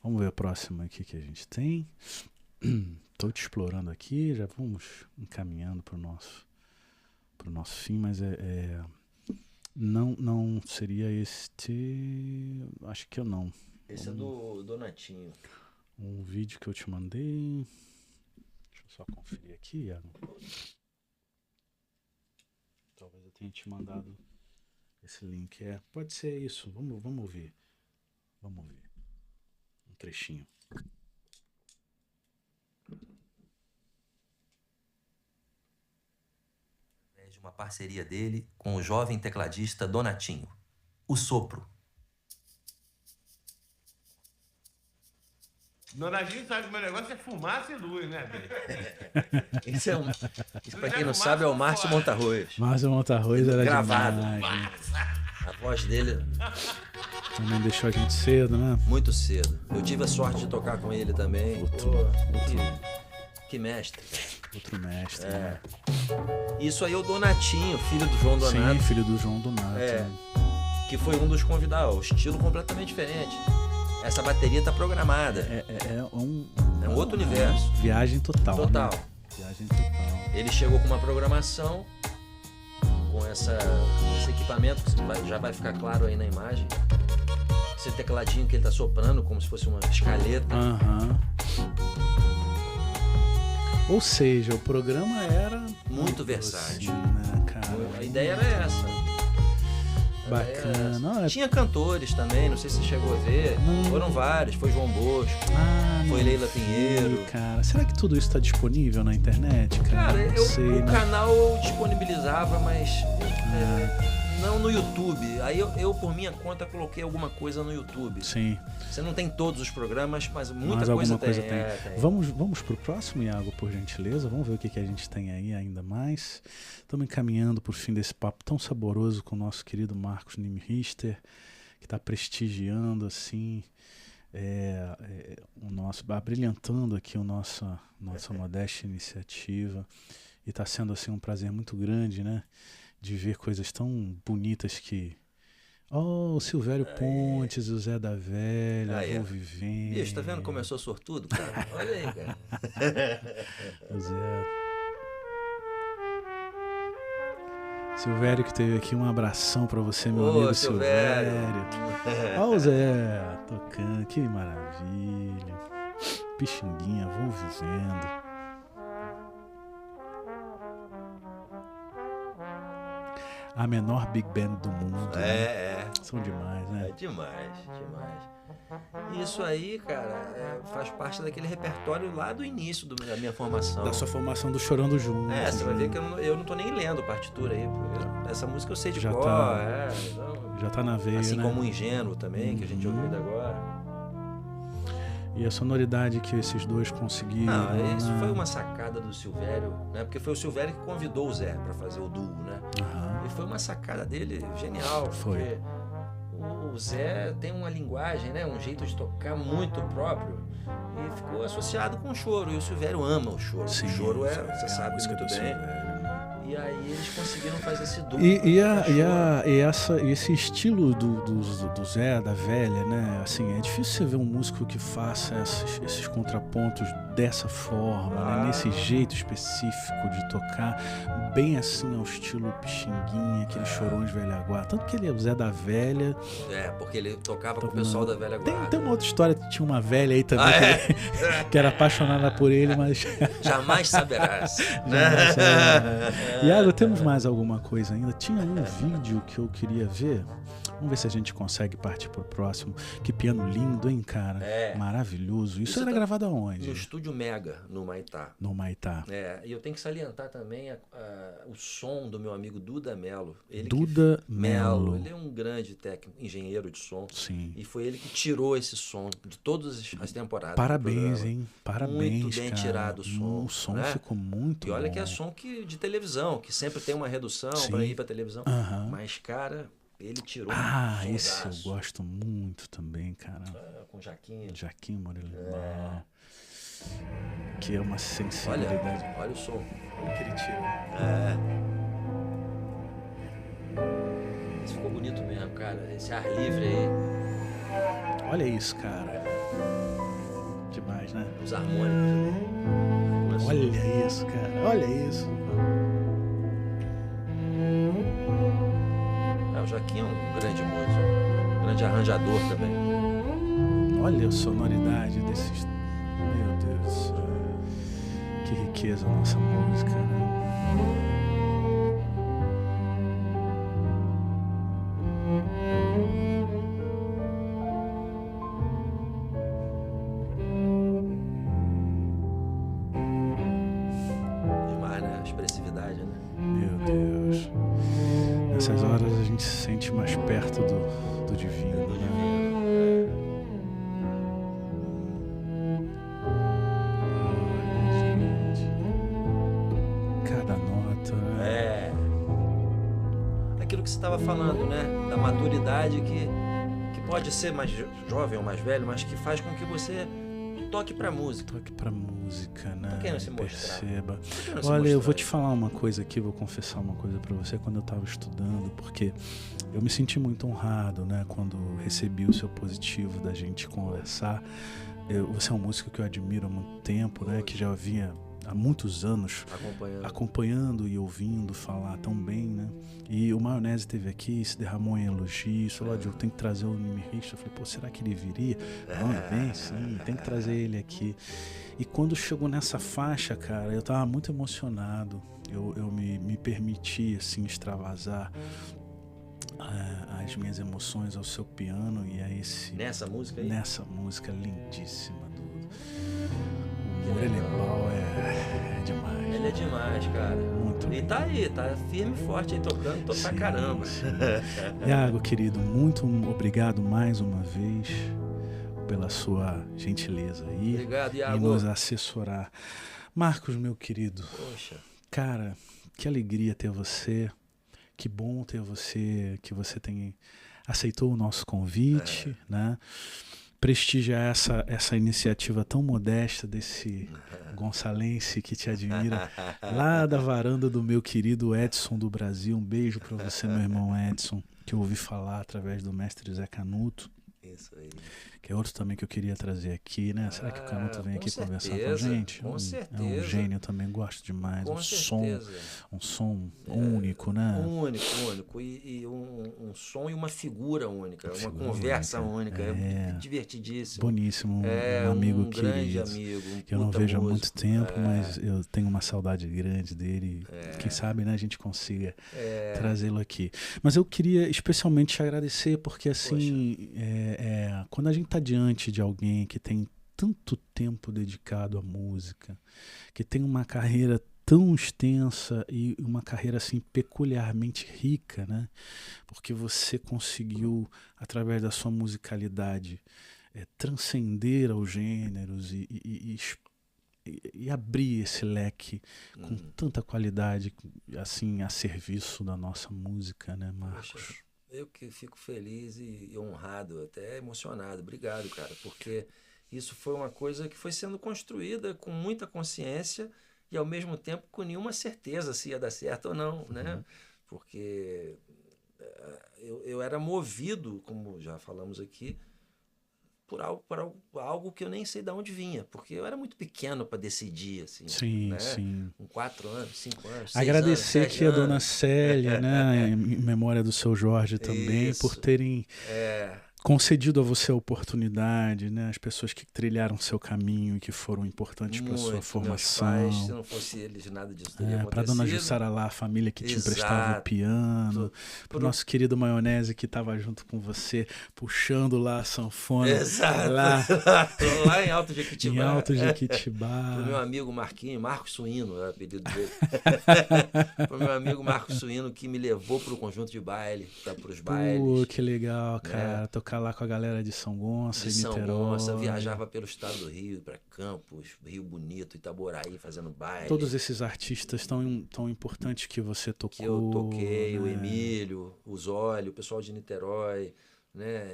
Vamos ver a próxima aqui que a gente tem. Estou te explorando aqui, já vamos encaminhando para o nosso fim, mas não seria este. Acho que eu não. Esse é do Donatinho. Um vídeo que eu te mandei. Deixa eu só conferir aqui, Iago. Talvez eu tenha te mandado Esse link pode ser isso. Vamos ouvir. Vamos ouvir. Um trechinho. De uma parceria dele com o jovem tecladista Donatinho. O Sopro. Donatinho sabe que o meu negócio é fumaça e luz, né, Bê? Isso pra quem não sabe, é o Márcio Montarroz. Márcio Montarroz era Gravado. demais. Né? A voz dele Também deixou a gente cedo, né? muito cedo. Eu tive a sorte de tocar com ele também. Que mestre. Outro mestre. Né? Isso aí é o Donatinho, filho do João Donato. Sim, filho do João Donato. Né? Que foi um dos convidados. O estilo completamente diferente. Essa bateria tá programada. É um outro universo. Viagem total. Total. Né? Viagem total. Ele chegou com uma programação, com esse equipamento, que já vai ficar claro aí na imagem. Esse tecladinho que ele tá soprando, como se fosse uma escaleta. Aham. Ou seja, o programa era Muito versátil. assim, né, cara? A ideia era essa. Bacana. Não, Tinha cantores também, não sei se você chegou a ver. Não. Foram vários, foi João Bosco, foi não Leila vi, Pinheiro. Cara, será que tudo isso tá disponível na internet, cara? Cara, Não sei, o né? canal disponibilizava, mas não no YouTube. Aí eu, por minha conta, coloquei alguma coisa no YouTube. Sim. Você não tem todos os programas, mas muita Mas coisa alguma coisa tem. tem. Vamos pro próximo, Iago, por gentileza. Vamos ver o que a gente tem aí ainda mais. Estamos encaminhando por fim desse papo tão saboroso com o nosso querido Marcos Nimrichter, que está prestigiando assim o nosso, abrilhantando aqui nossa modesta iniciativa, e está sendo assim um prazer muito grande, né, de ver coisas tão bonitas que o Silvério Pontes, o Zé da Velha, vou vivendo. Bicho, tá vendo como eu sou sortudo, cara? Olha aí, cara. O Zé. Silvério que teve aqui, um abração pra você, meu amigo Silvério. Olha o Zé tocando, que maravilha. Pixinguinha, vou vivendo. A menor Big Band do mundo. Né? São demais, né? É demais. Isso aí, cara, faz parte daquele repertório lá do início da minha formação. Da sua formação do Chorando Junto. Você vai ver que eu não tô nem lendo partitura aí. Essa música eu sei de Já cor. tá, já tá na veia, assim né? como o Ingênuo também, que a gente ouviu agora. E a sonoridade que esses dois conseguiram. Isso foi uma sacada do Silvério, né? Porque foi o Silvério que convidou o Zé pra fazer o duo, né? E foi uma sacada dele genial. Foi. Porque o Zé tem uma linguagem, né? Um jeito de tocar muito próprio, e ficou associado com o choro. E o Silvério ama o choro. Sim, o choro você sabe muito bem. Silvério. E aí eles conseguiram fazer esse duo. Esse estilo do Zé, da Velha, né? Assim, é difícil você ver um músico que faça esses contrapontos dessa forma, né? Nesse jeito específico de tocar, bem assim ao estilo Pixinguinha, aqueles chorões velha guarda. Tanto que ele é o Zé da Velha. Porque ele tocava com o pessoal da velha guarda. Tem uma outra história, tinha uma velha aí também que era apaixonada por ele, mas... Jamais saberás. Iago, temos mais alguma coisa ainda? Tinha um vídeo que eu queria ver. Vamos ver se a gente consegue partir pro próximo. Que piano lindo, hein, cara? Maravilhoso. Isso era gravado aonde? No Estúdio Mega, no Maitá. No Maitá. E eu tenho que salientar também o som do meu amigo Duda Mello. Duda Mello. Ele é um grande técnico, engenheiro de som. Sim. E foi ele que tirou esse som de todas as temporadas. Parabéns, hein? Parabéns, muito bem tirado o som. O som né? ficou muito bom. E olha bom. que é som de televisão, que sempre tem uma redução para ir para televisão. Mas, cara, ele tirou um esse eu gosto muito também, cara. Com Jaquinho. Jaquinho Moreira. Que é uma sensibilidade. Olha o som. Olha que ele tirou. Esse ficou bonito mesmo, cara. Esse ar livre aí. Olha isso, cara. Demais, né? Os harmônicos. Olha isso, cara. Olha isso. O Jaquinho é um grande músico. Um grande arranjador também. Olha a sonoridade desses... Meu Deus do céu. Que riqueza a nossa música, né? Nessas horas a gente se sente mais perto do divino, né? Olha, gente. Cada nota. É. Aquilo que você estava falando, né? Da maturidade que pode ser mais jovem ou mais velho, mas que faz com que você toque pra música. Toque pra música, né? Tá querendo se mostrar. Perceba. Tá querendo se Olha, eu mostrar vou te aí. falar uma coisa aqui, vou confessar uma coisa pra você. Quando eu tava estudando, porque eu me senti muito honrado, né? Quando recebi o seu positivo da gente conversar. Você é um músico que eu admiro há muito tempo, né? Que já vinha há muitos anos acompanhando e ouvindo falar tão bem, né? E o Maionese esteve aqui, se derramou em elogios, falou, eu tenho que trazer o Nimirista. Eu falei, pô, será que ele viria? Não, ele vem sim, tem que trazer ele aqui. E quando chegou nessa faixa, cara, eu tava muito emocionado. Eu me permiti, assim, extravasar as minhas emoções ao seu piano e a esse... Nessa música aí? Nessa música lindíssima o Morenebal é demais. Ele é demais, cara. Muito E tá aí, tá firme e forte aí, tocando pra caramba. Iago, querido, muito obrigado mais uma vez pela sua gentileza aí. Obrigado, e Iago. nos assessorar. Marcos, meu querido, Poxa. cara, que alegria ter você. Que bom ter você, que você aceitou o nosso convite, né? Prestigiar essa iniciativa tão modesta desse gonçalense que te admira, lá da varanda do meu querido Edson do Brasil. Um beijo para você, meu irmão Edson, que eu ouvi falar através do mestre Zé Canuto. Isso aí. Que é outro também que eu queria trazer aqui, né? Será que o Canuto vem aqui conversar com a certeza, gente? com É um certeza. gênio também, gosto demais. Com certeza. Um som único, né? Único. E um som e uma figura única, uma conversa única. É divertidíssimo. Boníssimo, É um amigo um grande querido. amigo, Que eu não vejo há muito músico. tempo, mas eu tenho uma saudade grande dele. Quem sabe, né, a gente consiga trazê-lo aqui. Mas eu queria especialmente te agradecer, porque assim, quando a gente está diante de alguém que tem tanto tempo dedicado à música, que tem uma carreira tão extensa e uma carreira assim peculiarmente rica, né? Porque você conseguiu, através da sua musicalidade, transcender aos gêneros e abrir esse leque com tanta qualidade assim a serviço da nossa música, né, Marcos? Poxa, eu que fico feliz e honrado, até emocionado. Obrigado, cara, porque isso foi uma coisa que foi sendo construída com muita consciência e ao mesmo tempo com nenhuma certeza se ia dar certo ou não, né? Porque eu era movido, como já falamos aqui, por algo que eu nem sei de onde vinha, porque eu era muito pequeno para decidir, assim, Sim, né? sim. Com 4 anos, 5 anos, 6 Agradecer anos, 7 aqui a dona anos. Célia, né, em memória do seu Jorge também, Isso. por terem concedido a você a oportunidade, né, as pessoas que trilharam seu caminho e que foram importantes para sua formação. Meus pais, se não fosse eles, nada disso teria acontecido. Para dona Jussara lá, a família que te Exato. emprestava o piano, para o nosso querido Maionese que estava junto com você, puxando lá a sanfona. Exato. Lá em Alto Jequitibá. Em Alto Jequitibá. Pro meu amigo Marcos Suíno, é o apelido dele. Pro meu amigo Marcos Suíno, que me levou pro conjunto de baile, pros bailes. Pô, que legal, cara. Tocar lá com a galera de São Gonça, De e São Niterói. Gonça, viajava pelo estado do Rio, para Campos, Rio Bonito, Itaboraí, fazendo baile. Todos esses artistas tão importantes que você tocou. Que eu toquei, né? o Emílio, o Zólio, o pessoal de Niterói, né?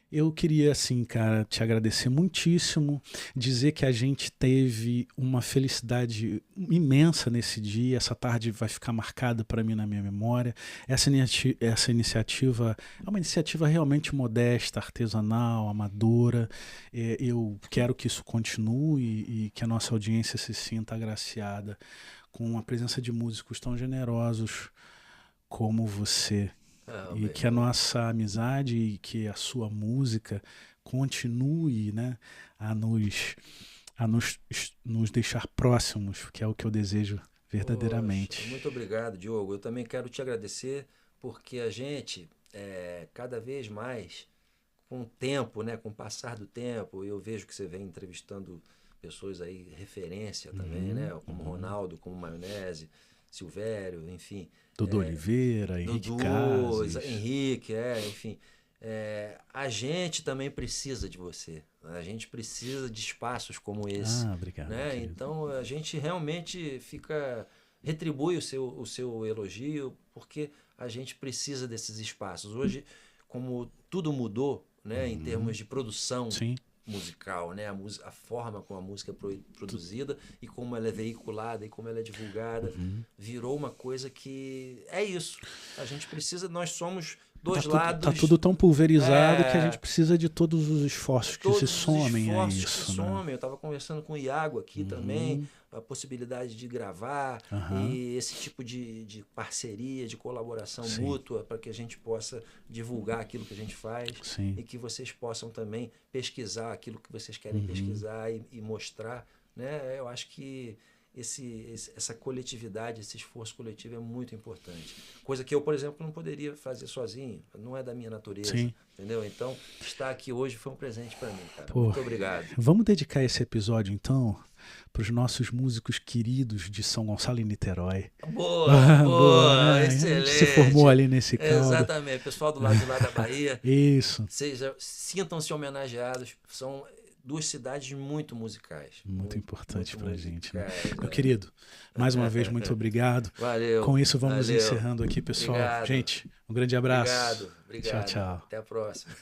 Eu queria, assim, cara, te agradecer muitíssimo, dizer que a gente teve uma felicidade imensa nesse dia, essa tarde vai ficar marcada para mim na minha memória. Essa iniciativa é uma iniciativa realmente modesta, artesanal, amadora. Eu quero que isso continue e que a nossa audiência se sinta agraciada com a presença de músicos tão generosos como você. E que a nossa amizade e que a sua música continue, né, a nos deixar próximos, que é o que eu desejo verdadeiramente. Poxa, muito obrigado, Diogo. Eu também quero te agradecer porque a gente, cada vez mais, com o tempo, né, com o passar do tempo, eu vejo que você vem entrevistando pessoas aí, referência também, né, como Ronaldo, como Maionese, Silvério, enfim. Dudu Oliveira, Henrique Dudu, Cases. Henrique, enfim. A gente também precisa de você. A gente precisa de espaços como esse. Obrigado. Né? Então a gente realmente retribui o seu elogio, porque a gente precisa desses espaços. Hoje, como tudo mudou, né, em termos de produção musical, né, a forma como a música é produzida e como ela é veiculada e como ela é divulgada, virou uma coisa que é isso. A gente precisa, nós somos dois lados. Tá tudo tão pulverizado que a gente precisa de todos os esforços que se somem a isso. Eu estava conversando com o Iago aqui também, a possibilidade de gravar e esse tipo de parceria, de colaboração mútua para que a gente possa divulgar aquilo que a gente faz e que vocês possam também pesquisar aquilo que vocês querem pesquisar e mostrar. Né? Eu acho que essa coletividade, esse esforço coletivo é muito importante. Coisa que eu, por exemplo, não poderia fazer sozinho. Não é da minha natureza. Entendeu? Então, estar aqui hoje foi um presente para mim, cara. Muito obrigado. Vamos dedicar esse episódio, então, para os nossos músicos queridos de São Gonçalo e Niterói. Boa, né? Excelente. A gente se formou ali nesse caldo. Exatamente. Pessoal do lado de lá da Bahia. Isso. Sintam-se homenageados. São duas cidades muito musicais. Muito importante pra gente, né? Meu querido, mais uma vez, muito obrigado. Valeu. Com isso, vamos encerrando aqui, pessoal. Obrigado. Gente, um grande abraço. Obrigado. Tchau, tchau. Até a próxima.